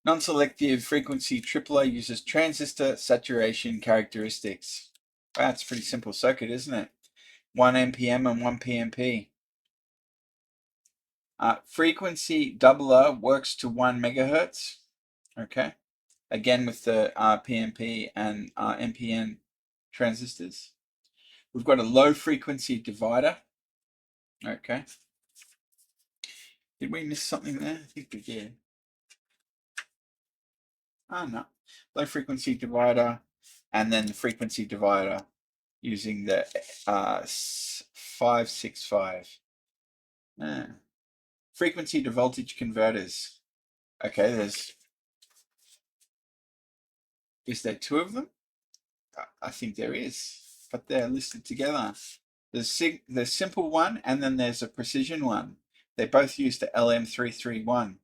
Non-selective frequency tripler uses transistor saturation characteristics. That's a pretty simple circuit, isn't it? 1 NPM and 1 PNP. Frequency doubler works to 1 megahertz. Okay. Again with the PNP and NPN transistors. We've got a low frequency divider. Okay. Did we miss something there? I think we did. Oh, no. Low frequency divider and then the frequency divider using the 565. Frequency to voltage converters. Okay, is there 2 of them? I think there is, but they're listed together. There's the simple one, and then there's a precision one. They both use the LM331.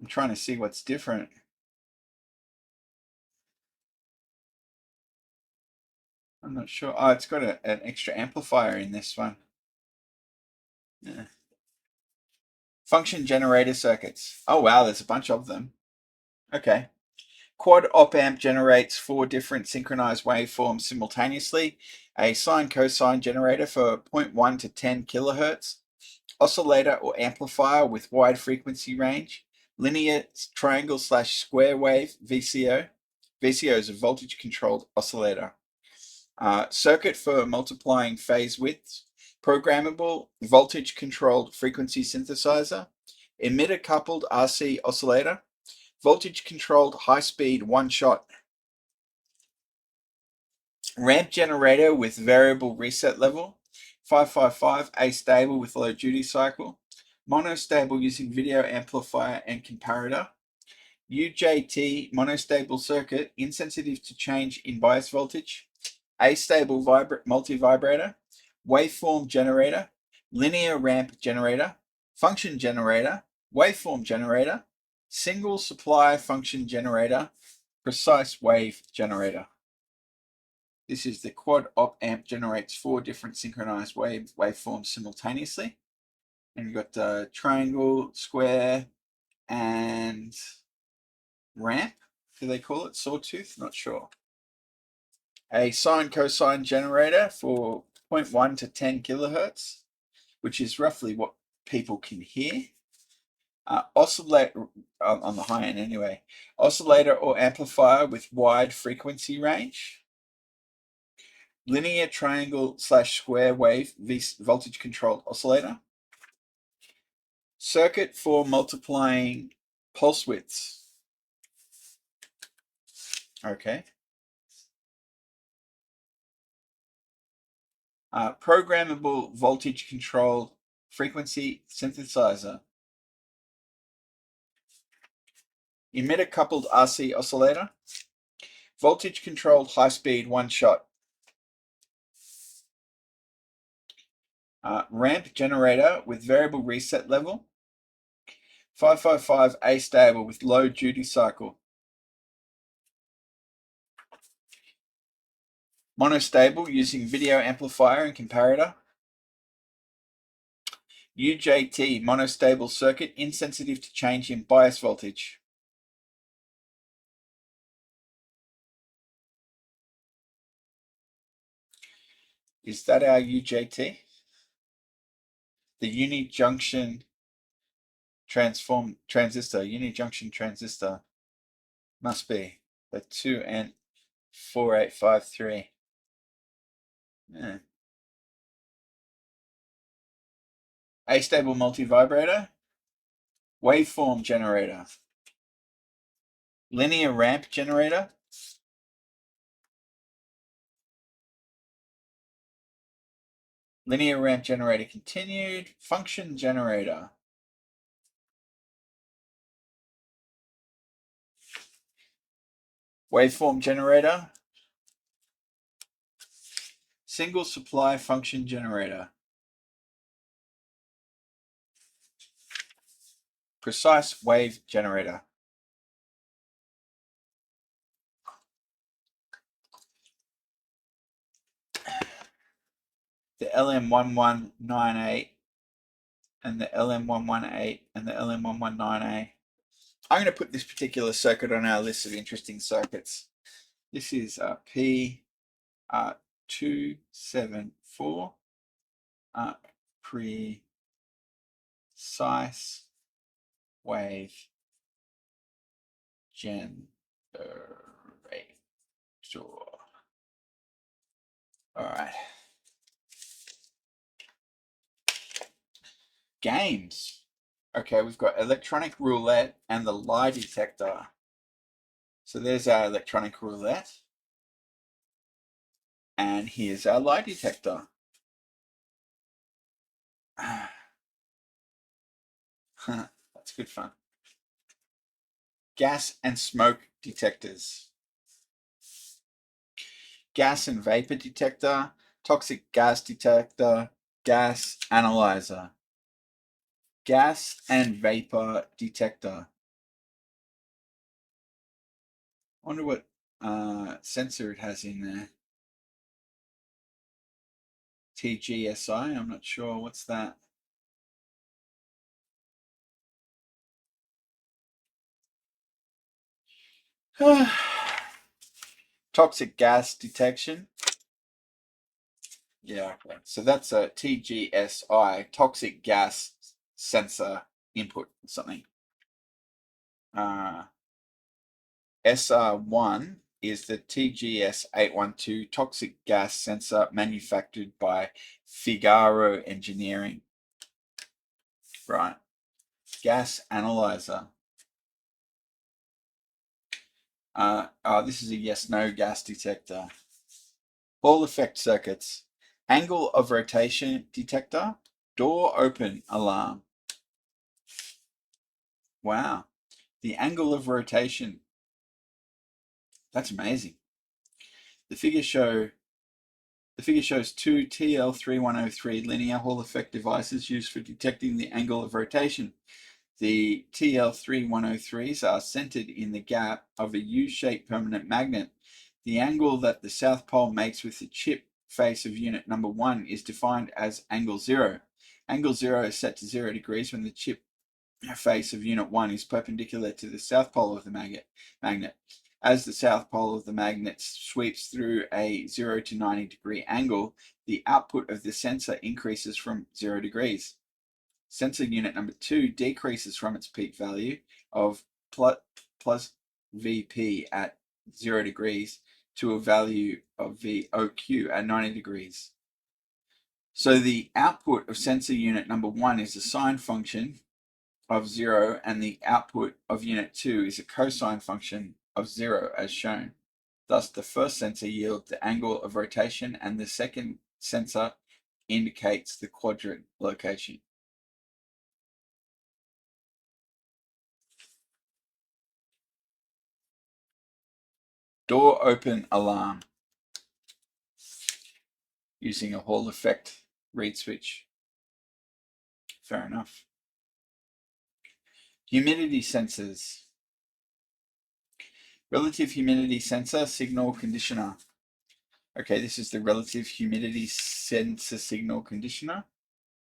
I'm trying to see what's different. I'm not sure. Oh, it's got an extra amplifier in this one. Yeah. Function generator circuits. Oh wow, there's a bunch of them. Okay. Quad op amp generates 4 different synchronized waveforms simultaneously. A sine-cosine generator for 0.1 to 10 kilohertz. Oscillator or amplifier with wide frequency range. Linear triangle/square wave VCO. VCO is a voltage controlled oscillator. Circuit for multiplying phase widths. Programmable voltage controlled frequency synthesizer. Emitter coupled RC oscillator. Voltage controlled high speed one shot. Ramp generator with variable reset level. 555 A stable with low duty cycle. Monostable using video amplifier and comparator. UJT monostable circuit, insensitive to change in bias voltage. A stable multi-vibrator. Waveform generator. Linear ramp generator. Function generator. Waveform generator. Single supply function generator. Precise wave generator. This is the quad op amp, generates 4 different synchronized waveforms simultaneously. And you've got triangle, square, and ramp. Do they call it sawtooth? Not sure. A sine cosine generator for 0.1 to 10 kilohertz, which is roughly what people can hear. Oscillator, on the high end anyway. Oscillator or amplifier with wide frequency range. Linear triangle / square wave voltage controlled oscillator. Circuit for multiplying pulse widths. Okay. Programmable voltage controlled frequency synthesizer. Emitter coupled RC oscillator. Voltage controlled high speed one shot. Ramp generator with variable reset level. 555 A stable with low duty cycle. Monostable using video amplifier and comparator. UJT monostable circuit, insensitive to change in bias voltage. Is that our UJT? The unijunction unijunction transistor must be the 2N4853. Yeah. A-stable multivibrator. Waveform generator. Linear ramp generator. Linear ramp generator continued. Function generator. Waveform generator. Single supply function generator. Precise wave generator. The LM1198 and the LM118 and the LM119A. I'm going to put this particular circuit on our list of interesting circuits. This is P274 precise wave generator. All right. Games. Okay, we've got electronic roulette and the lie detector. So there's our electronic roulette. And here's our lie detector. That's good fun. Gas and smoke detectors. Gas and vapor detector, toxic gas detector, gas analyzer. Gas and vapor detector. I wonder what sensor it has in there. TGSI, I'm not sure. What's that? Toxic gas detection. Yeah, okay. So that's a TGSI, toxic gas sensor input or something. SR1 is the TGS812 toxic gas sensor manufactured by Figaro Engineering. Right. Gas analyzer. This is a yes-no gas detector. Hall effect circuits. Angle of rotation detector. Door open alarm. Wow. The angle of rotation. That's amazing. The figure shows two TL3103 linear Hall effect devices used for detecting the angle of rotation. The TL3103s are centered in the gap of a U-shaped permanent magnet. The angle that the south pole makes with the chip face of unit number 1 is defined as angle 0. Angle 0 is set to 0 degrees when the chip face of unit 1 is perpendicular to the south pole of the magnet. As the south pole of the magnet sweeps through a 0 to 90 degree angle, the output of the sensor increases from 0 degrees. Sensor unit number 2 decreases from its peak value of plus VP at 0 degrees to a value of VOQ at 90 degrees. So the output of sensor unit number 1 is a sine function of 0, and the output of unit 2 is a cosine function of 0 as shown. Thus, the first sensor yields the angle of rotation and the second sensor indicates the quadrant location. Door open alarm using a Hall effect reed switch. Fair enough. Humidity sensors. Relative humidity sensor signal conditioner. Okay, this is the relative humidity sensor signal conditioner.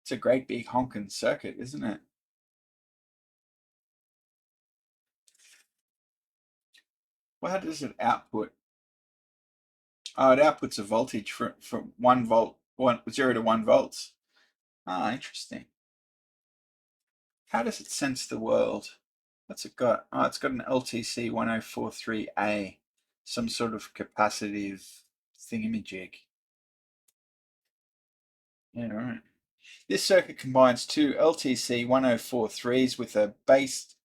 It's a great big honking circuit, isn't it? Well, how does it output? Oh, it outputs a voltage from 1 volt, 0 to 1 volts. Ah, interesting. How does it sense the world? What's it got? Oh, it's got an LTC 1043A, some sort of capacitive thingamajig. Yeah, right. This circuit combines two LTC 1043s with a based,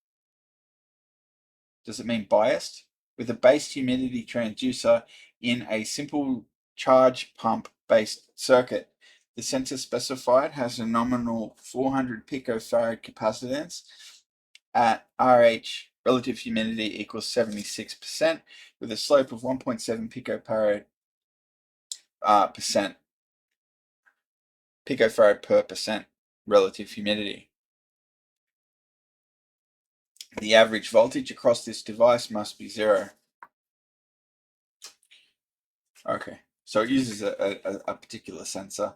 does it mean biased? With a based humidity transducer in a simple charge pump based circuit. The sensor specified has a nominal 400 picofarad capacitance at RH relative humidity equals 76% with a slope of 1.7 picofarad per percent relative humidity. The average voltage across this device must be 0. Okay, so it uses a particular sensor.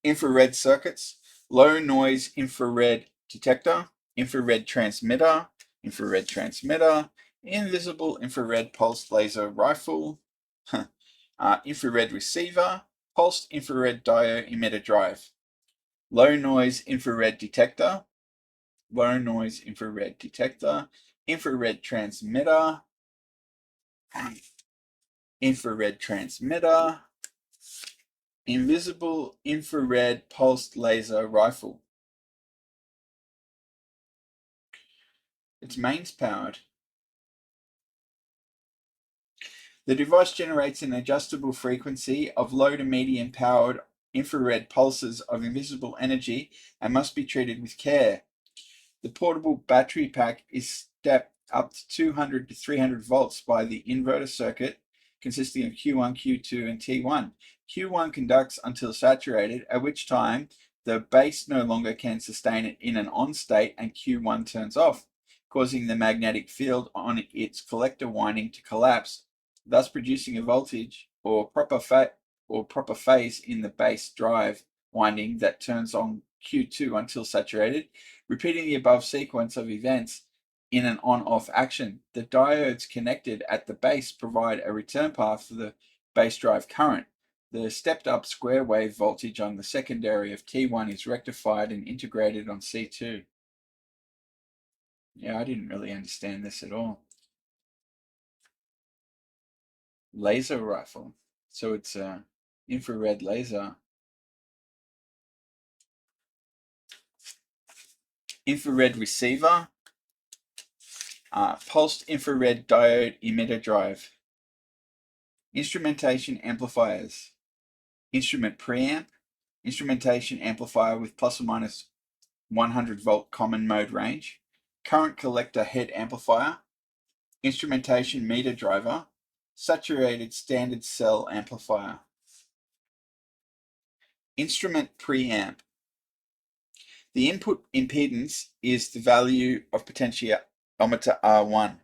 Infrared circuits, low noise infrared detector, infrared transmitter, invisible infrared pulsed laser rifle, infrared receiver, pulsed infrared diode emitter drive, low noise infrared detector, infrared transmitter, invisible infrared pulsed laser rifle. It's mains powered. The device generates an adjustable frequency of low to medium powered infrared pulses of invisible energy and must be treated with care. The portable battery pack is stepped up to 200 to 300 volts by the inverter circuit consisting of Q1, Q2, and T1. Q1 conducts until saturated, at which time the base no longer can sustain it in an on state and Q1 turns off, causing the magnetic field on its collector winding to collapse, thus producing a voltage or proper phase in the base drive winding that turns on Q2 until saturated, repeating the above sequence of events in an on-off action. The diodes connected at the base provide a return path for the base drive current. The stepped-up square wave voltage on the secondary of T1 is rectified and integrated on C2. Yeah, I didn't really understand this at all. Laser rifle. So it's a infrared laser. Infrared receiver. Pulsed infrared diode emitter drive. Instrumentation amplifiers. Instrument preamp. Instrumentation amplifier with plus or minus 100 volt common mode range. Current collector head amplifier. Instrumentation meter driver. Saturated standard cell amplifier. Instrument preamp. The input impedance is the value of potentiometer R1.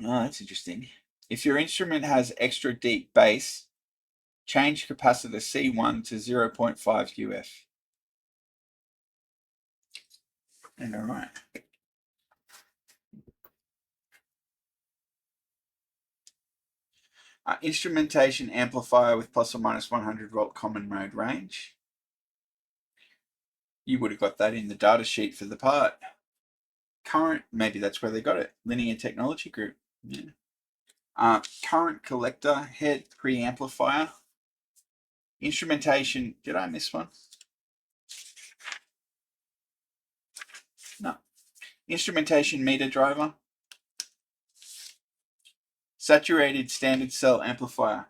Oh, that's interesting. If your instrument has extra deep bass, change capacitor C1 to 0.5 UF. And all right. Instrumentation amplifier with plus or minus 100 volt common mode range. You would have got that in the data sheet for the part. Current, maybe that's where they got it. Linear Technology Group. Yeah. Current collector head preamplifier. Instrumentation, did I miss one? No. Instrumentation meter driver. Saturated standard cell amplifier.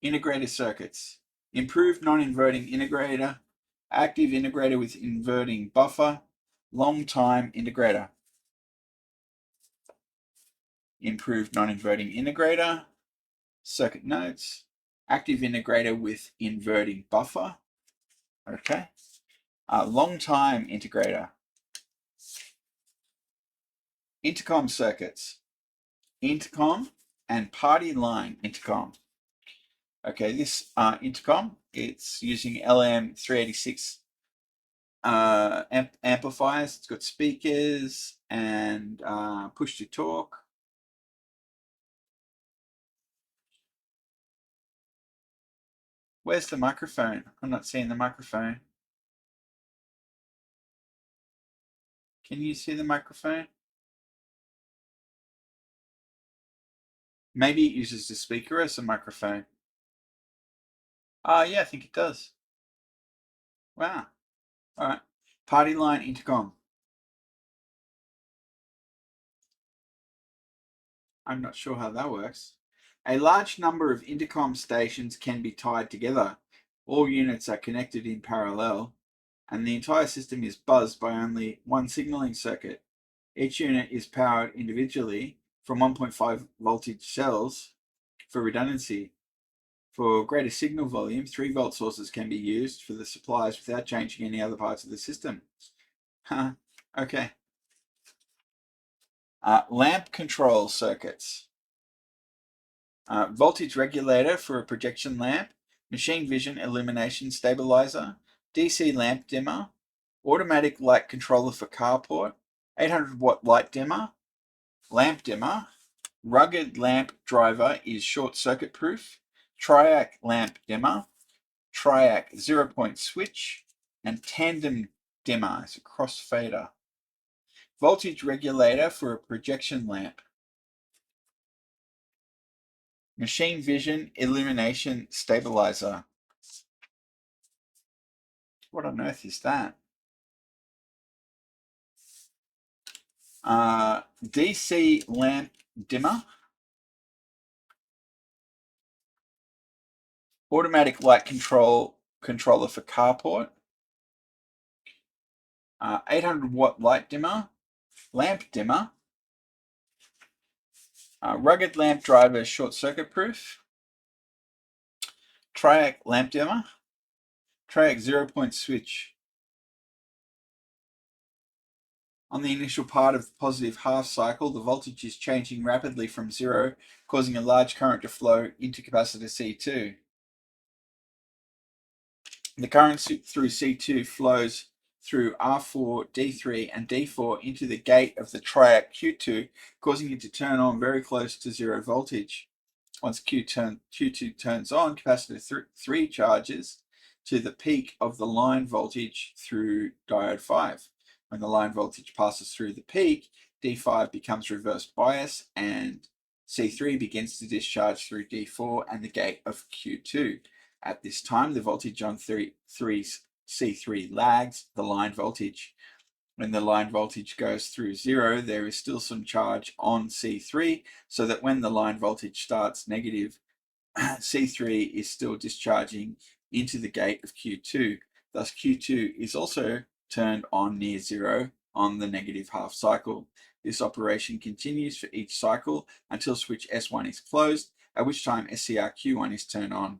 Integrator circuits. Improved non-inverting integrator. Active integrator with inverting buffer. Long time integrator. Improved non-inverting integrator. Circuit notes. Active integrator with inverting buffer. Okay. Long time integrator. Intercom circuits. Intercom and party line intercom. Okay, this intercom, it's using LM386 amplifiers. It's got speakers and push to talk. Where's the microphone? I'm not seeing the microphone. Can you see the microphone? Maybe it uses the speaker as a microphone. Yeah, I think it does. Wow. All right. Party line intercom. I'm not sure how that works. A large number of intercom stations can be tied together. All units are connected in parallel, and the entire system is buzzed by only one signaling circuit. Each unit is powered individually from 1.5 voltage cells for redundancy. For greater signal volume, 3 volt sources can be used for the supplies without changing any other parts of the system. Okay. Lamp control circuits. Voltage regulator for a projection lamp, machine vision illumination stabilizer, DC lamp dimmer, automatic light controller for carport, 800 watt light dimmer, lamp dimmer, rugged lamp driver is short circuit proof, triac lamp dimmer, triac 0-point switch, and tandem dimmer is a crossfader. Voltage regulator for a projection lamp. Machine vision illumination stabilizer. What on earth is that? DC lamp dimmer. Automatic light controller for carport. 800 watt light dimmer. Lamp dimmer. Rugged lamp driver short circuit proof. Triac lamp dimmer. Triac 0-point switch. On the initial part of the positive half cycle, the voltage is changing rapidly from 0, causing a large current to flow into capacitor C2. The current through C2 flows through R4, D3, and D4 into the gate of the triac Q2, causing it to turn on very close to 0 voltage. Once Q2 turns on, capacitor 3 charges to the peak of the line voltage through diode 5. When the line voltage passes through the peak, D5 becomes reverse bias and C3 begins to discharge through D4 and the gate of Q2. At this time, the voltage on C3 lags the line voltage. When the line voltage goes through 0, there is still some charge on C3, so that when the line voltage starts negative, C3 is still discharging into the gate of Q2. Thus, Q2 is also turned on near 0 on the negative half cycle. This operation continues for each cycle until switch S1 is closed, at which time SCR-Q1 is turned on.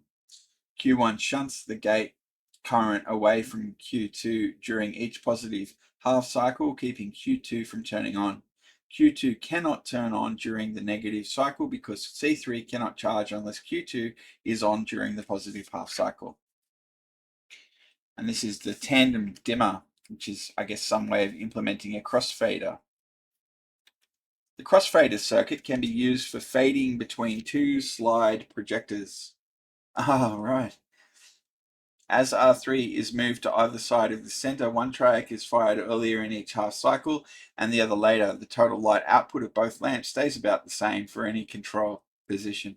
Q1 shunts the gate current away from Q2 during each positive half cycle, keeping Q2 from turning on. Q2 cannot turn on during the negative cycle because C3 cannot charge unless Q2 is on during the positive half cycle. And this is the tandem dimmer, which is, I guess, some way of implementing a crossfader. The crossfader circuit can be used for fading between two slide projectors. Ah, right. As R3 is moved to either side of the center, one triac is fired earlier in each half cycle and the other later. The total light output of both lamps stays about the same for any control position.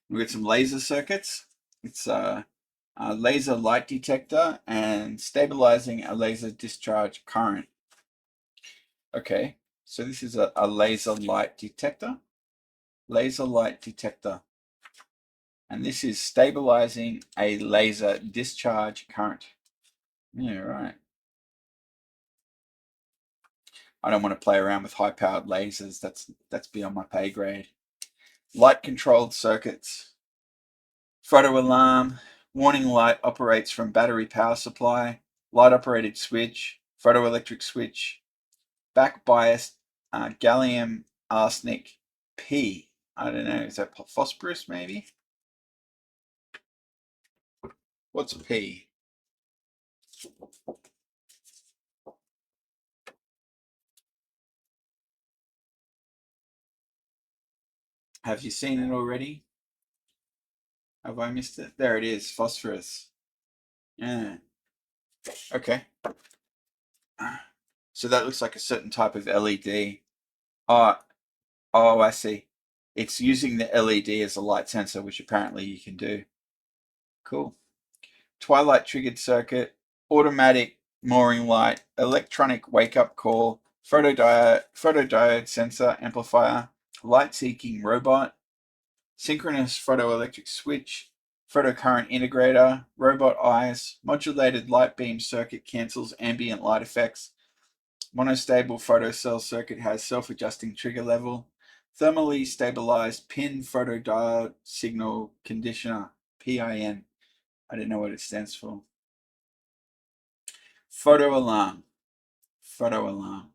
We've got some laser circuits. It's a laser light detector and stabilizing a laser discharge current. Okay, so this is a laser light detector. Laser light detector. And this is stabilizing a laser discharge current. Yeah, right. I don't want to play around with high-powered lasers. That's beyond my pay grade. Light-controlled circuits. Photo alarm. Warning light operates from battery power supply. Light-operated switch. Photoelectric switch. Back biased gallium arsenic P. I don't know. Is that phosphorus maybe? What's P? Have you seen it already? Have I missed it? There it is, phosphorus. Yeah. Okay. So that looks like a certain type of LED. Oh, oh, I see. It's using the LED as a light sensor, which apparently you can do. Cool. Twilight triggered circuit, automatic mooring light, electronic wake-up call, photodiode sensor amplifier, light-seeking robot, synchronous photoelectric switch, photocurrent integrator, robot eyes, modulated light beam circuit cancels ambient light effects, monostable photocell circuit has self-adjusting trigger level, thermally stabilized pin photodiode signal conditioner, PIN. I don't know what it stands for. Photo alarm. Photo alarm.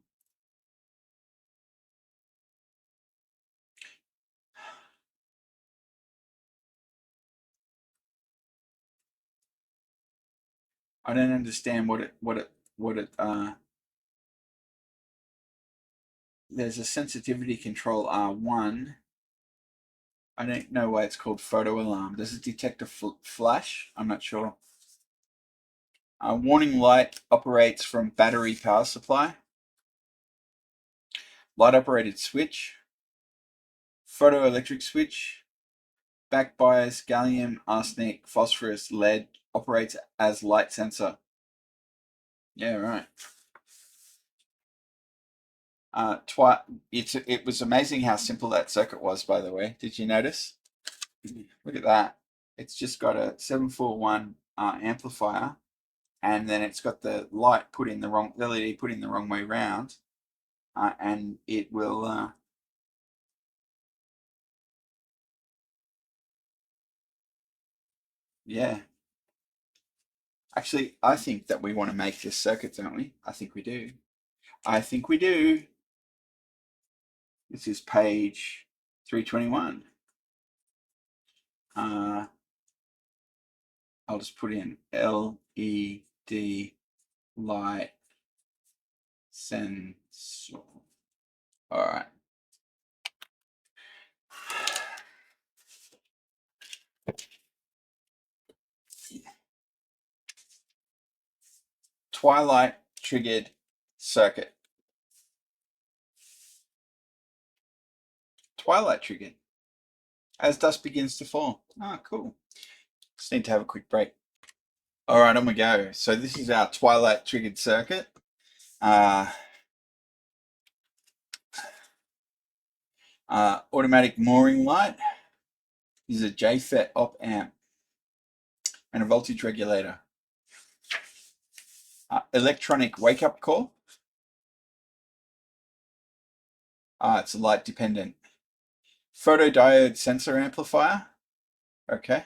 I don't understand what it there's a sensitivity control R1. I don't know why it's called photo alarm. Does it detect a flash? I'm not sure. Warning light operates from battery power supply. Light operated switch. Photoelectric switch. Back bias gallium arsenate phosphorus lead operates as light sensor. Yeah, right. It was amazing how simple that circuit was, by the way. Did you notice? Look at that. It's just got a 741 amplifier, and then it's got the light put in the wrong, LED put in the wrong way round, and it will. Yeah. Actually, I think that we want to make this circuit, don't we? I think we do. I think we do. This is page 321. I'll just put in LED light sensor. All right. Twilight triggered circuit. Twilight triggered. As dusk begins to fall. Ah, cool. Just need to have a quick break. All right, on we go. So this is our twilight triggered circuit. Automatic mooring light. This is a JFET op amp and a voltage regulator. Electronic wake-up call. It's a light dependent. Photodiode sensor amplifier. Okay.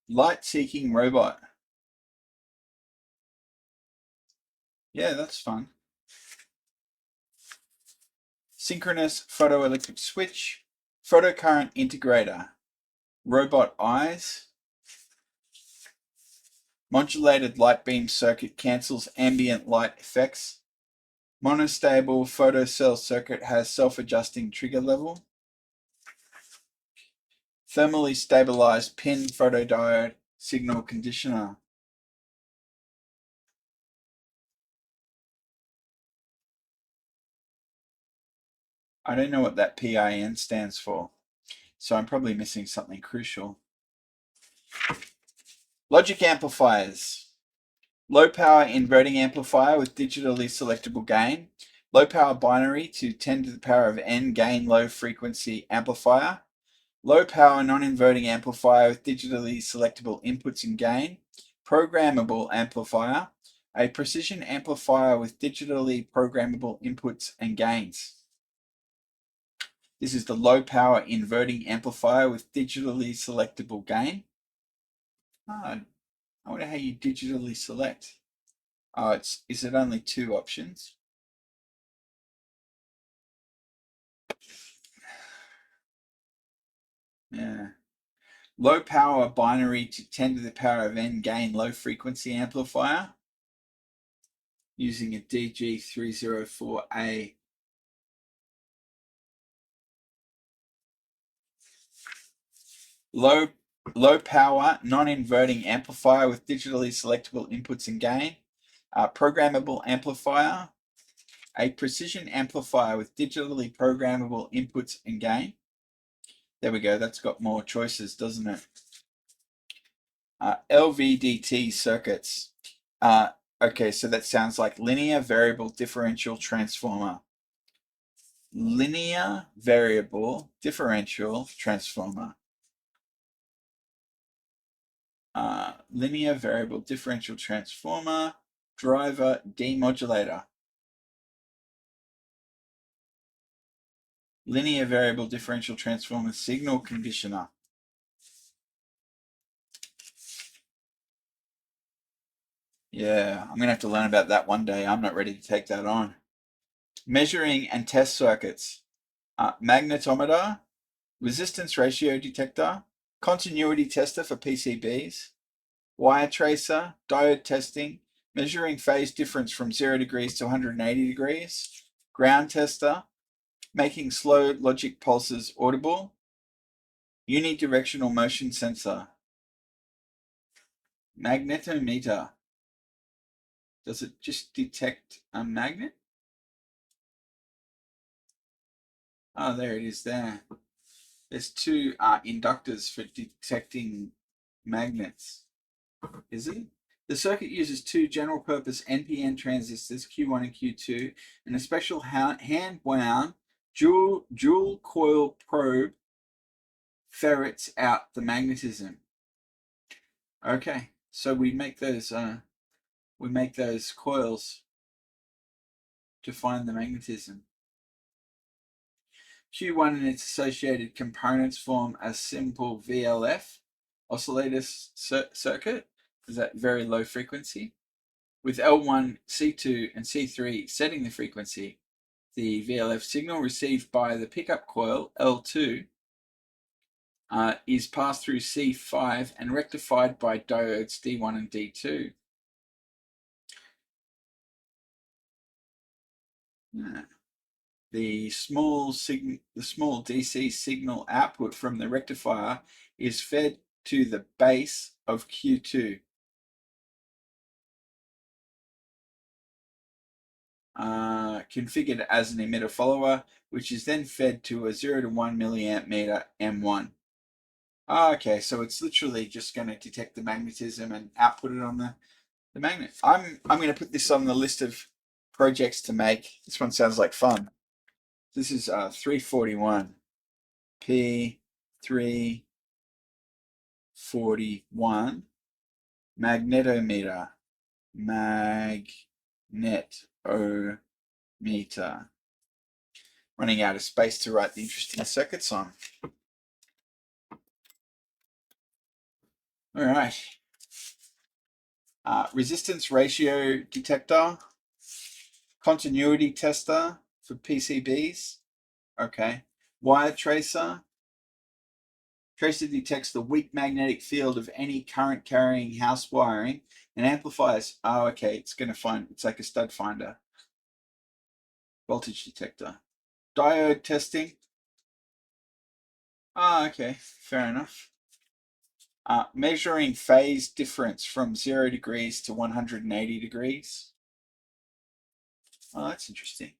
Light-seeking robot. Yeah, that's fun. Synchronous photoelectric switch. Photocurrent integrator. Robot eyes. Modulated light beam circuit cancels ambient light effects. Monostable photocell circuit has self-adjusting trigger level. Thermally stabilized pin photodiode signal conditioner. I don't know what that PIN stands for, so I'm probably missing something crucial. Logic amplifiers. Low power inverting amplifier with digitally selectable gain. Low power binary to 10 to the power of n gain low frequency amplifier. Low power non-inverting amplifier with digitally selectable inputs and gain. Programmable amplifier. A precision amplifier with digitally programmable inputs and gains. This is the low power inverting amplifier with digitally selectable gain. I wonder how you digitally select. Is it only two options? Yeah. Low power binary to 10 to the power of n gain low frequency amplifier using a DG304A. Low power non-inverting amplifier with digitally selectable inputs and gain. Programmable amplifier. A precision amplifier with digitally programmable inputs and gain. There we go. That's got more choices, doesn't it? LVDT circuits. Okay, so that sounds like linear variable differential transformer. Linear variable differential transformer. Linear variable differential transformer, driver demodulator. Linear variable differential transformer signal conditioner. Yeah, I'm going to have to learn about that one day. I'm not ready to take that on. Measuring and test circuits. Magnetometer, resistance ratio detector, continuity tester for PCBs, wire tracer, diode testing, measuring phase difference from 0 degrees to 180 degrees, ground tester, making slow logic pulses audible, unidirectional motion sensor, magnetometer. Does it just detect a magnet? Oh, there it is there. There's two inductors for detecting magnets. Is it? The circuit uses two general-purpose NPN transistors, Q1 and Q2, and a special hand-wound dual-coil probe ferrets out the magnetism. Okay, so we make those coils to find the magnetism. Q1 and its associated components form a simple VLF oscillator circuit, is that very low frequency, with L1, C2, and C3 setting the frequency. The VLF signal received by the pickup coil, L2, is passed through C5 and rectified by diodes D1 and D2. The small DC signal output from the rectifier is fed to the base of Q2. Configured as an emitter follower, which is then fed to a 0 to 1 milliamp meter M1. Oh, okay, so it's literally just going to detect the magnetism and output it on the magnet. I'm going to put this on the list of projects to make. This one sounds like fun. This is 341 P341 magnetometer. Magnetometer. Running out of space to write the interesting circuits on. All right. Resistance ratio detector. Continuity tester for PCBs. Okay. Wire tracer. Tracer detects the weak magnetic field of any current carrying house wiring and amplifies. Oh, okay. It's going to find, it's like a stud finder. Voltage detector. Diode testing. Ah, okay. Fair enough. Measuring phase difference from 0 degrees to 180 degrees. Oh, that's interesting.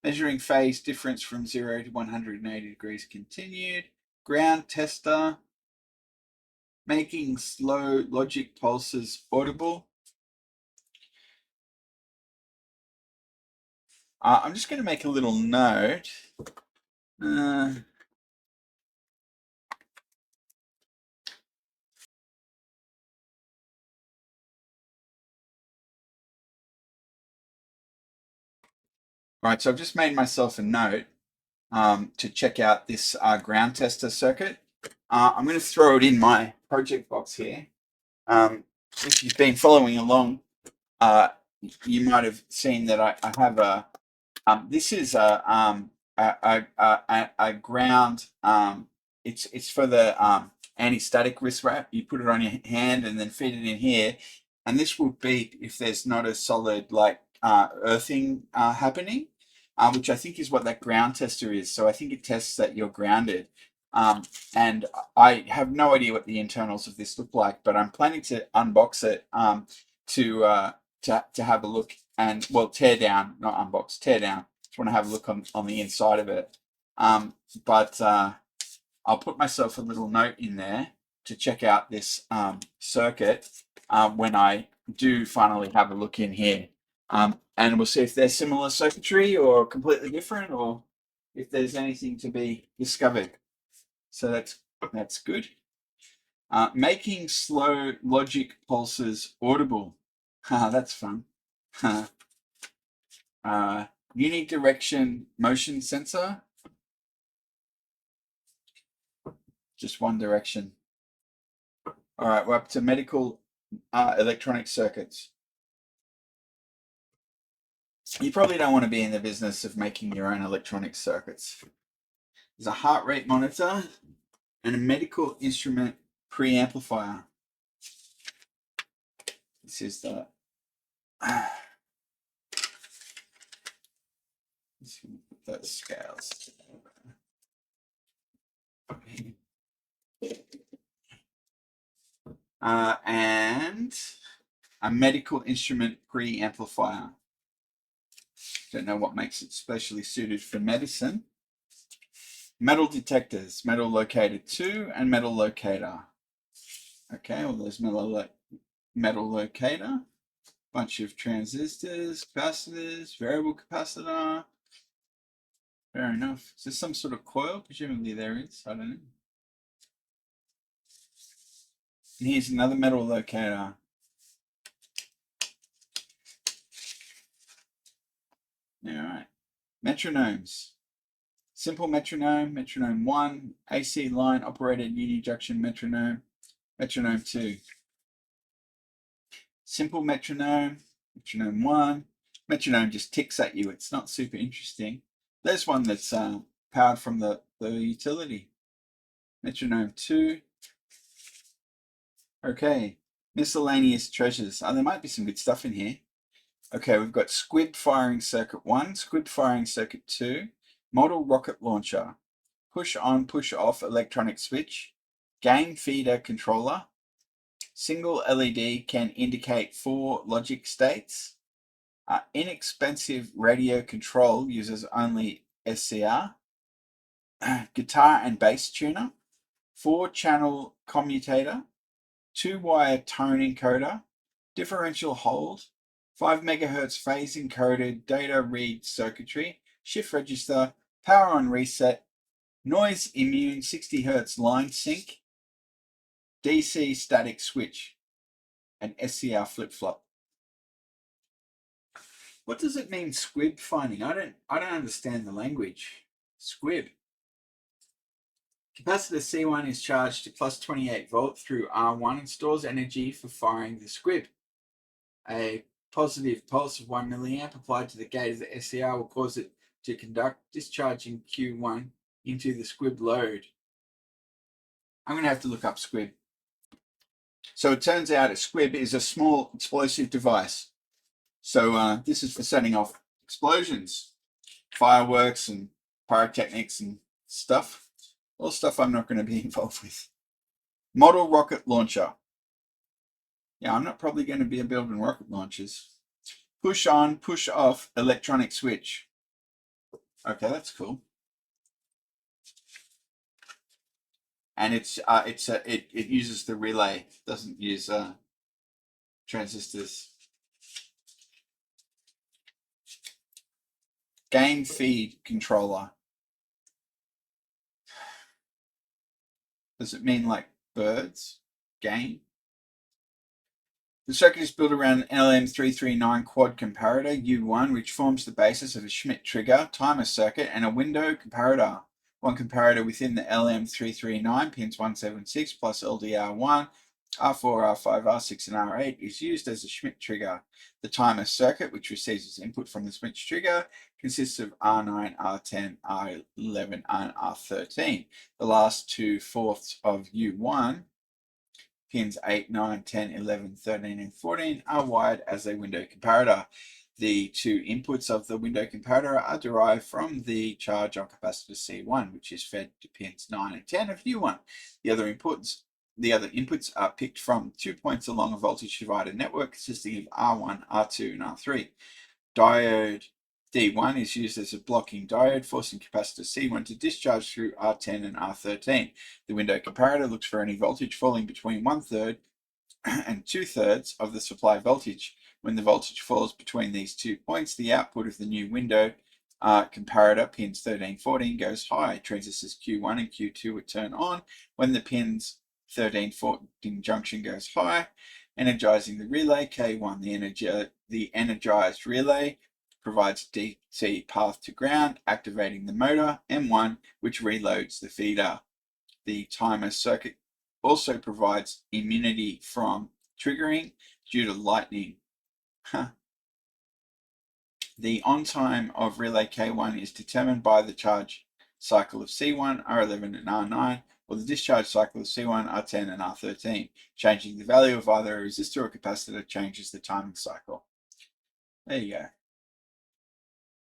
Measuring phase difference from 0 to 180 degrees continued. Ground tester. Making slow logic pulses audible. I'm just going to make a little note. Right, so I've just made myself a note to check out this ground tester circuit. I'm going to throw it in my project box here. If you've been following along, you might have seen that I have a. This is a ground. It's for the anti-static wrist wrap. You put it on your hand and then feed it in here, and this will beep if there's not a solid like earthing happening, which I think is what that ground tester is. So I think it tests that you're grounded. And I have no idea what the internals of this look like, but I'm planning to unbox it to have a look and, well, tear down, not unbox, tear down. Just want to have a look on the inside of it. But I'll put myself a little note in there to check out this circuit when I do finally have a look in here. And we'll see if they're similar circuitry or completely different, or if there's anything to be discovered. So that's good. Making slow logic pulses audible. That's fun. Unidirection motion sensor. Just one direction. All right, we're up to medical electronic circuits. You probably don't want to be in the business of making your own electronic circuits. There's a heart rate monitor and a medical instrument preamplifier. This is the let's put those scales. And a medical instrument preamplifier. Don't know what makes it specially suited for medicine. Metal detectors, metal locator 2 and metal locator. Okay, well, there's metal locator. Bunch of transistors, capacitors, variable capacitor. Fair enough. Is there some sort of coil? Presumably there is. I don't know. And here's another metal locator. All right. Metronomes. Simple metronome, metronome 1, AC line operated unijunction metronome, metronome 2. Simple metronome, metronome 1. Metronome just ticks at you. It's not super interesting. There's one that's powered from the utility. Metronome 2. Okay, miscellaneous treasures. Oh, there might be some good stuff in here. Okay, we've got squid firing circuit 1, squid firing circuit 2, model rocket launcher, push on, push off electronic switch, gain feeder controller, single LED can indicate 4 logic states, inexpensive radio control uses only SCR, guitar and bass tuner, 4-channel commutator, 2-wire tone encoder, differential hold, 5 MHz phase encoded data read circuitry, shift register, power on reset, noise immune 60 Hz line sync, DC static switch, and SCR flip-flop. What does it mean, squib finding? I don't understand the language. Squib. Capacitor C1 is charged to plus 28 volt through R1 and stores energy for firing the squib. A positive pulse of 1 milliamp applied to the gate of the SCR will cause it to conduct discharging Q1 into the squib load. I'm going to have to look up squib. So it turns out a squib is a small explosive device. So this is for setting off explosions, fireworks and pyrotechnics and stuff. All stuff I'm not going to be involved with. Model rocket launcher. Yeah, I'm not probably going to be building rocket launchers. Push on, push off electronic switch. Okay, that's cool. And it uses the relay. It doesn't use transistors. Gain feed controller. Does it mean like birds? Gain? The circuit is built around an LM339 quad comparator U1, which forms the basis of a Schmitt trigger, timer circuit, and a window comparator. One comparator within the LM339, pins 176 plus LDR1, R4, R5, R6, and R8 is used as a Schmitt trigger. The timer circuit, which receives its input from the Schmitt trigger, consists of R9, R10, R11, and R13. The last 2/4 of U1, pins 8, 9, 10, 11, 13, and 14 are wired as a window comparator. The two inputs of the window comparator are derived from the charge on capacitor C1, which is fed to pins 9 and 10 of U1. The other inputs are picked from 2 points along a voltage divider network consisting of R1, R2, and R3. Diode D1 is used as a blocking diode, forcing capacitor C1 to discharge through R10 and R13. The window comparator looks for any voltage falling between 1/3 and 2/3 of the supply voltage. When the voltage falls between these 2 points, the output of the new window comparator, pins 13, 14, goes high. Transistors Q1 and Q2 would turn on when the pins 13, 14 junction goes high, energizing the relay K1. The energized relay provides DC path to ground, activating the motor M1, which reloads the feeder. The timer circuit also provides immunity from triggering due to lightning. The on time of relay K1 is determined by the charge cycle of C1, R11, and R9, or the discharge cycle of C1, R10, and R13. Changing the value of either a resistor or capacitor changes the timing cycle. There you go.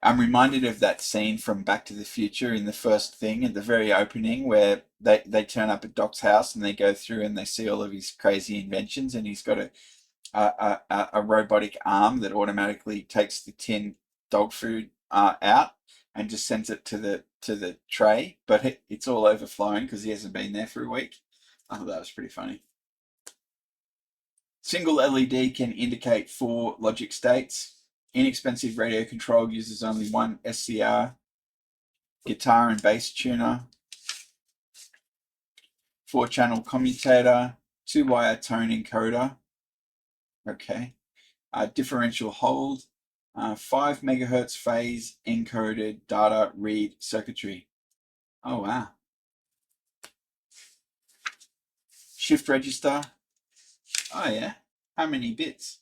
I'm reminded of that scene from Back to the Future in the first thing, at the very opening, where they turn up at Doc's house and they go through and they see all of his crazy inventions, and he's got a robotic arm that automatically takes the tin dog food out and just sends it to the tray, but it's all overflowing because he hasn't been there for a week. I thought that was pretty funny. Single LED can indicate 4 logic states. Inexpensive radio control uses only one SCR, guitar and bass tuner, 4-channel commutator, 2-wire tone encoder, okay, differential hold, 5 MHz phase encoded data read circuitry. Oh wow. Shift register. Oh yeah. How many bits?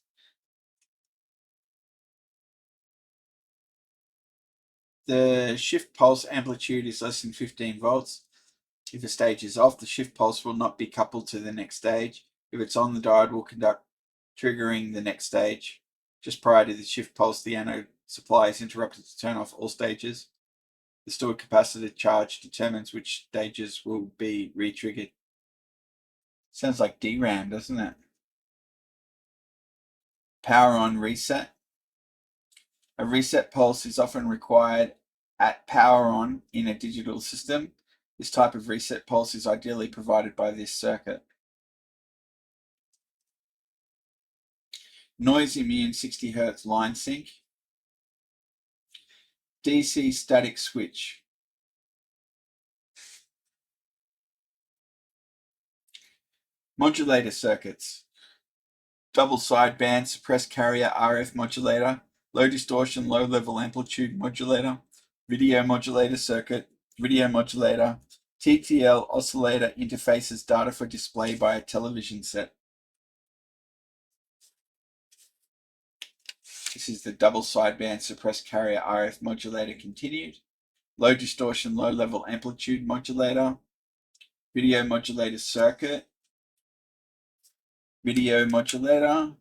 The shift pulse amplitude is less than 15 volts. If a stage is off, the shift pulse will not be coupled to the next stage. If it's on, the diode will conduct, triggering the next stage. Just prior to the shift pulse, the anode supply is interrupted to turn off all stages. The stored capacitor charge determines which stages will be re-triggered. Sounds like DRAM, doesn't it? Power on reset. A reset pulse is often required at power on in a digital system. This type of reset pulse is ideally provided by this circuit. Noise immune 60 Hz line sync. DC static switch. Modulator circuits. Double sideband suppressed carrier RF modulator, low distortion, low level amplitude modulator, video modulator circuit, video modulator, TTL oscillator interfaces data for display by a television set. This is the double sideband suppressed carrier RF modulator continued, low distortion, low level amplitude modulator, video modulator circuit, video modulator,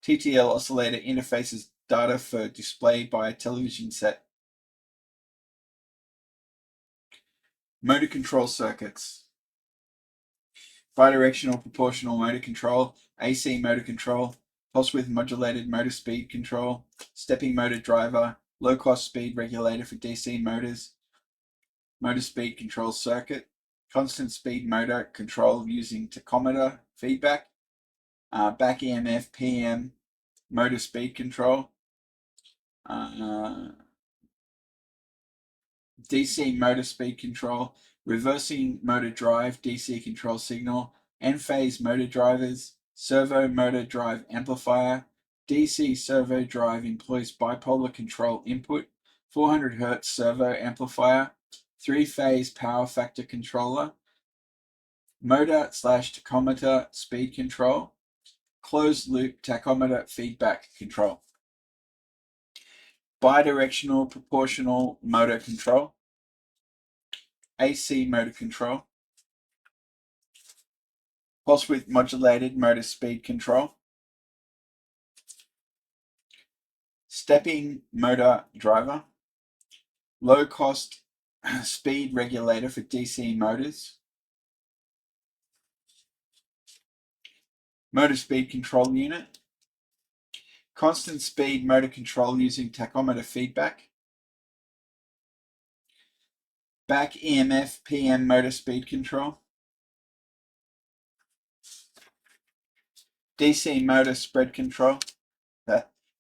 TTL oscillator interfaces data for display by a television set. Motor control circuits. Bidirectional proportional motor control, AC motor control, pulse width modulated motor speed control, stepping motor driver, low cost speed regulator for DC motors, motor speed control circuit, constant speed motor control using tachometer feedback, back EMF PM motor speed control, DC motor speed control, reversing motor drive DC control signal, N-phase motor drivers, servo motor drive amplifier, DC servo drive employs bipolar control input, 400 Hz servo amplifier, 3-phase power factor controller, motor/tachometer speed control, closed loop tachometer feedback control. Bidirectional proportional motor control, AC motor control, pulse width modulated motor speed control, stepping motor driver, low cost speed regulator for DC motors, motor speed control unit, constant speed motor control using tachometer feedback, back EMF PM motor speed control, DC motor spread control,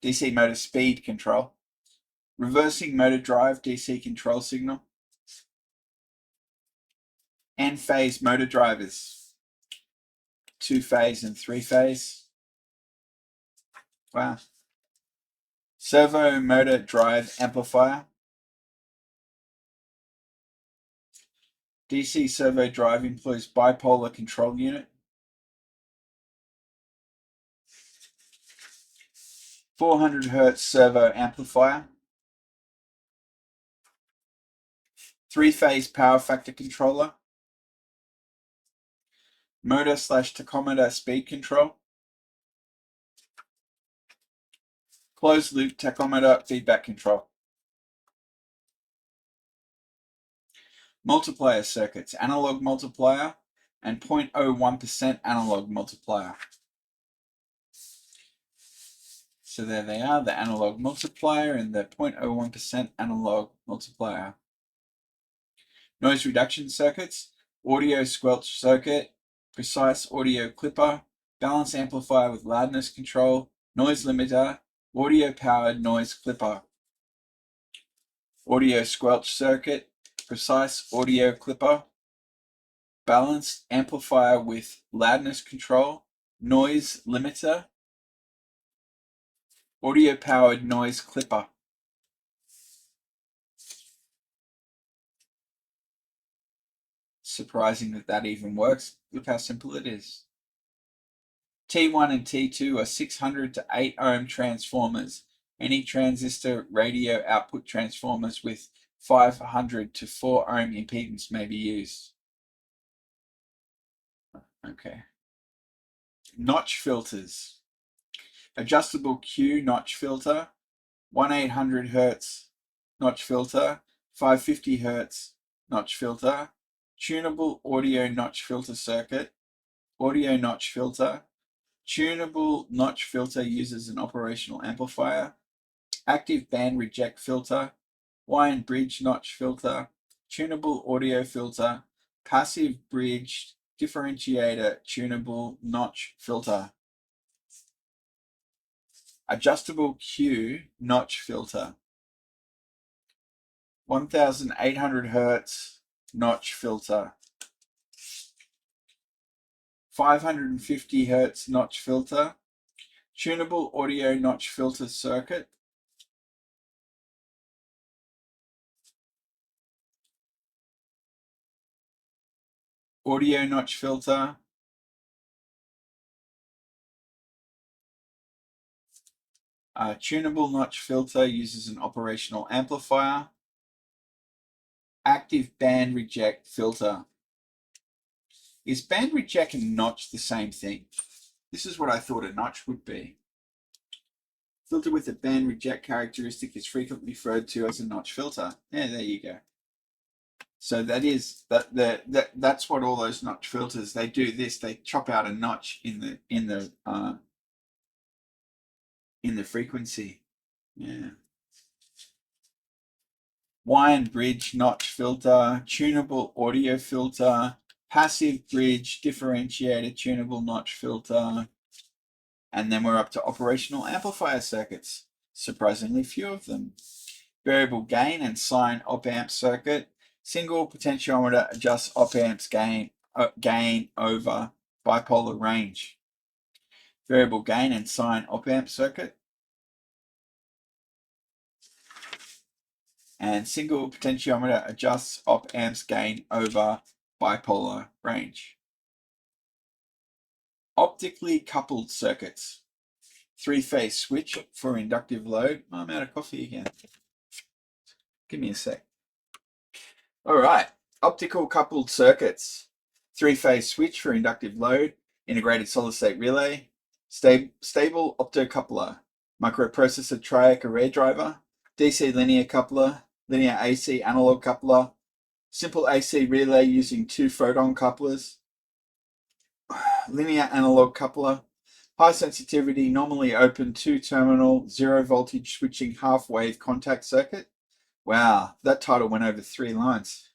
DC motor speed control, reversing motor drive DC control signal, N-phase motor drivers, 2-phase and 3-phase. Wow. Servo motor drive amplifier, DC servo drive employs bipolar control unit, 400 Hz servo amplifier, 3-phase power factor controller, motor/tachometer speed control, closed loop tachometer feedback control. Multiplier circuits, analog multiplier and 0.01% analog multiplier. So there they are, the analog multiplier and the 0.01% analog multiplier. Noise reduction circuits, audio squelch circuit, precise audio clipper, balance amplifier with loudness control, noise limiter, audio powered noise clipper. Audio squelch circuit, precise audio clipper, balanced amplifier with loudness control, noise limiter, audio powered noise clipper. Surprising that that even works. Look how simple it is. T1 and T2 are 600 to 8 ohm transformers. Any transistor radio output transformers with 500 to 4 ohm impedance may be used. Okay. Notch filters. Adjustable Q notch filter, 1/800 Hz notch filter, 550 Hz notch filter, tunable audio notch filter circuit, audio notch filter, tunable notch filter uses an operational amplifier, active band reject filter, wire and bridge notch filter, tunable audio filter, passive bridge, differentiator, tunable notch filter, adjustable Q notch filter, 1800 hertz notch filter, 550 hertz notch filter, tunable audio notch filter circuit, audio notch filter, tunable notch filter uses an operational amplifier, active band reject filter. Is band reject and notch the same thing? This is what I thought a notch would be. Filter with a band reject characteristic is frequently referred to as a notch filter. Yeah, there you go. So that's what all those notch filters, they do this, they chop out a notch in the frequency. Yeah. Wine bridge notch filter, tunable audio filter, passive bridge differentiator tunable notch filter, and then we're up to operational amplifier circuits. Surprisingly few of them. Variable gain and sine op-amp circuit. Single potentiometer adjusts op-amp's gain over bipolar range. Variable gain and sine op-amp circuit. And single potentiometer adjusts op-amp's gain over bipolar range. Optically coupled circuits. Three-phase switch for inductive load. Oh, I'm out of coffee again. Give me a sec. All right, optical coupled circuits. Three-phase switch for inductive load, integrated solid-state relay, stable optocoupler, microprocessor triac array driver, DC linear coupler, linear AC analog coupler, simple AC relay using two photon couplers, linear analog coupler, high sensitivity, normally open two-terminal, zero voltage switching half-wave contact circuit. Wow, that title went over 3 lines.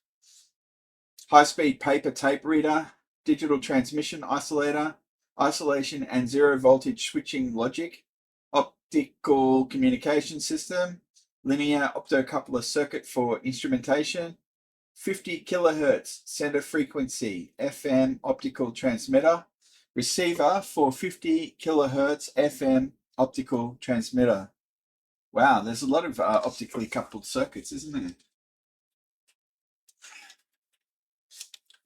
High-speed paper tape reader, digital transmission isolator, isolation and zero voltage switching logic, optical communication system, linear optocoupler circuit for instrumentation, 50 kilohertz center frequency FM optical transmitter, receiver for 50 kilohertz FM optical transmitter. Wow, there's a lot of optically coupled circuits, isn't there?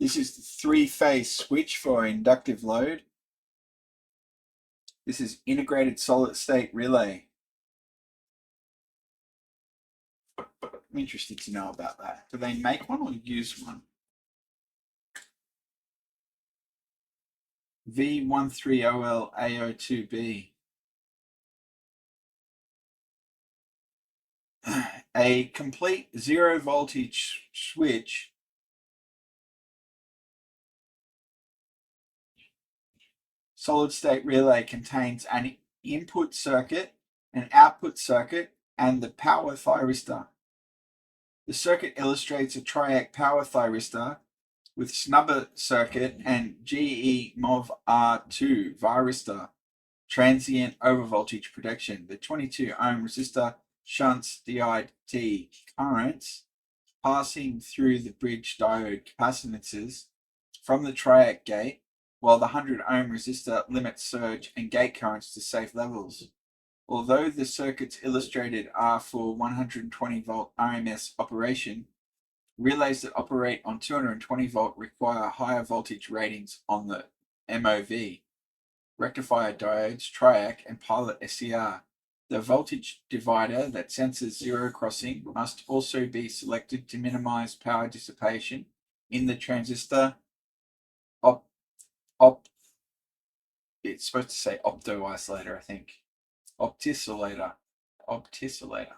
This is the three-phase switch for inductive load. This is integrated solid-state relay. I'm interested to know about that. Do they make one or use one? V13OLAO2B. A complete zero voltage switch solid-state relay contains an input circuit, an output circuit, and the power thyristor. The circuit illustrates a triac power thyristor with snubber circuit and GE-MOV R2 varistor, transient overvoltage protection. The 22 ohm resistor shunts DIT currents passing through the bridge diode capacitances from the triac gate, while the 100 ohm resistor limits surge and gate currents to safe levels. Although the circuits illustrated are for 120 volt RMS operation, relays that operate on 220 volt require higher voltage ratings on the MOV, rectifier diodes, triac, and pilot SCR. The voltage divider that senses zero crossing must also be selected to minimize power dissipation in the transistor it's supposed to say opto-isolator, I think. Optisolator. Optisolator.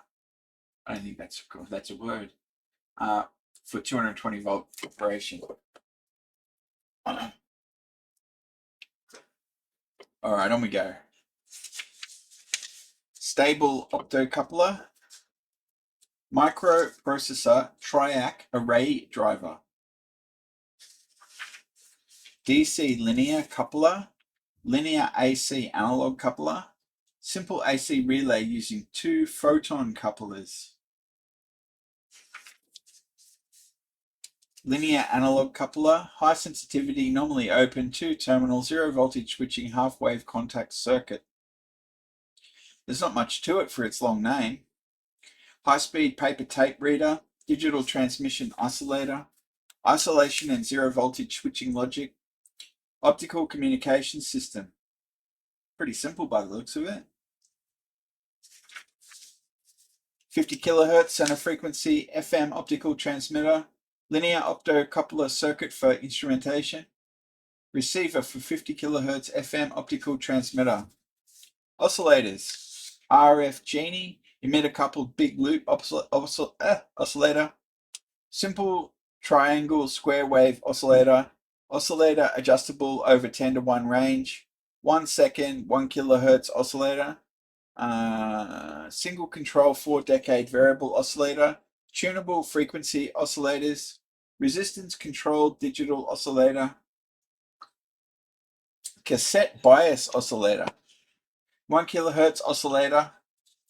I don't think that's a word. For 220 volt operation. All right, on we go. Stable optocoupler. Microprocessor triac array driver. DC linear coupler, linear AC analog coupler, simple AC relay using 2 photon couplers. Linear analog coupler, high sensitivity, normally open, 2-terminal, 0 voltage switching half-wave contact circuit. There's not much to it for its long name. High-speed paper tape reader, digital transmission oscillator, isolation and 0 voltage switching logic, optical communication system. Pretty simple by the looks of it. 50 kilohertz center frequency FM optical transmitter, linear optocoupler circuit for instrumentation, receiver for 50 kilohertz FM optical transmitter. Oscillators, RF Genie, emitter coupled big loop oscillator, simple triangle square wave oscillator, oscillator adjustable over 10-to-1 range, 1 second, 1 kilohertz oscillator, single control 4-decade variable oscillator, tunable frequency oscillators, resistance controlled digital oscillator, cassette bias oscillator, 1 kilohertz oscillator.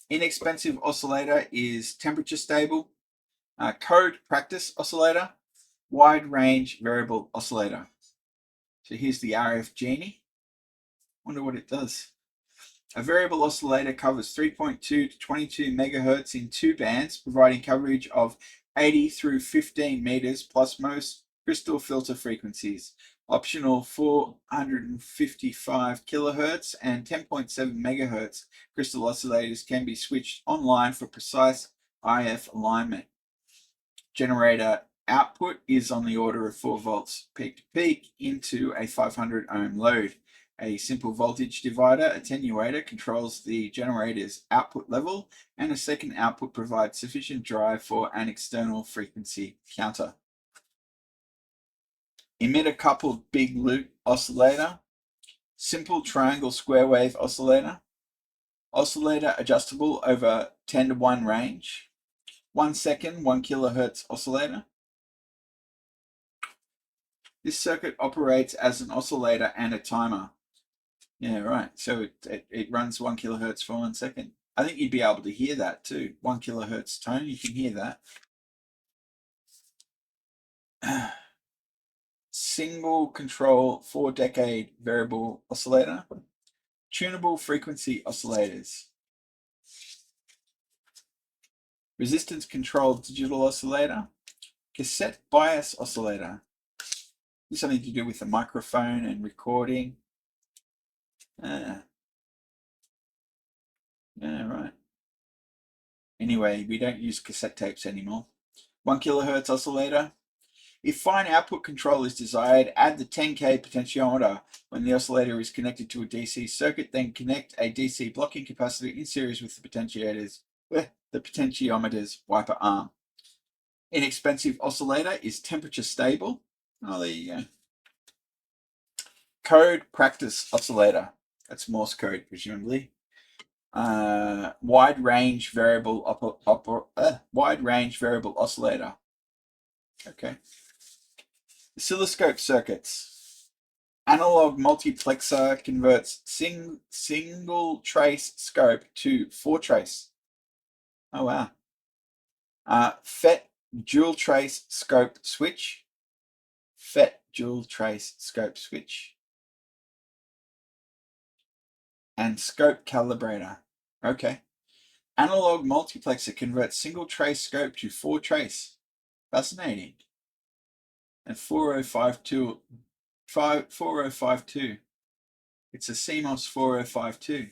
Inexpensive oscillator is temperature stable, code practice oscillator, wide range variable oscillator. So here's the RF Genie. Wonder what it does. A variable oscillator covers 3.2 to 22 megahertz in 2 bands, providing coverage of 80 through 15 meters plus most crystal filter frequencies. Optional 455 kilohertz and 10.7 megahertz crystal oscillators can be switched online for precise IF alignment. Generator output is on the order of 4 volts peak to peak into a 500 ohm load. A simple voltage divider attenuator controls the generator's output level, and a second output provides sufficient drive for an external frequency counter. Emitter coupled big loop oscillator, simple triangle square wave oscillator, oscillator adjustable over 10-to-1 range, 1 second, 1 kilohertz oscillator. This circuit operates as an oscillator and a timer. Yeah, right. So it runs 1 kilohertz for 1 second. I think you'd be able to hear that too. 1 kilohertz tone, you can hear that. Single control 4-decade variable oscillator. Tunable frequency oscillators. Resistance controlled digital oscillator. Cassette bias oscillator. This is something to do with the microphone and recording. Yeah, right. Anyway, we don't use cassette tapes anymore. 1 kilohertz oscillator. If fine output control is desired, add the 10K potentiometer. When the oscillator is connected to a DC circuit, then connect a DC blocking capacitor in series with the potentiometer's wiper arm. Inexpensive oscillator is temperature stable. Oh, there you go. Code practice oscillator. That's Morse code, presumably. Wide range variable oscillator. Okay. Oscilloscope circuits. Analog multiplexer converts single trace scope to 4-trace. Oh wow. FET dual trace scope switch. FET dual trace scope switch. And scope calibrator. Okay. Analog multiplexer converts single trace scope to 4-trace. Fascinating. And 4052. It's a CMOS 4052.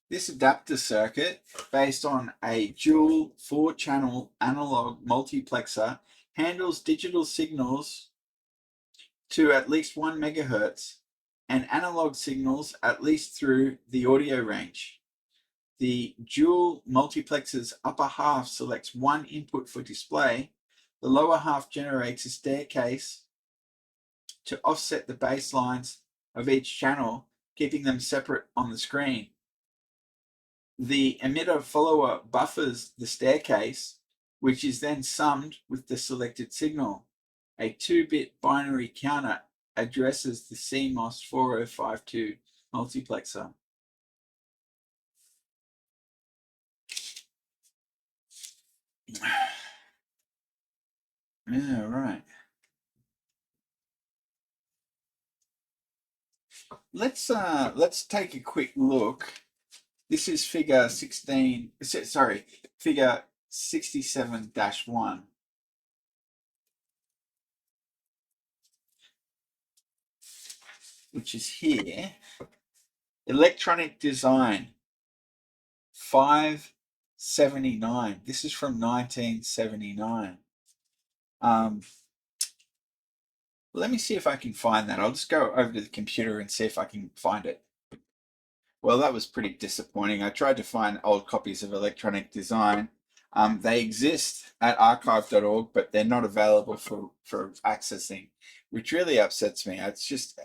This adapter circuit, based on a dual 4-channel analog multiplexer, handles digital signals to at least 1 megahertz and analog signals at least through the audio range. The dual multiplexer's upper half selects one input for display. The lower half generates a staircase to offset the baselines of each channel, keeping them separate on the screen. The emitter follower buffers the staircase, which is then summed with the selected signal. A 2-bit binary counter addresses the CMOS 4052 multiplexer. Yeah, right. Let's take a quick look. This is figure 16, sorry, figure 67-1. Which is here. Electronic design 579. This is from 1979. Let me see if I can find that. I'll just go over to the computer and see if I can find it. Well, that was pretty disappointing. I tried to find old copies of electronic design. They exist at archive.org, but they're not available for accessing, which really upsets me. It's just,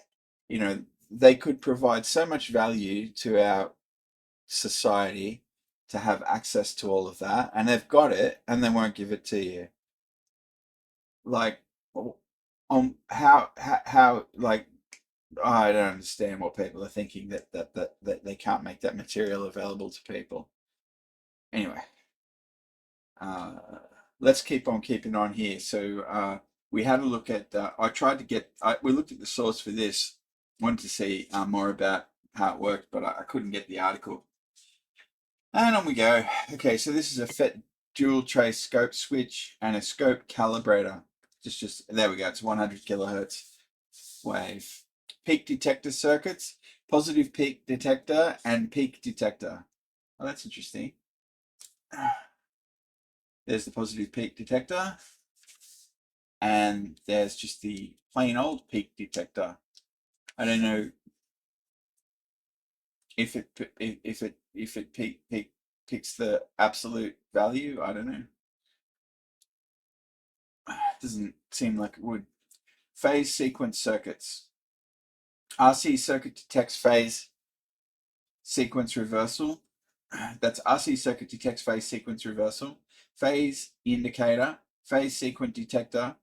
they could provide so much value to our society to have access to all of that, and they've got it and they won't give it to you. Like, how like, I don't understand what people are thinking, that they can't make that material available to people. Anyway, uh, let's keep on keeping on here. So we had a look at, we looked at the source for this, wanted to see more about how it worked, but I couldn't get the article. And on we go. Okay, so this is a FET dual trace scope switch and a scope calibrator. Just there we go. It's 100 kilohertz wave. Peak detector circuits, positive peak detector and peak detector. Oh, that's interesting. There's the positive peak detector, and there's just the plain old peak detector. I don't know if it picks the absolute value. I don't know. Doesn't seem like it would. Phase sequence circuits. RC circuit detects phase sequence reversal. That's RC circuit detects phase sequence reversal. Phase indicator, phase sequence detector,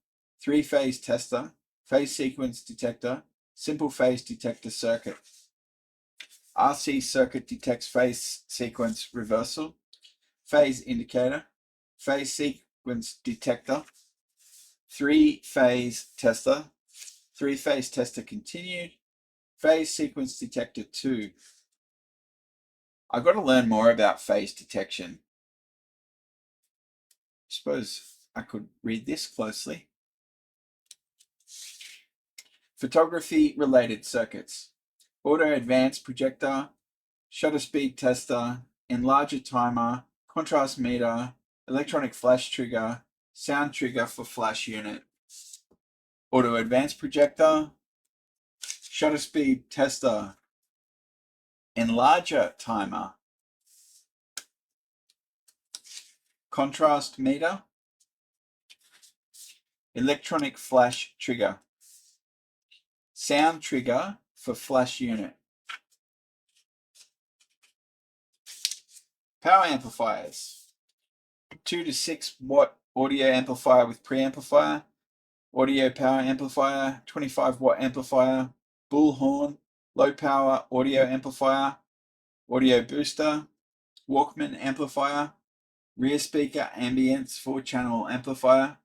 3-phase tester, phase sequence detector, simple phase detector circuit. RC circuit detects phase sequence reversal, phase indicator, phase sequence detector, 3-phase tester, 3-phase tester continued, phase sequence detector 2. I've got to learn more about phase detection. I suppose I could read this closely. Photography related circuits. Auto advanced projector, shutter speed tester, enlarger timer, contrast meter, electronic flash trigger, sound trigger for flash unit. Auto advanced projector, shutter speed tester, enlarger timer, contrast meter, electronic flash trigger, sound trigger for flash unit. Power amplifiers. 2 to 6 watt audio amplifier with preamplifier, audio power amplifier, 25 watt amplifier, bullhorn, low power audio amplifier, audio booster, Walkman amplifier, rear speaker ambience 4-channel amplifier,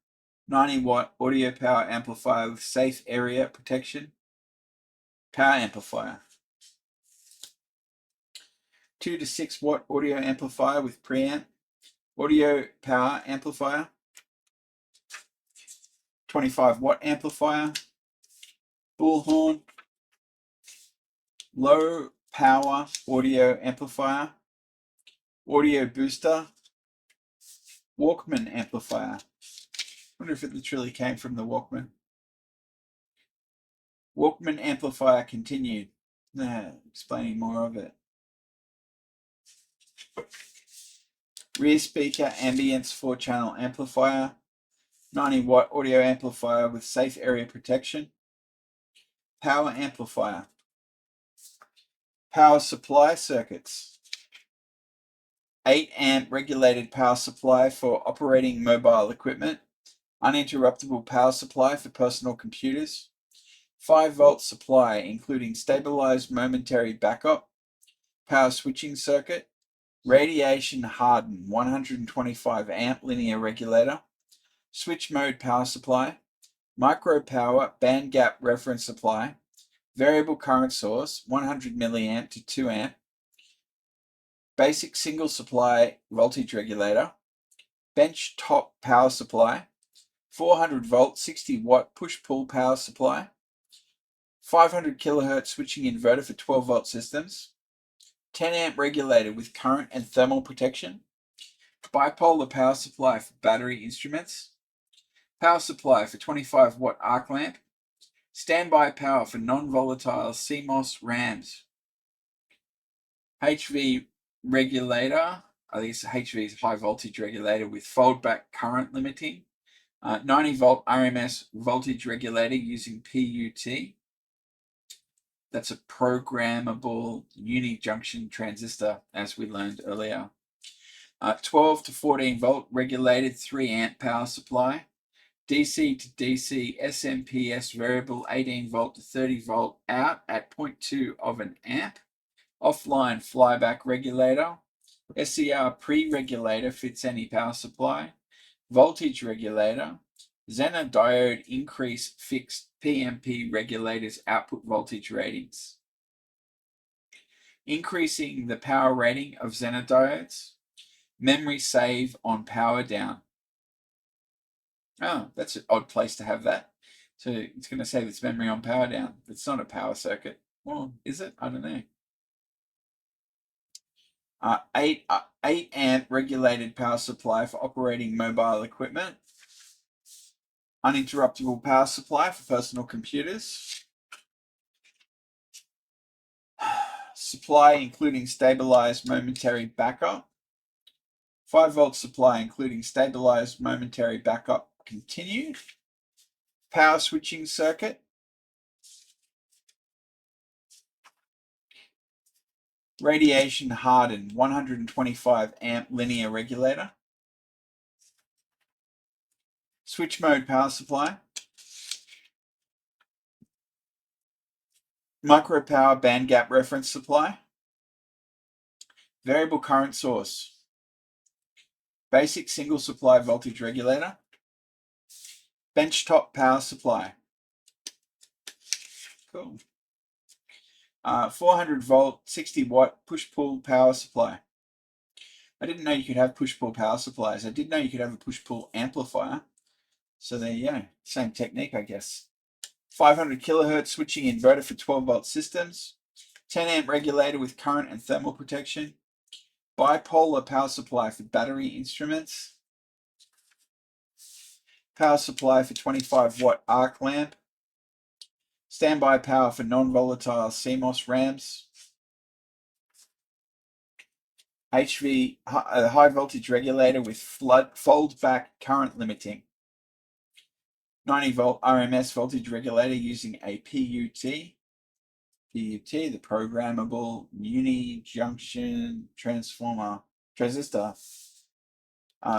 90 watt audio power amplifier with safe area protection, power amplifier. 2 to 6 watt audio amplifier with preamp, audio power amplifier, 25 watt amplifier, bullhorn, low power audio amplifier, audio booster, Walkman amplifier. I wonder if it literally came from the Walkman. Walkman amplifier continued. Explaining more of it. Rear speaker ambience 4-channel amplifier, 90 watt audio amplifier with safe area protection, power amplifier. Power supply circuits. 8 amp regulated power supply for operating mobile equipment, uninterruptible power supply for personal computers, 5-volt supply including stabilized momentary backup, power switching circuit, radiation hardened 125 amp linear regulator, switch mode power supply, micro power band gap reference supply, variable current source 100 milliamp to 2 amp, basic single supply voltage regulator, bench top power supply, 400 volt 60 watt push pull power supply, 500 kilohertz switching inverter for 12 volt systems, 10 amp regulator with current and thermal protection, bipolar power supply for battery instruments, power supply for 25 watt arc lamp, standby power for non-volatile CMOS RAMs, HV regulator, I think it's HV is high voltage regulator with fold back current limiting, 90 volt RMS voltage regulator using PUT. That's a programmable uni-junction transistor, as we learned earlier. 12 to 14 volt regulated 3 amp power supply, DC to DC SMPS variable 18 volt to 30 volt out at 0.2 of an amp, offline flyback regulator, SCR pre-regulator fits any power supply, voltage regulator, Zener diode increase fixed PMP regulators output voltage ratings, increasing the power rating of Zener diodes, memory save on power down. Oh, that's an odd place to have that. So it's going to save its memory on power down. It's not a power circuit. Well, is it? I don't know. 8 amp regulated power supply for operating mobile equipment, uninterruptible power supply for personal computers, supply including stabilized momentary backup, 5-volt supply including stabilized momentary backup continued, power switching circuit, radiation hardened 125 amp linear regulator, switch mode power supply, micro power band gap reference supply, variable current source, basic single supply voltage regulator, benchtop power supply. Cool. 400 volt 60 watt push pull power supply. I didn't know you could have push pull power supplies. I did know you could have a push pull amplifier. So there you go. Same technique, I guess. 500 kilohertz switching inverter for 12 volt systems, 10 amp regulator with current and thermal protection, bipolar power supply for battery instruments, power supply for 25 watt arc lamp, standby power for non-volatile CMOS RAMs, HV high voltage regulator with fold back current limiting, 90 volt RMS voltage regulator using a PUT, the programmable uni-junction transistor,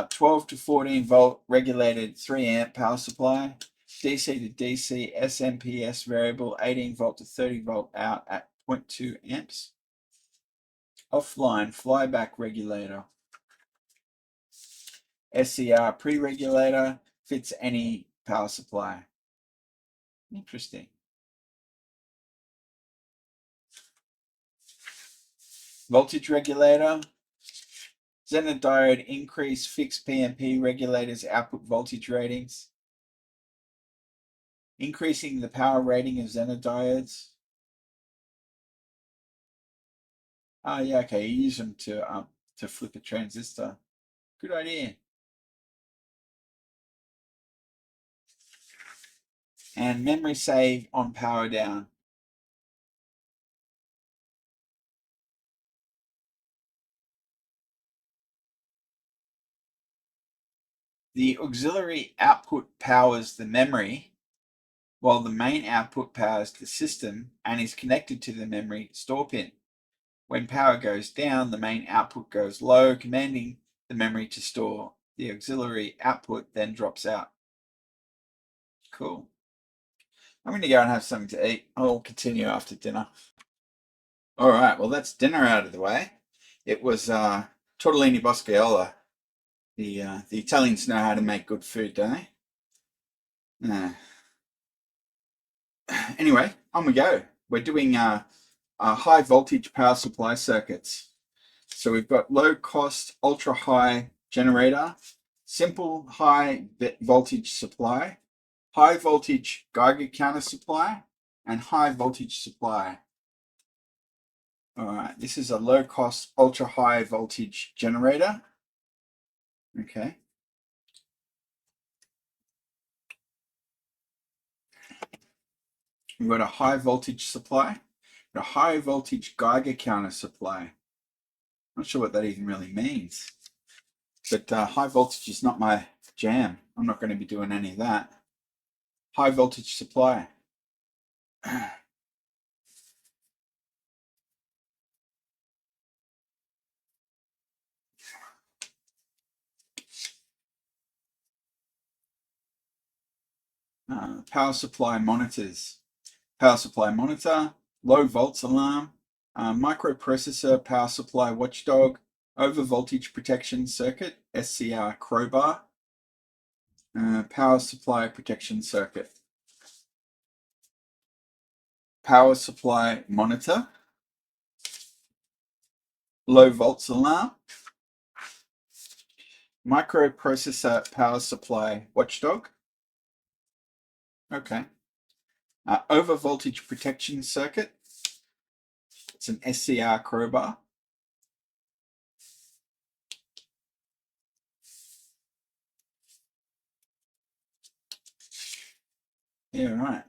12 to 14 volt regulated 3 amp power supply, DC to DC SMPS variable 18 volt to 30 volt out at 0.2 amps, offline flyback regulator, SCR pre-regulator fits any power supply. Interesting. Voltage regulator, Zener diode increase fixed PMP regulators output voltage ratings, increasing the power rating of Zener diodes. Oh yeah, okay, you use them to flip a transistor. Good idea. And memory save on power down. The auxiliary output powers the memory, while the main output powers the system and is connected to the memory store pin. When power goes down, the main output goes low, commanding the memory to store. The auxiliary output then drops out. Cool. I'm going to go and have something to eat. I'll continue after dinner. All right, well, that's dinner out of the way. It was tortellini boscaiola. The Italians know how to make good food, don't they? Anyway, on we go. We're doing high voltage power supply circuits. So we've got low cost, ultra high generator, simple high voltage supply, high voltage Geiger counter supply, and high voltage supply. All right, this is a low cost, ultra high voltage generator. Okay. We've got a high voltage supply, a high voltage Geiger counter supply. Not sure what that even really means, but high voltage is not my jam. I'm not going to be doing any of that. High voltage supply. Power supply monitors. Power supply monitor, low volts alarm, microprocessor power supply watchdog, over voltage protection circuit, SCR crowbar, power supply protection circuit. Power supply monitor, low volts alarm, microprocessor power supply watchdog. Okay. Over voltage protection circuit. It's an SCR crowbar. Yeah, right.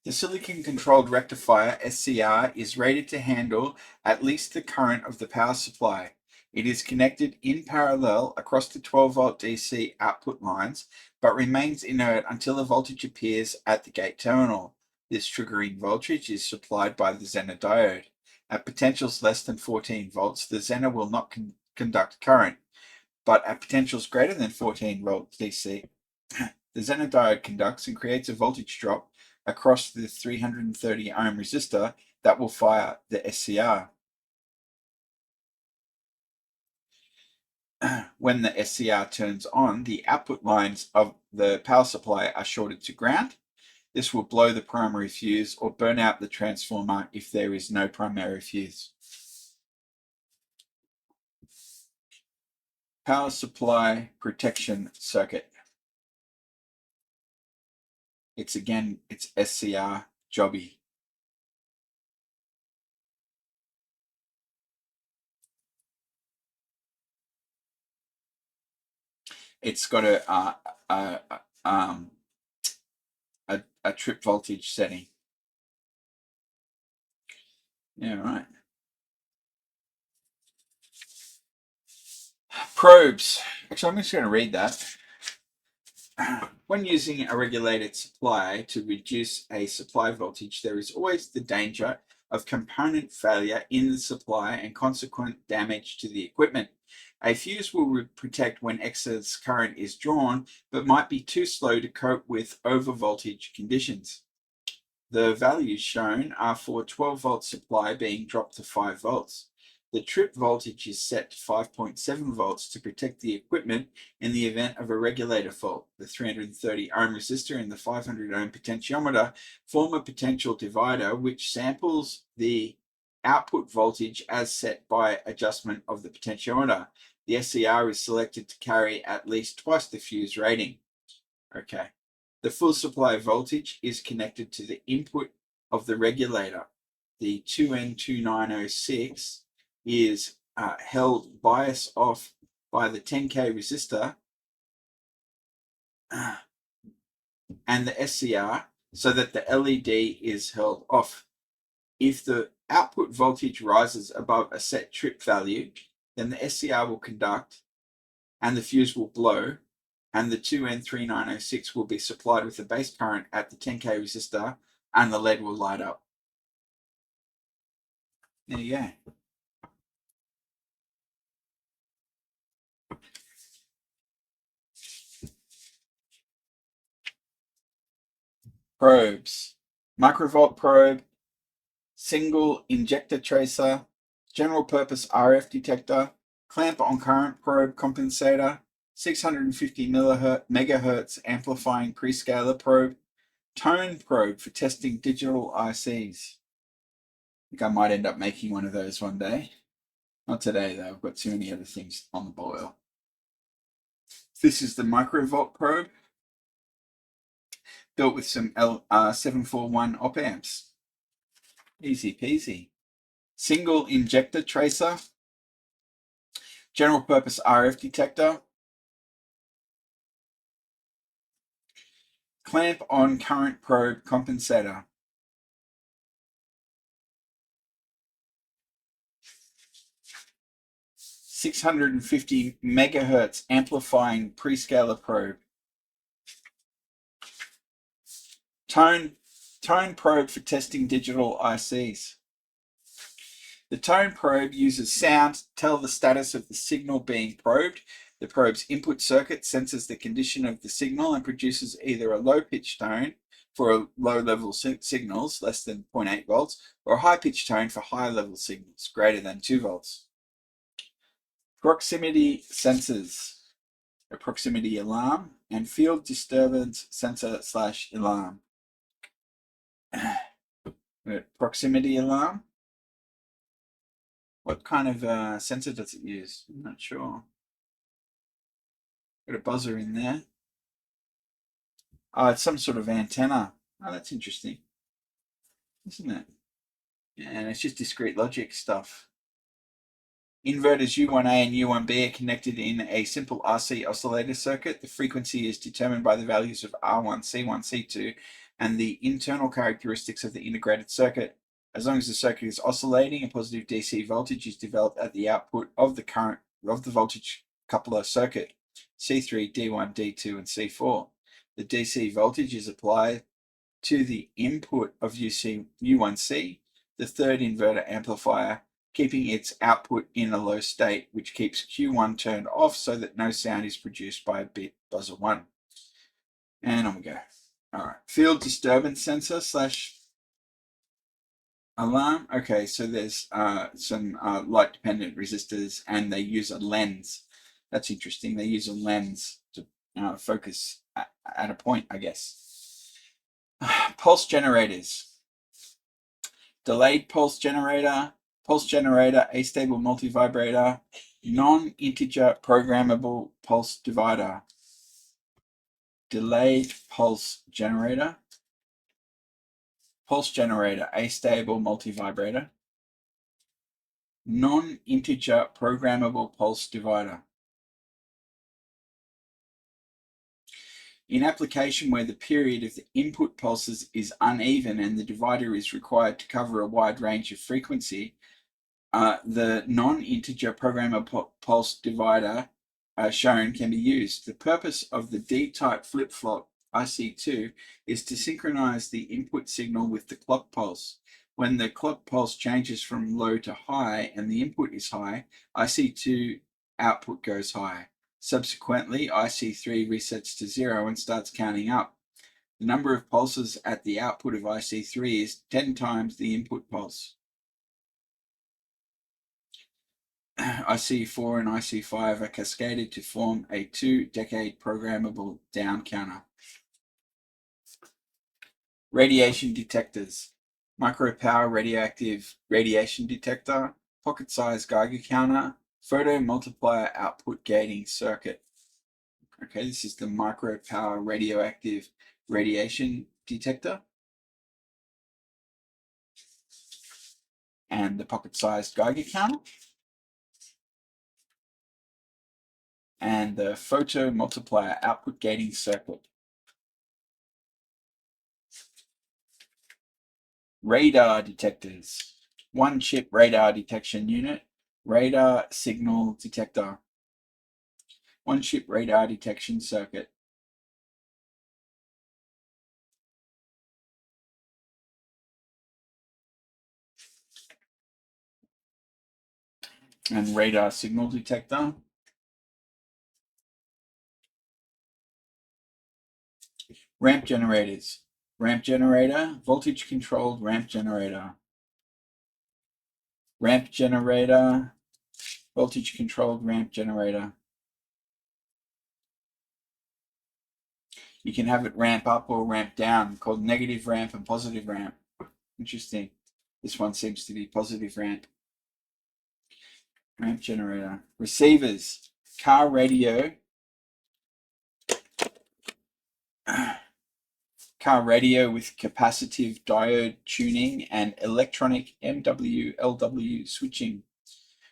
The silicon-controlled rectifier, SCR, is rated to handle at least the current of the power supply. It is connected in parallel across the 12-volt DC output lines, but remains inert until a voltage appears at the gate terminal. This triggering voltage is supplied by the Zener diode. At potentials less than 14 volts, the Zener will not conduct current, but at potentials greater than 14 volts DC, the Zener diode conducts and creates a voltage drop across the 330 ohm resistor that will fire the SCR. When the SCR turns on, the output lines of the power supply are shorted to ground. This will blow the primary fuse or burn out the transformer if there is no primary fuse. Power supply protection circuit. It's SCR jobby. It's got a trip voltage setting. Yeah, right. Probes. Actually, I'm just going to read that. When using a regulated supply to reduce a supply voltage, there is always the danger of component failure in the supply and consequent damage to the equipment. A fuse will protect when excess current is drawn, but might be too slow to cope with overvoltage conditions. The values shown are for 12-volt supply being dropped to 5 volts. The trip voltage is set to 5.7 volts to protect the equipment in the event of a regulator fault. The 330 ohm resistor and the 500 ohm potentiometer form a potential divider which samples the output voltage as set by adjustment of the potentiometer. The SCR is selected to carry at least twice the fuse rating. Okay. The full supply voltage is connected to the input of the regulator. The 2N2906 is held bias off by the 10K resistor and the SCR so that the LED is held off. If the output voltage rises above a set trip value, then the SCR will conduct and the fuse will blow, and the 2N3906 will be supplied with a base current at the 10K resistor, and the LED will light up. There you go. Probes. Microvolt probe, single injector tracer, general purpose RF detector, clamp on current probe compensator, 650 megahertz amplifying prescaler probe, tone probe for testing digital ICs. I think I might end up making one of those one day. Not today though, I've got too many other things on the boil. This is the microvolt probe, built with some L741 op amps. Easy peasy. Single injector tracer, general purpose RF detector, clamp on current probe compensator. .650 megahertz amplifying prescaler probe. Tone probe for testing digital ICs. The tone probe uses sound to tell the status of the signal being probed. The probe's input circuit senses the condition of the signal and produces either a low-pitch tone for low-level signals, less than 0.8 volts, or a high-pitch tone for high-level signals, greater than 2 volts. Proximity sensors, a proximity alarm, and field disturbance sensor / alarm. Proximity alarm. What kind of sensor does it use? I'm not sure. Got a buzzer in there. Oh, it's some sort of antenna. Oh, that's interesting, isn't it? Yeah, and it's just discrete logic stuff. Inverters U1A and U1B are connected in a simple RC oscillator circuit. The frequency is determined by the values of R1, C1, C2, and the internal characteristics of the integrated circuit. As long as the circuit is oscillating, a positive DC voltage is developed at the output of the current of the voltage coupler circuit, C3, D1, D2, and C4. The DC voltage is applied to the input of U1C, the third inverter amplifier, keeping its output in a low state, which keeps Q1 turned off so that no sound is produced by bit buzzer 1. And on we go. All right, field disturbance sensor / alarm. Okay, so there's some light-dependent resistors, and they use a lens. That's interesting. They use a lens to focus at a point, I guess. Pulse generators. Delayed pulse generator, astable multivibrator, non-integer programmable pulse divider. Delayed pulse generator, astable multivibrator, non-integer programmable pulse divider. In application where the period of the input pulses is uneven and the divider is required to cover a wide range of frequency, the non-integer programmable pulse divider shown can be used. The purpose of the D-type flip-flop IC2 is to synchronize the input signal with the clock pulse. When the clock pulse changes from low to high and the input is high, IC2 output goes high. Subsequently, IC3 resets to 0 and starts counting up. The number of pulses at the output of IC3 is 10 times the input pulse. IC4 and IC5 are cascaded to form a 2-decade programmable down counter. Radiation detectors. Micro power radioactive radiation detector, pocket-sized Geiger counter, photo multiplier output gating circuit. Okay, this is the micro power radioactive radiation detector. And the pocket-sized Geiger counter. And the photo multiplier output gating circuit. Radar detectors. 1-chip radar detection unit, radar signal detector. One-chip radar detection circuit. And radar signal detector. Ramp generators. Ramp generator, voltage controlled ramp generator. Ramp generator, voltage controlled ramp generator. You can have it ramp up or ramp down, called negative ramp and positive ramp. Interesting. This one seems to be positive ramp. Ramp generator. Receivers. Car radio. Car radio with capacitive diode tuning and electronic MW/LW switching.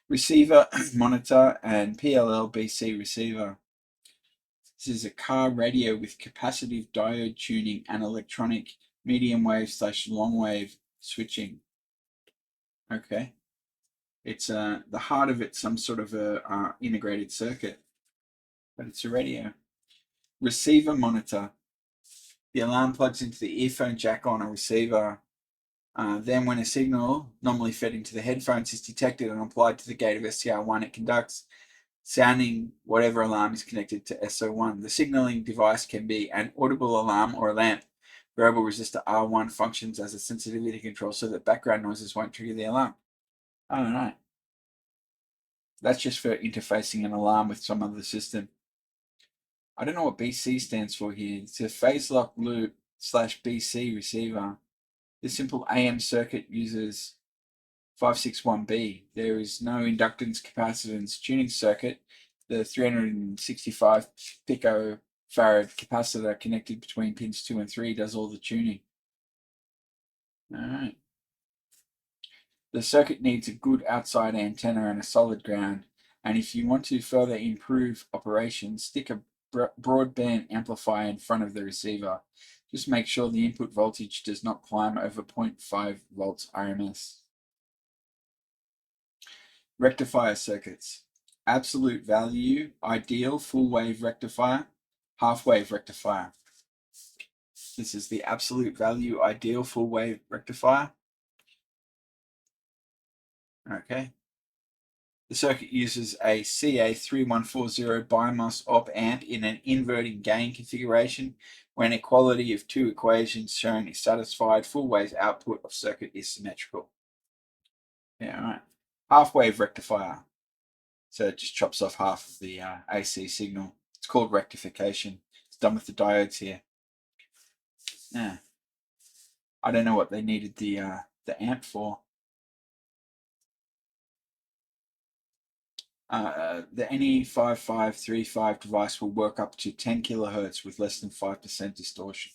Receiver, monitor, and PLL/BC receiver. This is a car radio with capacitive diode tuning and electronic medium wave / long wave switching. Okay. It's the heart of it's some sort of a integrated circuit, but it's a radio. Receiver monitor. The alarm plugs into the earphone jack on a receiver. Then when a signal, normally fed into the headphones, is detected and applied to the gate of STR1, it conducts sounding whatever alarm is connected to SO1. The signaling device can be an audible alarm or a lamp. Variable resistor R1 functions as a sensitivity control so that background noises won't trigger the alarm. I don't know. That's just for interfacing an alarm with some other system. I don't know what BC stands for here. It's a phase lock loop / BC receiver. The simple AM circuit uses 561B. There is no inductance capacitance tuning circuit. The 365 picofarad capacitor connected between pins 2 and 3 does all the tuning. All right. The circuit needs a good outside antenna and a solid ground. And if you want to further improve operation, stick a broadband amplifier in front of the receiver. Just make sure the input voltage does not climb over 0.5 volts RMS. Rectifier circuits. Absolute value, ideal, full wave rectifier, half wave rectifier. This is the absolute value, ideal, full wave rectifier. Okay. The circuit uses a CA3140 BIMOS op amp in an inverting gain configuration. When equality of two equations shown is satisfied, full wave output of circuit is symmetrical. Yeah, all right. Half wave rectifier. So it just chops off half of the AC signal. It's called rectification. It's done with the diodes here. Yeah. I don't know what they needed the amp for. The NE5535 device will work up to 10 kilohertz with less than 5% distortion.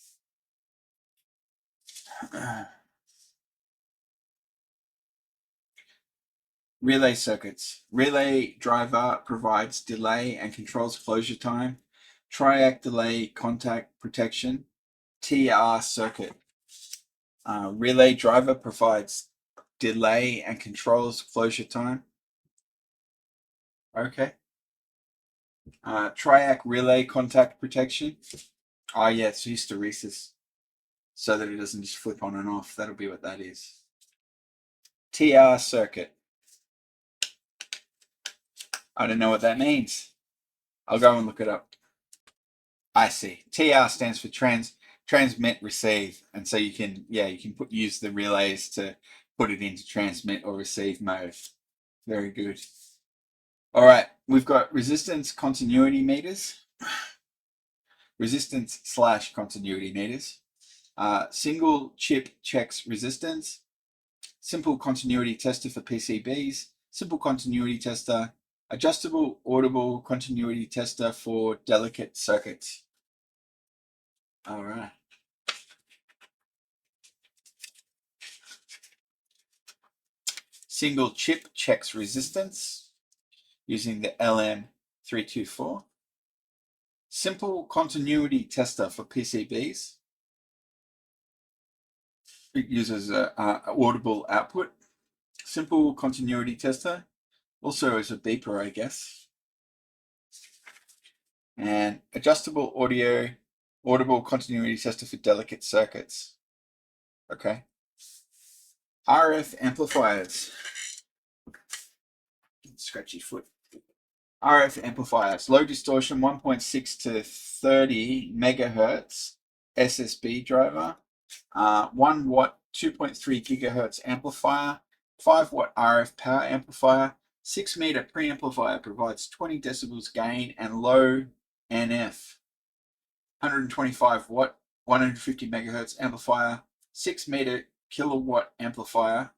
Relay circuits. Relay driver provides delay and controls closure time. Triac delay contact protection. TR circuit. Relay driver provides delay and controls closure time. Okay. Triac relay contact protection. Oh yeah, it's hysteresis. So that it doesn't just flip on and off. That'll be what that is. TR circuit. I don't know what that means. I'll go and look it up. I see. TR stands for transmit receive, and so you can use the relays to put it into transmit or receive mode. Very good. All right, we've got resistance continuity meters. Resistance / continuity meters. Single chip checks resistance. Simple continuity tester for PCBs. Simple continuity tester. Adjustable audible continuity tester for delicate circuits. All right. Single chip checks resistance using the LM324. Simple continuity tester for PCBs. It uses audible output. Simple continuity tester. Also as a beeper, I guess. And adjustable audible continuity tester for delicate circuits. Okay. RF amplifiers. Scratchy foot. RF amplifiers. Low distortion 1.6 to 30 megahertz SSB driver. 1 watt 2.3 gigahertz amplifier. 5 watt RF power amplifier. 6 meter preamplifier provides 20 decibels gain and low NF. 125 watt 150 megahertz amplifier. 6 meter kilowatt amplifier.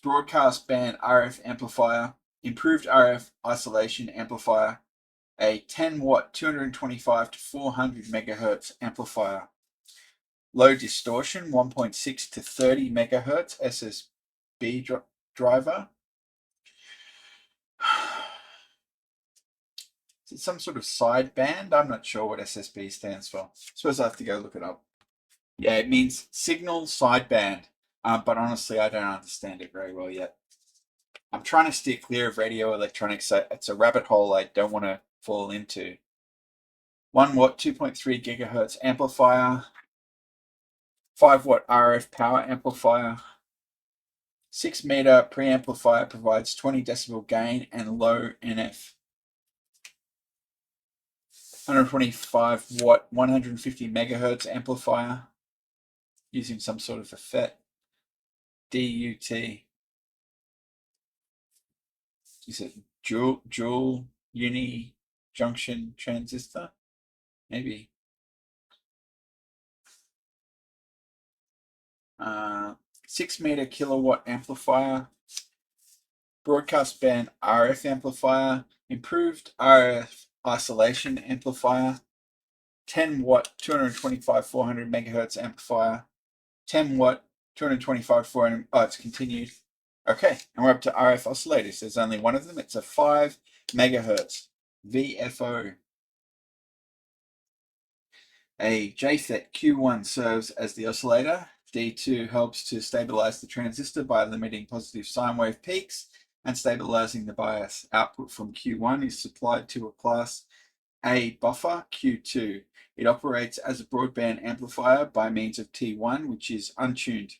Broadcast band RF amplifier, improved RF isolation amplifier, a 10 watt 225 to 400 megahertz amplifier, low distortion 1.6 to 30 megahertz SSB driver. Is it some sort of sideband? I'm not sure what SSB stands for. I suppose I have to go look it up. Yeah, it means signal sideband, but honestly, I don't understand it very well yet. I'm trying to steer clear of radio electronics. So it's a rabbit hole I don't want to fall into. 1 watt 2.3 gigahertz amplifier, 5 watt RF power amplifier, 6 meter preamplifier provides 20 decibel gain and low NF. 125 watt 150 megahertz amplifier using some sort of a FET. DUT. Is it dual uni junction transistor? Maybe. 6 meter kilowatt amplifier, broadcast band RF amplifier, improved RF isolation amplifier, 10 watt 225 400 megahertz amplifier, 10 watt 225 400. Oh, it's continued. Okay, and we're up to RF oscillators. There's only one of them. It's a 5 megahertz VFO. A JFET Q1 serves as the oscillator. D2 helps to stabilize the transistor by limiting positive sine wave peaks and stabilizing the bias. Output from Q1 is supplied to a class A buffer, Q2. It operates as a broadband amplifier by means of T1, which is untuned.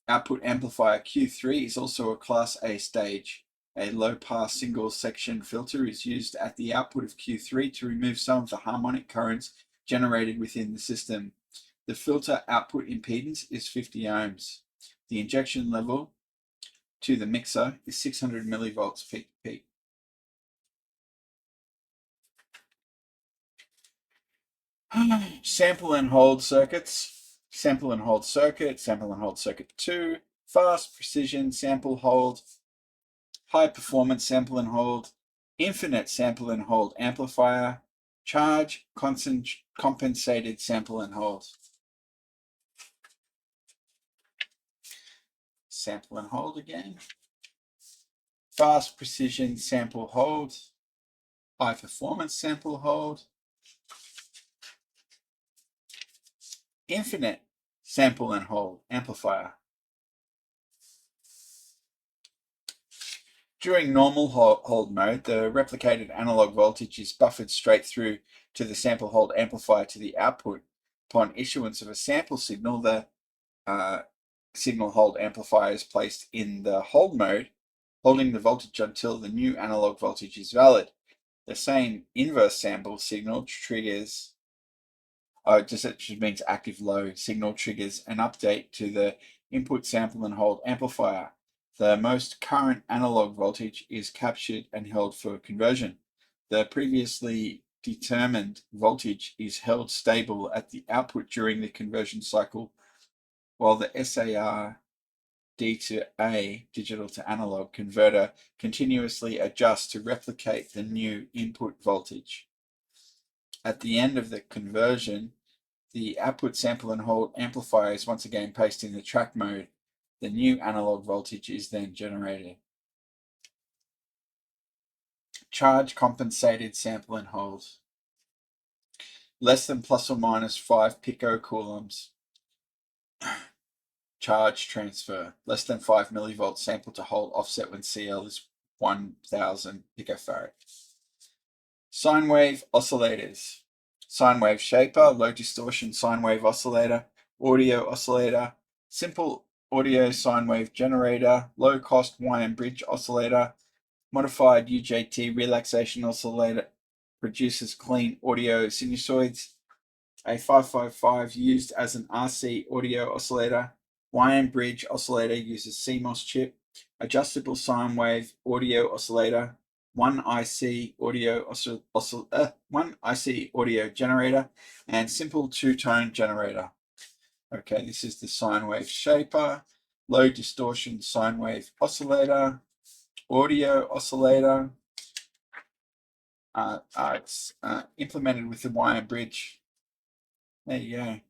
Output amplifier Q3 is also a class A stage. A low-pass single-section filter is used at the output of Q3 to remove some of the harmonic currents generated within the system. The filter output impedance is 50 ohms. The injection level to the mixer is 600 millivolts peak to peak. Sample and hold circuits. Sample and hold circuit, sample and hold circuit 2, fast precision sample hold, high performance sample and hold, infinite sample and hold amplifier, charge compensated sample and hold. Sample and hold again. Fast precision sample hold, high performance sample hold, infinite sample and hold amplifier. During normal hold mode, the replicated analog voltage is buffered straight through to the sample hold amplifier to the output. Upon issuance of a sample signal, the signal hold amplifier is placed in the hold mode, holding the voltage until the new analog voltage is valid. The same inverse sample signal triggers, just means active low signal triggers an update to the input sample and hold amplifier. The most current analog voltage is captured and held for conversion. The previously determined voltage is held stable at the output during the conversion cycle, while the SAR D to A, digital to analog converter, continuously adjusts to replicate the new input voltage. At the end of the conversion, the output sample and hold amplifier is once again placed in the track mode. The new analog voltage is then generated. Charge compensated sample and hold. Less than plus or minus 5 picocoulombs. Charge transfer. Less than 5 millivolts sample to hold offset when CL is 1000 picofarad. Sine wave oscillators. Sine wave shaper, low distortion sine wave oscillator, audio oscillator, simple audio sine wave generator, low cost wire and bridge oscillator, modified UJT relaxation oscillator, produces clean audio sinusoids, a 555 used as an RC audio oscillator, wire and bridge oscillator uses CMOS chip, adjustable sine wave audio oscillator, one IC audio one IC audio generator, and simple two-tone generator. Okay, this is the sine wave shaper, low distortion sine wave oscillator, audio oscillator. It's implemented with the wire bridge. There you go.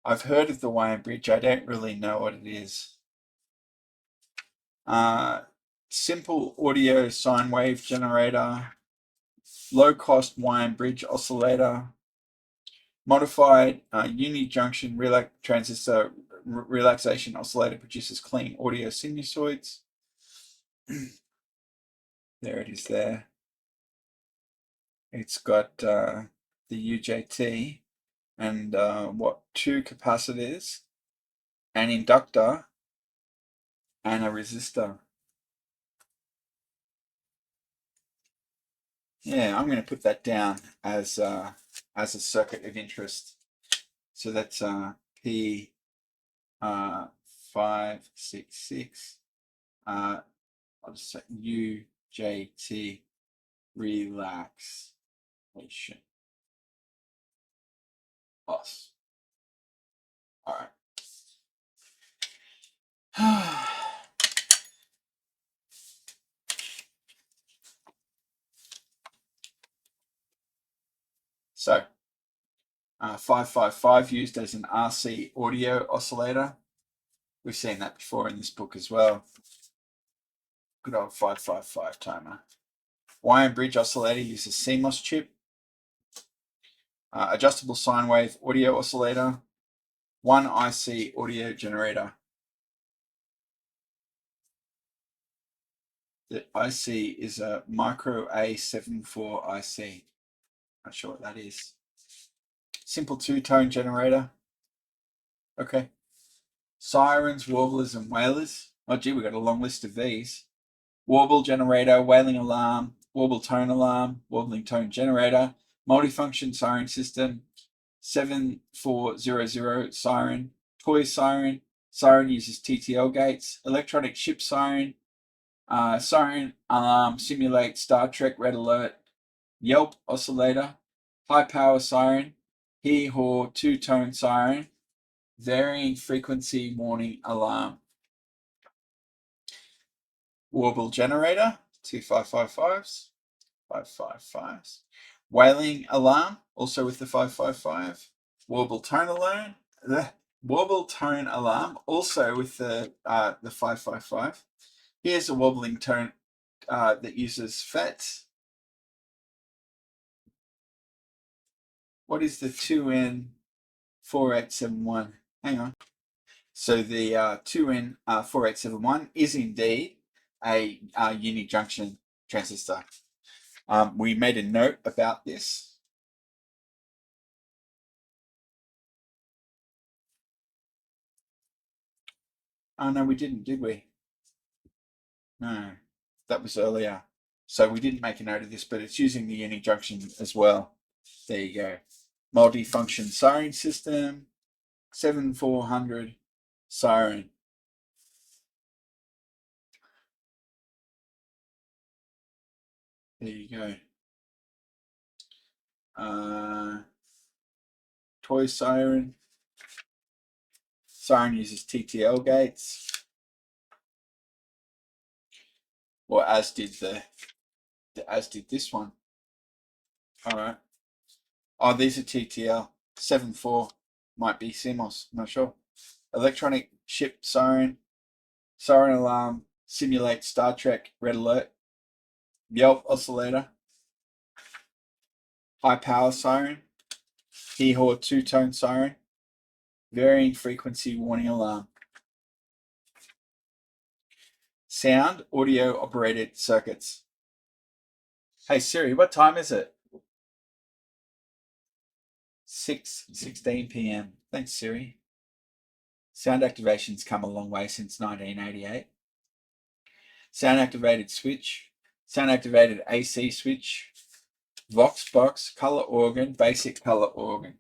I've heard of the wire bridge. I don't really know what it is. Simple audio sine wave generator, low cost wire bridge oscillator, modified unijunction transistor relaxation oscillator produces clean audio sinusoids. There it is there. It's got the UJT and two capacitors, an inductor, and a resistor. Yeah, I'm going to put that down as a circuit of interest. So that's P 566. I'll just say UJT relaxation loss. All right. So 555 used as an RC audio oscillator. We've seen that before in this book as well. Good old 555 timer. Wire and bridge oscillator uses CMOS chip. Adjustable sine wave audio oscillator. One IC audio generator. The IC is a micro A74 IC. Not sure what that is. Simple two-tone generator. Okay. Sirens, warblers, and wailers. Oh, gee, we've got a long list of these. Warble generator, wailing alarm, warble tone alarm, warbling tone generator, multifunction siren system, 7400 siren, toy siren, siren uses TTL gates, electronic ship siren, siren alarm simulates Star Trek red alert, Yelp oscillator, high power siren, hee-haw two-tone siren, varying frequency warning alarm. Warble generator, 2555s, 555s. Wailing alarm, also with the 555. Warble tone alarm, also with the 555. Here's a wobbling tone that uses FET. What is the 2N4871? Hang on. So the 2N4871 is indeed a unijunction transistor. We made a note about this. Oh, no, we didn't, did we? No, that was earlier. So we didn't make a note of this, but it's using the unijunction as well. There you go. Multifunction siren system, 7400 siren. There you go. Toy siren. Siren uses TTL gates. Or as did this one. All right. Oh, these are TTL. 7.4 might be CMOS. I'm not sure. Electronic ship siren. Siren alarm. Simulate Star Trek red alert. Yelp oscillator. High power siren. Hee-haw two-tone siren. Varying frequency warning alarm. Sound audio operated circuits. Hey Siri, what time is it? 6:16 p.m. Thanks, Siri. Sound activation's come a long way since 1988. Sound activated switch, sound activated AC switch, Vox box, color organ, basic color organ.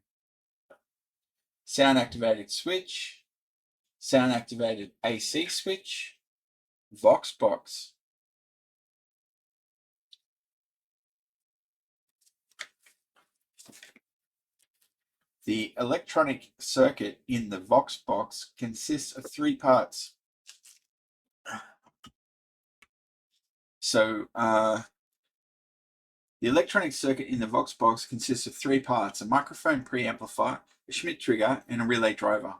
Sound activated switch, sound activated AC switch, Vox box. The electronic circuit in the Vox box consists of 3 parts. So the electronic circuit in the Vox box consists of 3 parts: a microphone preamplifier, a Schmitt trigger, and a relay driver.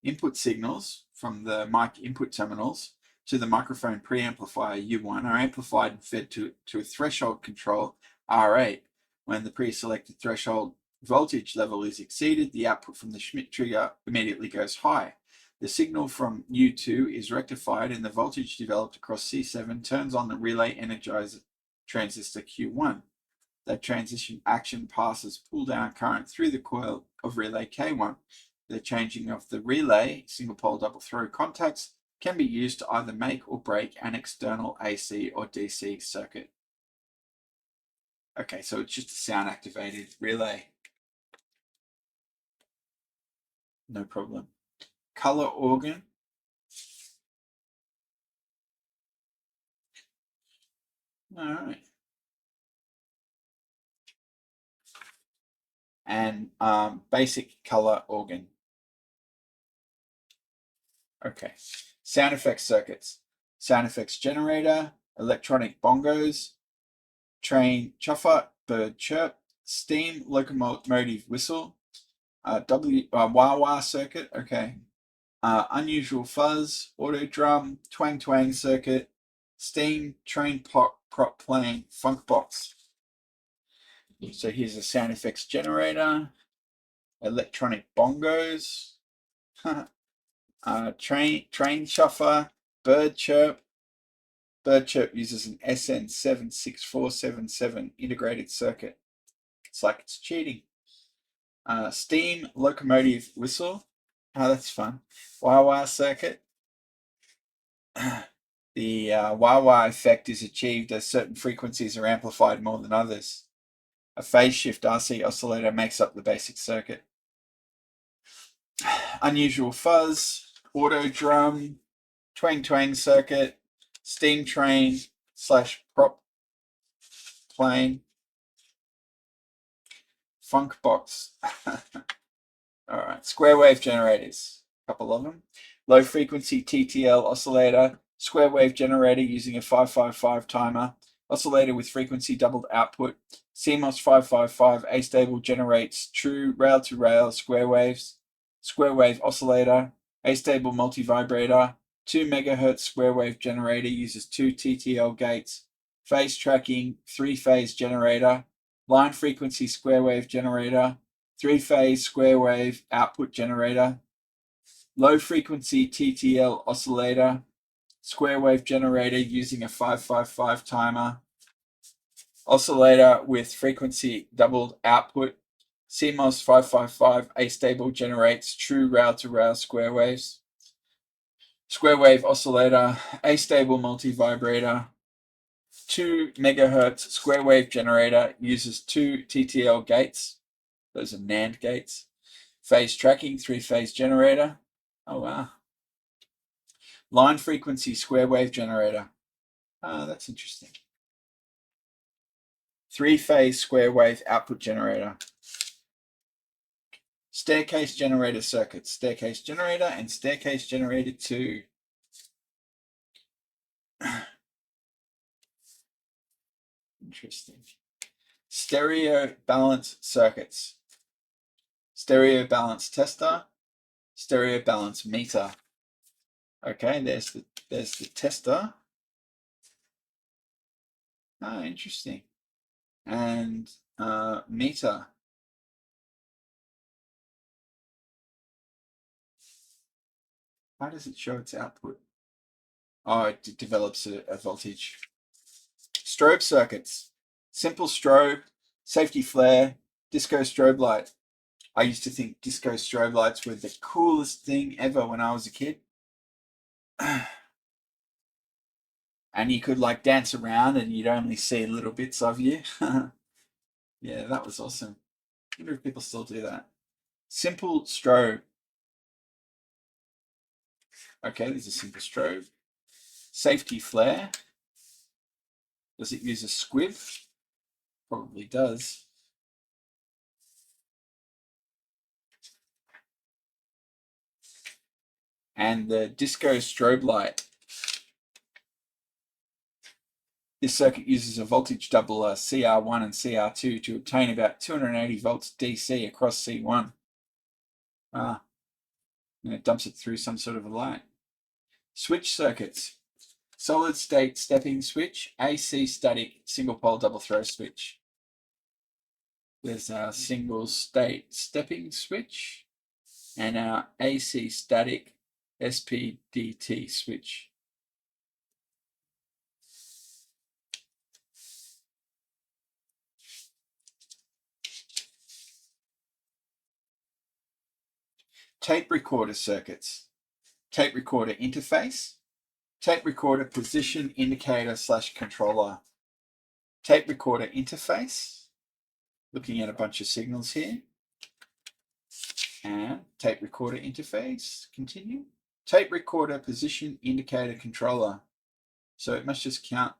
Input signals from the mic input terminals to the microphone preamplifier U1 are amplified and fed to a threshold control R8. When the pre-selected threshold voltage level is exceeded, the output from the Schmitt trigger immediately goes high. The signal from U2 is rectified and the voltage developed across C7 turns on the relay energizer transistor Q1. That transition action passes pull-down current through the coil of relay K1. The changing of the relay single pole double throw contacts can be used to either make or break an external AC or DC circuit. Okay, so it's just a sound activated relay. No problem. Color organ. All right. And basic color organ. Okay. Sound effects circuits. Sound effects generator, electronic bongos, train chuffer, bird chirp, steam locomotive whistle, wah-wah circuit, okay. Unusual fuzz, auto drum, twang twang circuit, steam, train prop playing, funk box. So here's a sound effects generator, electronic bongos, train chuffer, bird chirp. Bird chirp uses an SN76477 integrated circuit. It's like it's cheating. Steam locomotive whistle. Oh, that's fun. Wah-wah circuit. The wah-wah effect is achieved as certain frequencies are amplified more than others. A phase shift RC oscillator makes up the basic circuit. Unusual fuzz, auto drum, twang twang circuit, steam train / prop plane, funk box. All right, square wave generators, a couple of them. Low frequency TTL oscillator, square wave generator using a 555 timer, oscillator with frequency doubled output. CMOS 555 astable generates true rail-to-rail square waves. Square wave oscillator, astable multivibrator, 2 MHz square wave generator uses 2 TTL gates. Phase tracking, 3-phase generator, line frequency square wave generator, 3-phase square wave output generator, low frequency TTL oscillator, square wave generator using a 555 timer, oscillator with frequency doubled output. CMOS 555 astable generates true rail-to-rail square waves. Square wave oscillator, astable multivibrator, 2 MHz square wave generator uses 2 TTL gates. Those are NAND gates. Phase tracking, 3-phase generator. Oh, wow. Line frequency square wave generator. Oh, that's interesting. 3-phase square wave output generator. Staircase generator circuits. Staircase generator and staircase generator 2. Interesting. Stereo balance circuits. Stereo balance tester. Stereo balance meter. Okay, there's the tester. Ah, interesting. And meter. How does it show its output? Oh, it develops a voltage. Strobe circuits. Simple strobe, safety flare, disco strobe light. I used to think disco strobe lights were the coolest thing ever when I was a kid. And you could like dance around and you'd only see little bits of you. Yeah, that was awesome. I wonder if people still do that. Simple strobe. Okay, there's a simple strobe. Safety flare. Does it use a squib? Probably does. And the disco strobe light. This circuit uses a voltage doubler CR1 and CR2 to obtain about 280 volts DC across C1. And it dumps it through some sort of a light. Switch circuits. Solid state stepping switch, AC static single pole double throw switch. There's our single state stepping switch and our AC static SPDT switch. Tape recorder circuits. Tape recorder interface. Tape recorder position indicator / controller. Tape recorder interface. Looking at a bunch of signals here. And tape recorder interface. Continue. Tape recorder position indicator controller. So it must just count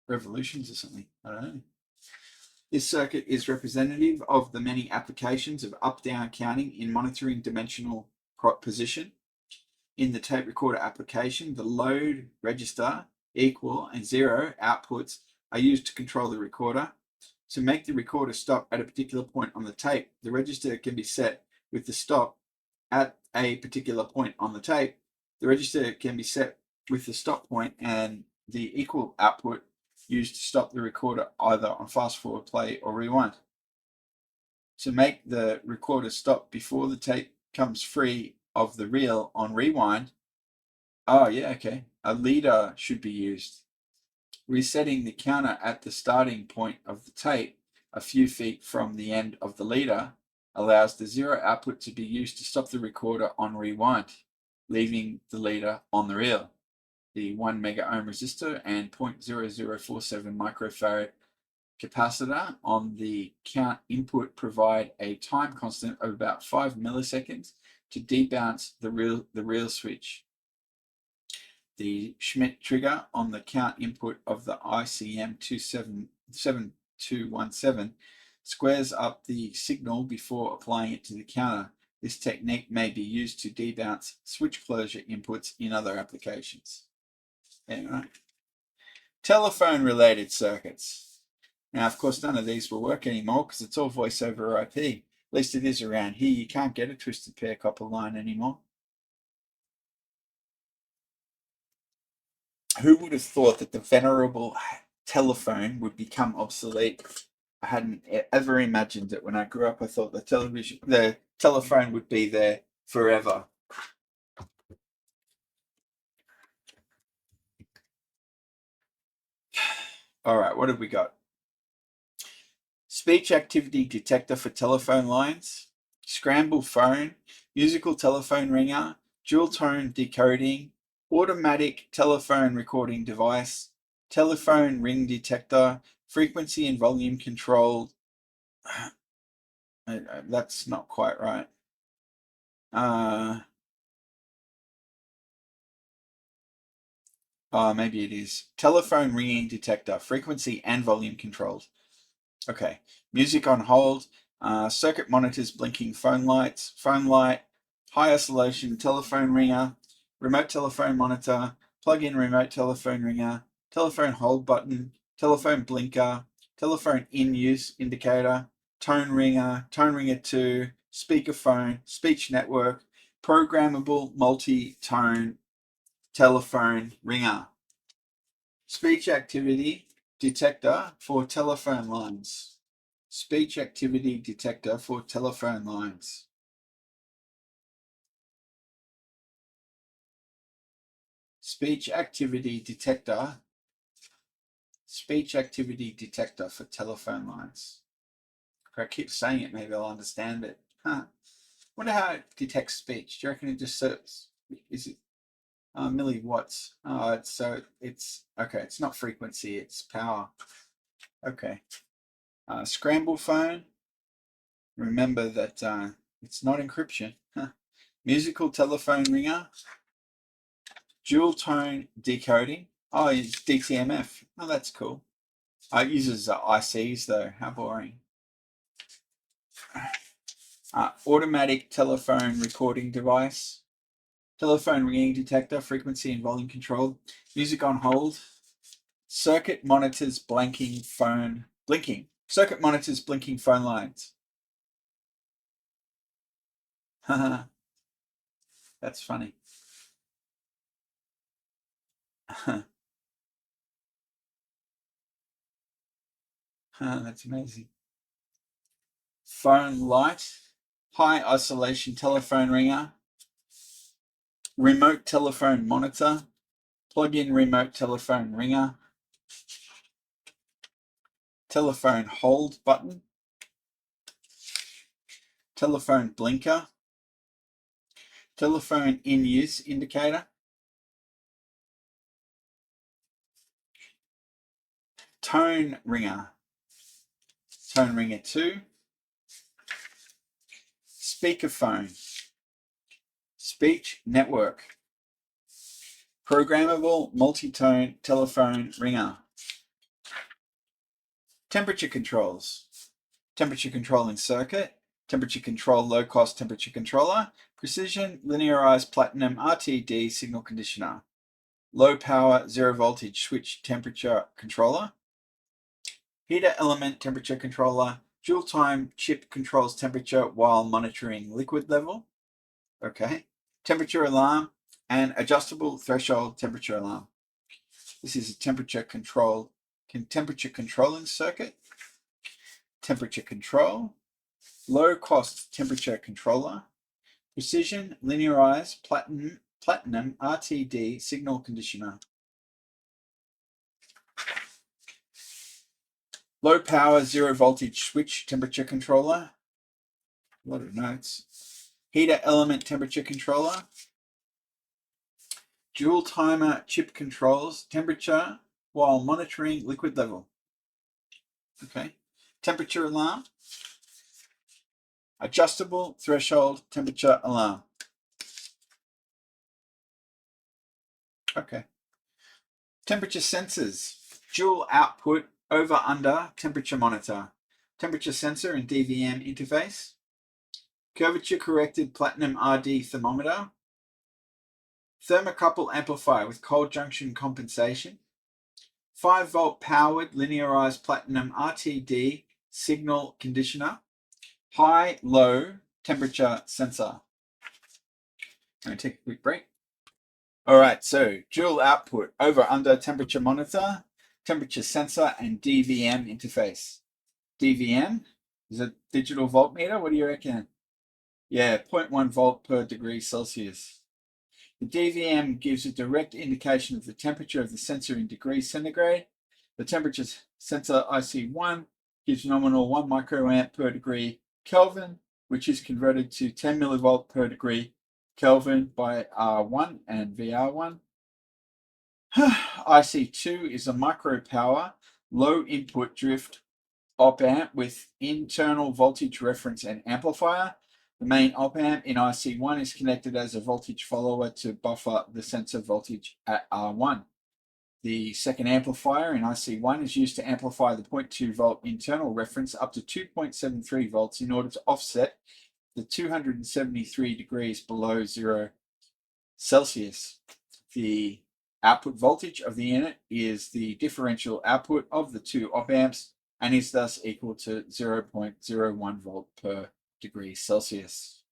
revolutions or something. I don't know. This circuit is representative of the many applications of up-down counting in monitoring dimensional position. In the tape recorder application, the load, register, equal, and zero outputs are used to control the recorder. To make the recorder stop at a particular point on the tape, the register can be set with the stop at a particular point on the tape. The register can be set with the stop point and the equal output used to stop the recorder either on fast forward play or rewind. To make the recorder stop before the tape comes free of the reel on rewind, a leader should be used. Resetting the counter at the starting point of the tape a few feet from the end of the leader allows the zero output to be used to stop the recorder on rewind, leaving the leader on the reel. The 1 mega ohm resistor and 0.0047 microfarad capacitor on the count input provide a time constant of about 5 milliseconds to debounce the reel switch. The Schmidt trigger on the count input of the ICM 7217 squares up the signal before applying it to the counter. This technique may be used to debounce switch closure inputs in other applications. Anyway, telephone related circuits. Now, of course, none of these will work anymore because it's all voice over IP. At least it is around here. You can't get a twisted pair copper line anymore. Who would have thought that the venerable telephone would become obsolete? I hadn't ever imagined it. When I grew up, I thought the telephone would be there forever. All right, what have we got? Speech activity detector for telephone lines, scramble phone, musical telephone ringer, dual tone decoding, automatic telephone recording device, telephone ring detector, frequency and volume control. That's not quite right. Maybe it is. Telephone ringing detector, frequency and volume controlled. Okay, music on hold, circuit monitors blinking phone lights, phone light, high oscillation telephone ringer, remote telephone monitor, plug-in remote telephone ringer, telephone hold button, telephone blinker, telephone in use indicator, tone ringer 2, speakerphone, speech network, programmable multi-tone telephone ringer. Speech activity detector for telephone lines. Speech activity detector for telephone lines. Speech activity detector. Speech activity detector for telephone lines. If I keep saying it, maybe I'll understand it. Huh. Wonder how it detects speech. Do you reckon it just says, is it milliwatts? Oh, it's okay. It's not frequency, it's power. Okay. Scramble phone. Remember that it's not encryption. Huh. Musical telephone ringer. Dual tone decoding. Oh, it's DTMF. Oh, that's cool. It uses ICs though. How boring. Automatic telephone recording device. Telephone ringing detector, frequency and volume control. Music on hold. Circuit monitors blinking phone. Circuit monitors blinking phone lines. That's funny. That's amazing. Phone light. High isolation telephone ringer. Remote telephone monitor. Plug-in remote telephone ringer. Telephone hold button. Telephone blinker. Telephone in use indicator. Tone ringer. Tone ringer 2. Speakerphone. Speech network. Programmable multi-tone telephone ringer. Temperature controls. Temperature controlling circuit. Temperature control low-cost temperature controller. Precision linearized platinum RTD signal conditioner. Low power, zero voltage switch temperature controller. Heater element temperature controller. Dual time chip controls temperature while monitoring liquid level. Okay. Temperature alarm and adjustable threshold temperature alarm. This is a temperature controlling circuit. Temperature control. Low cost temperature controller. Precision linearized platinum RTD signal conditioner. Low power, zero voltage switch temperature controller. A lot of notes. Heater element temperature controller. Dual timer chip controls temperature while monitoring liquid level. Okay. Temperature alarm. Adjustable threshold temperature alarm. Okay. Temperature sensors. Dual output over under temperature monitor. Temperature sensor and DVM interface. Curvature corrected platinum RD thermometer. Thermocouple amplifier with cold junction compensation. 5-volt powered linearized platinum RTD signal conditioner. High-low temperature sensor. I'm going to take a quick break. All right, so dual output over under temperature monitor, temperature sensor, and DVM interface. DVM is a digital voltmeter. What do you reckon? Yeah, 0.1 volt per degree Celsius. The DVM gives a direct indication of the temperature of the sensor in degrees centigrade. The temperature sensor IC1 gives nominal 1 microamp per degree Kelvin, which is converted to 10 millivolt per degree Kelvin by R1 and VR1. IC2 is a micro power, low input drift op amp with internal voltage reference and amplifier. The main op amp in IC1 is connected as a voltage follower to buffer the sensor voltage at R1. The second amplifier in IC1 is used to amplify the 0.2 volt internal reference up to 2.73 volts in order to offset the 273 degrees below 0 Celsius. The output voltage of the unit is the differential output of the two op amps and is thus equal to 0.01 volt per degree Celsius.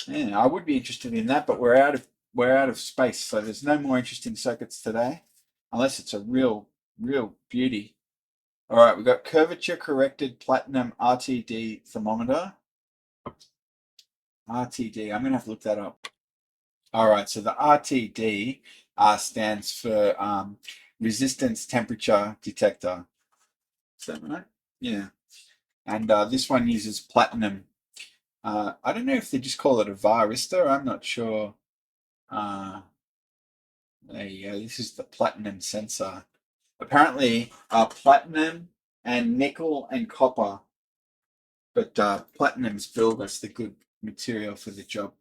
Yeah, I would be interested in that, but we're out of space, so there's no more interesting circuits today, unless it's a real beauty. All right, we've got curvature corrected platinum RTD thermometer. RTD, I'm gonna have to look that up. All right, so the RTD stands for resistance temperature detector. Is that right? Yeah. And this one uses platinum. I don't know if they just call it a varistor. I'm not sure. There you go. This is the platinum sensor. Apparently, platinum and nickel and copper, but platinum's billed as the good material for the job.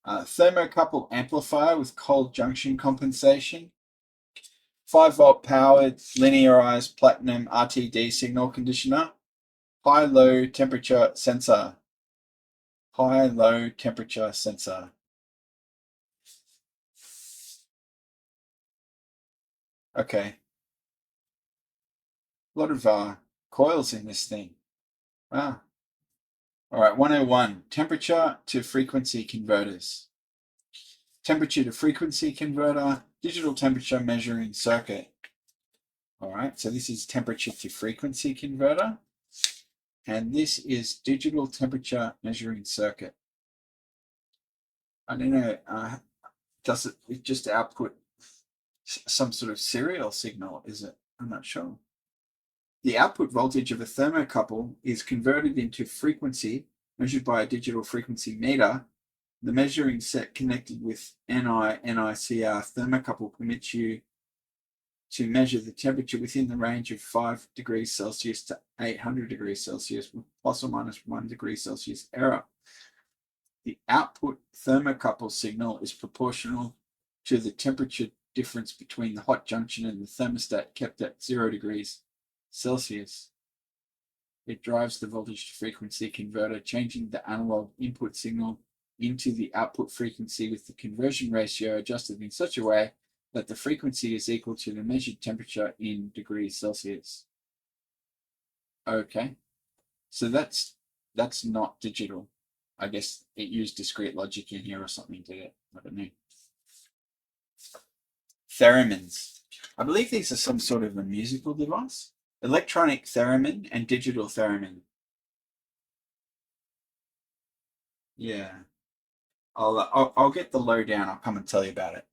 Thermocouple amplifier with cold junction compensation. 5-volt powered linearized platinum RTD signal conditioner. High-low temperature sensor. High-low temperature sensor. Okay. A lot of coils in this thing. Wow. All right, 101, temperature to frequency converters. Temperature to frequency converter, digital temperature measuring circuit. All right, so this is temperature to frequency converter, and this is digital temperature measuring circuit. I don't know, does it just output some sort of serial signal, is it? I'm not sure. The output voltage of a thermocouple is converted into frequency measured by a digital frequency meter. The measuring set connected with NICR thermocouple permits you to measure the temperature within the range of 5 degrees Celsius to 800 degrees Celsius with plus or minus 1 degree Celsius error. The output thermocouple signal is proportional to the temperature difference between the hot junction and the thermostat kept at 0 degrees Celsius. It drives the voltage to frequency converter, changing the analog input signal into the output frequency with the conversion ratio adjusted in such a way that the frequency is equal to the measured temperature in degrees Celsius. Okay, so that's not digital. I guess it used discrete logic in here or something, did it? I don't know. Theremins. I believe these are some sort of a musical device. Electronic theremin and digital theremin. Yeah. I'll get the lowdown. I'll come and tell you about it.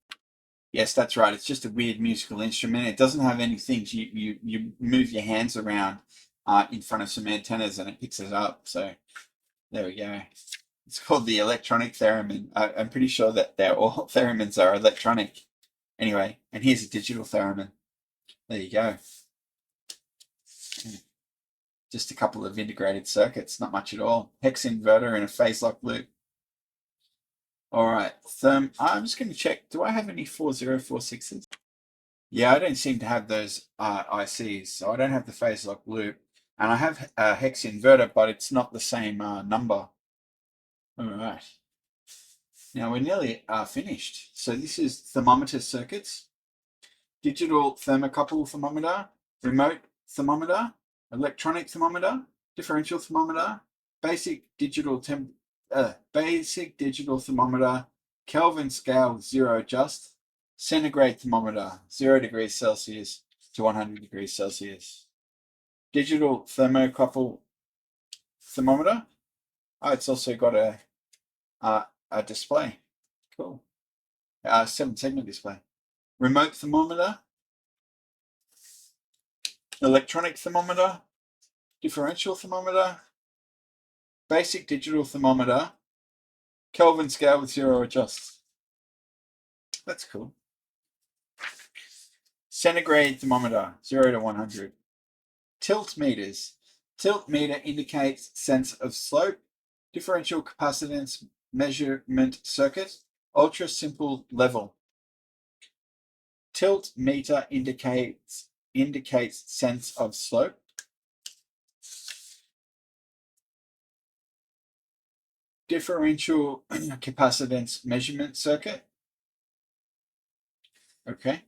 Yes, that's right. It's just a weird musical instrument. It doesn't have any things. You move your hands around in front of some antennas and it picks it up. So there we go. It's called the electronic theremin. I'm pretty sure that they're all theremins are electronic. Anyway, and here's a digital theremin. There you go. Just a couple of integrated circuits, not much at all. Hex inverter and a phase lock loop. All right, I'm just going to check. Do I have any 4046s? Yeah, I don't seem to have those ICs, so I don't have the phase lock loop. And I have a hex inverter, but it's not the same number. All right. Now we're nearly finished. So this is thermometer circuits, digital thermocouple thermometer, remote thermometer, electronic thermometer, differential thermometer, basic digital thermometer, Kelvin scale with 0 adjust, centigrade thermometer, 0 degrees Celsius to 100 degrees Celsius. Digital thermocouple thermometer. Oh, it's also got a display. Cool. 7-segment display. Remote thermometer, electronic thermometer, differential thermometer, basic digital thermometer, Kelvin scale with 0 adjust. That's cool. Centigrade thermometer, 0 to 100. Tilt meters. Tilt meter indicates sense of slope. Differential capacitance measurement circuit. Ultra simple level. Tilt meter indicates sense of slope. Differential capacitance measurement circuit. Okay.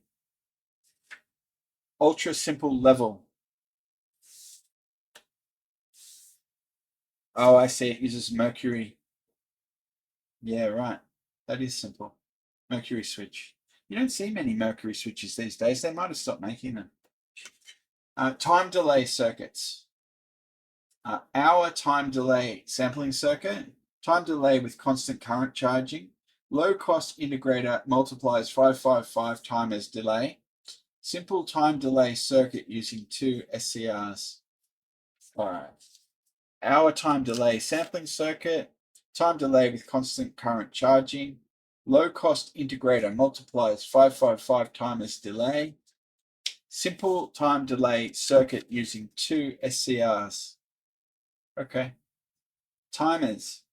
Ultra simple level. Oh, I see. It uses mercury. Yeah, right. That is simple. Mercury switch. You don't see many mercury switches these days. They might have stopped making them. Time delay circuits. Hour time delay sampling circuit. Time delay with constant current charging. Low cost integrator multiplies 555 timers delay. Simple time delay circuit using 2 SCRs. All right. Hour time delay sampling circuit, time delay with constant current charging, low cost integrator multiplies 555 timers delay, simple time delay circuit using 2 SCRs. Okay. Timers,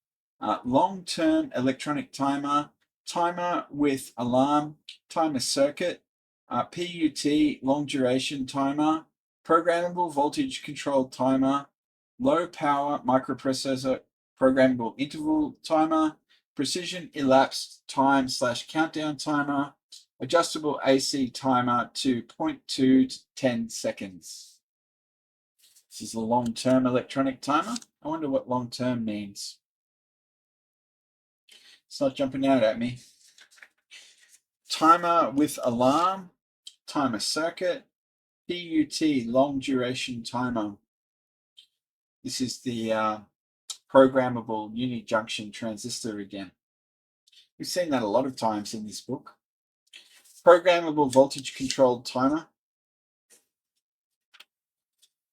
long-term electronic timer, timer with alarm, timer circuit, PUT long duration timer, programmable voltage controlled timer, low power microprocessor programmable interval timer, precision elapsed time / countdown timer, adjustable AC timer to 0.2 to 10 seconds. This is a long-term electronic timer. I wonder what long-term means. It's not jumping out at me. Timer with alarm, timer circuit, PUT long duration timer. This is the programmable unijunction transistor again. We've seen that a lot of times in this book. Programmable voltage controlled timer.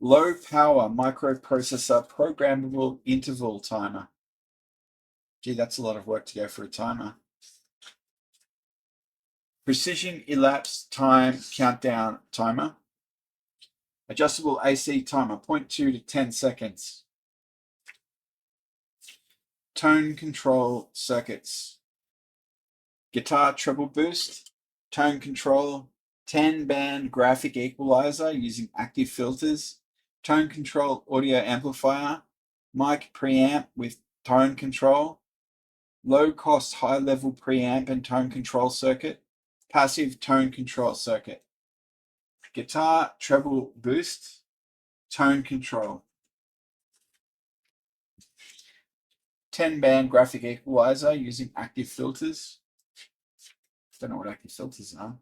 Low power microprocessor programmable interval timer. Gee, that's a lot of work to go for a timer. Precision elapsed time countdown timer. Adjustable AC timer, 0.2 to 10 seconds. Tone control circuits. Guitar treble boost, tone control, 10-band graphic equalizer using active filters, tone control audio amplifier, mic preamp with tone control, low cost high level preamp and tone control circuit, passive tone control circuit. Guitar treble boost, tone control. 10-band graphic equalizer using active filters. Don't know what active filters are.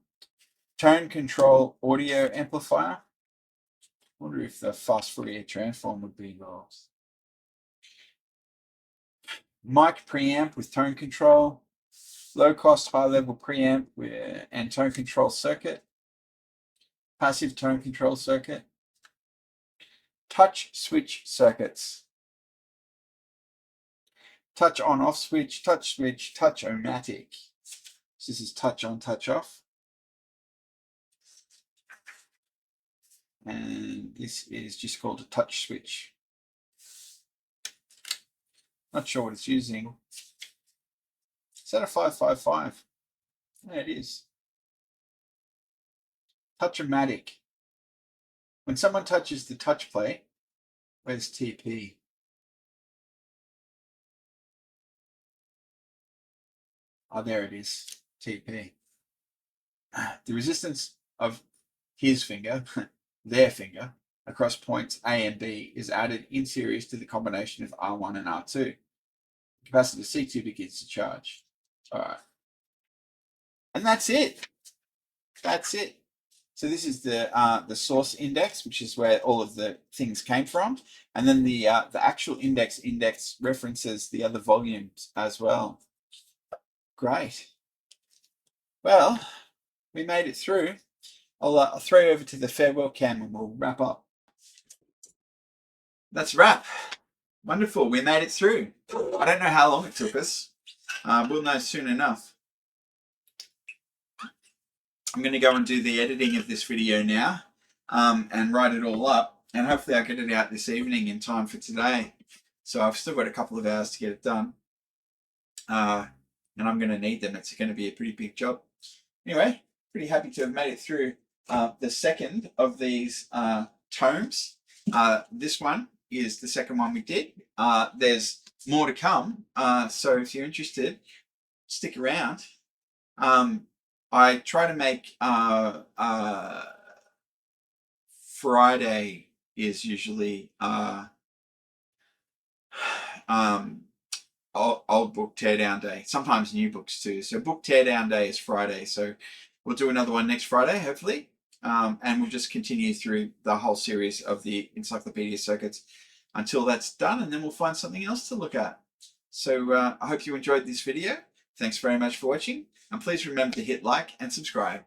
Tone control audio amplifier. Wonder if the fast Fourier transform would be involved. Mic preamp with tone control. Low cost high level preamp and tone control circuit. Passive tone control circuit. Touch switch circuits. Touch on off switch, touch switch, touch-o-matic. This is touch on, touch off. And this is just called a touch switch. Not sure what it's using. Is that a 555? Yeah, it is. Touch-o-matic. When someone touches the touch plate, where's TP? Oh, there it is, TP. The resistance of his finger, their finger, across points A and B is added in series to the combination of R1 and R2. Capacitor C2 begins to charge. All right. And that's it. That's it. So this is the source index, which is where all of the things came from. And then the actual index references the other volumes as well. Great. Well, we made it through. I'll throw you over to the farewell cam and we'll wrap up. That's a wrap. Wonderful. We made it through. I don't know how long it took us. We'll know soon enough. I'm going to go and do the editing of this video now and write it all up. And hopefully I'll get it out this evening in time for today. So I've still got a couple of hours to get it done. And I'm going to need them. It's going to be a pretty big job. Anyway, pretty happy to have made it through the second of these tomes. This one is the second one we did. There's more to come. So if you're interested, stick around. I try to make Friday is usually old book teardown day, sometimes new books too. So book teardown day is Friday. So we'll do another one next Friday, hopefully. And we'll just continue through the whole series of the Encyclopedia circuits until that's done. And then we'll find something else to look at. So I hope you enjoyed this video. Thanks very much for watching. And please remember to hit like and subscribe.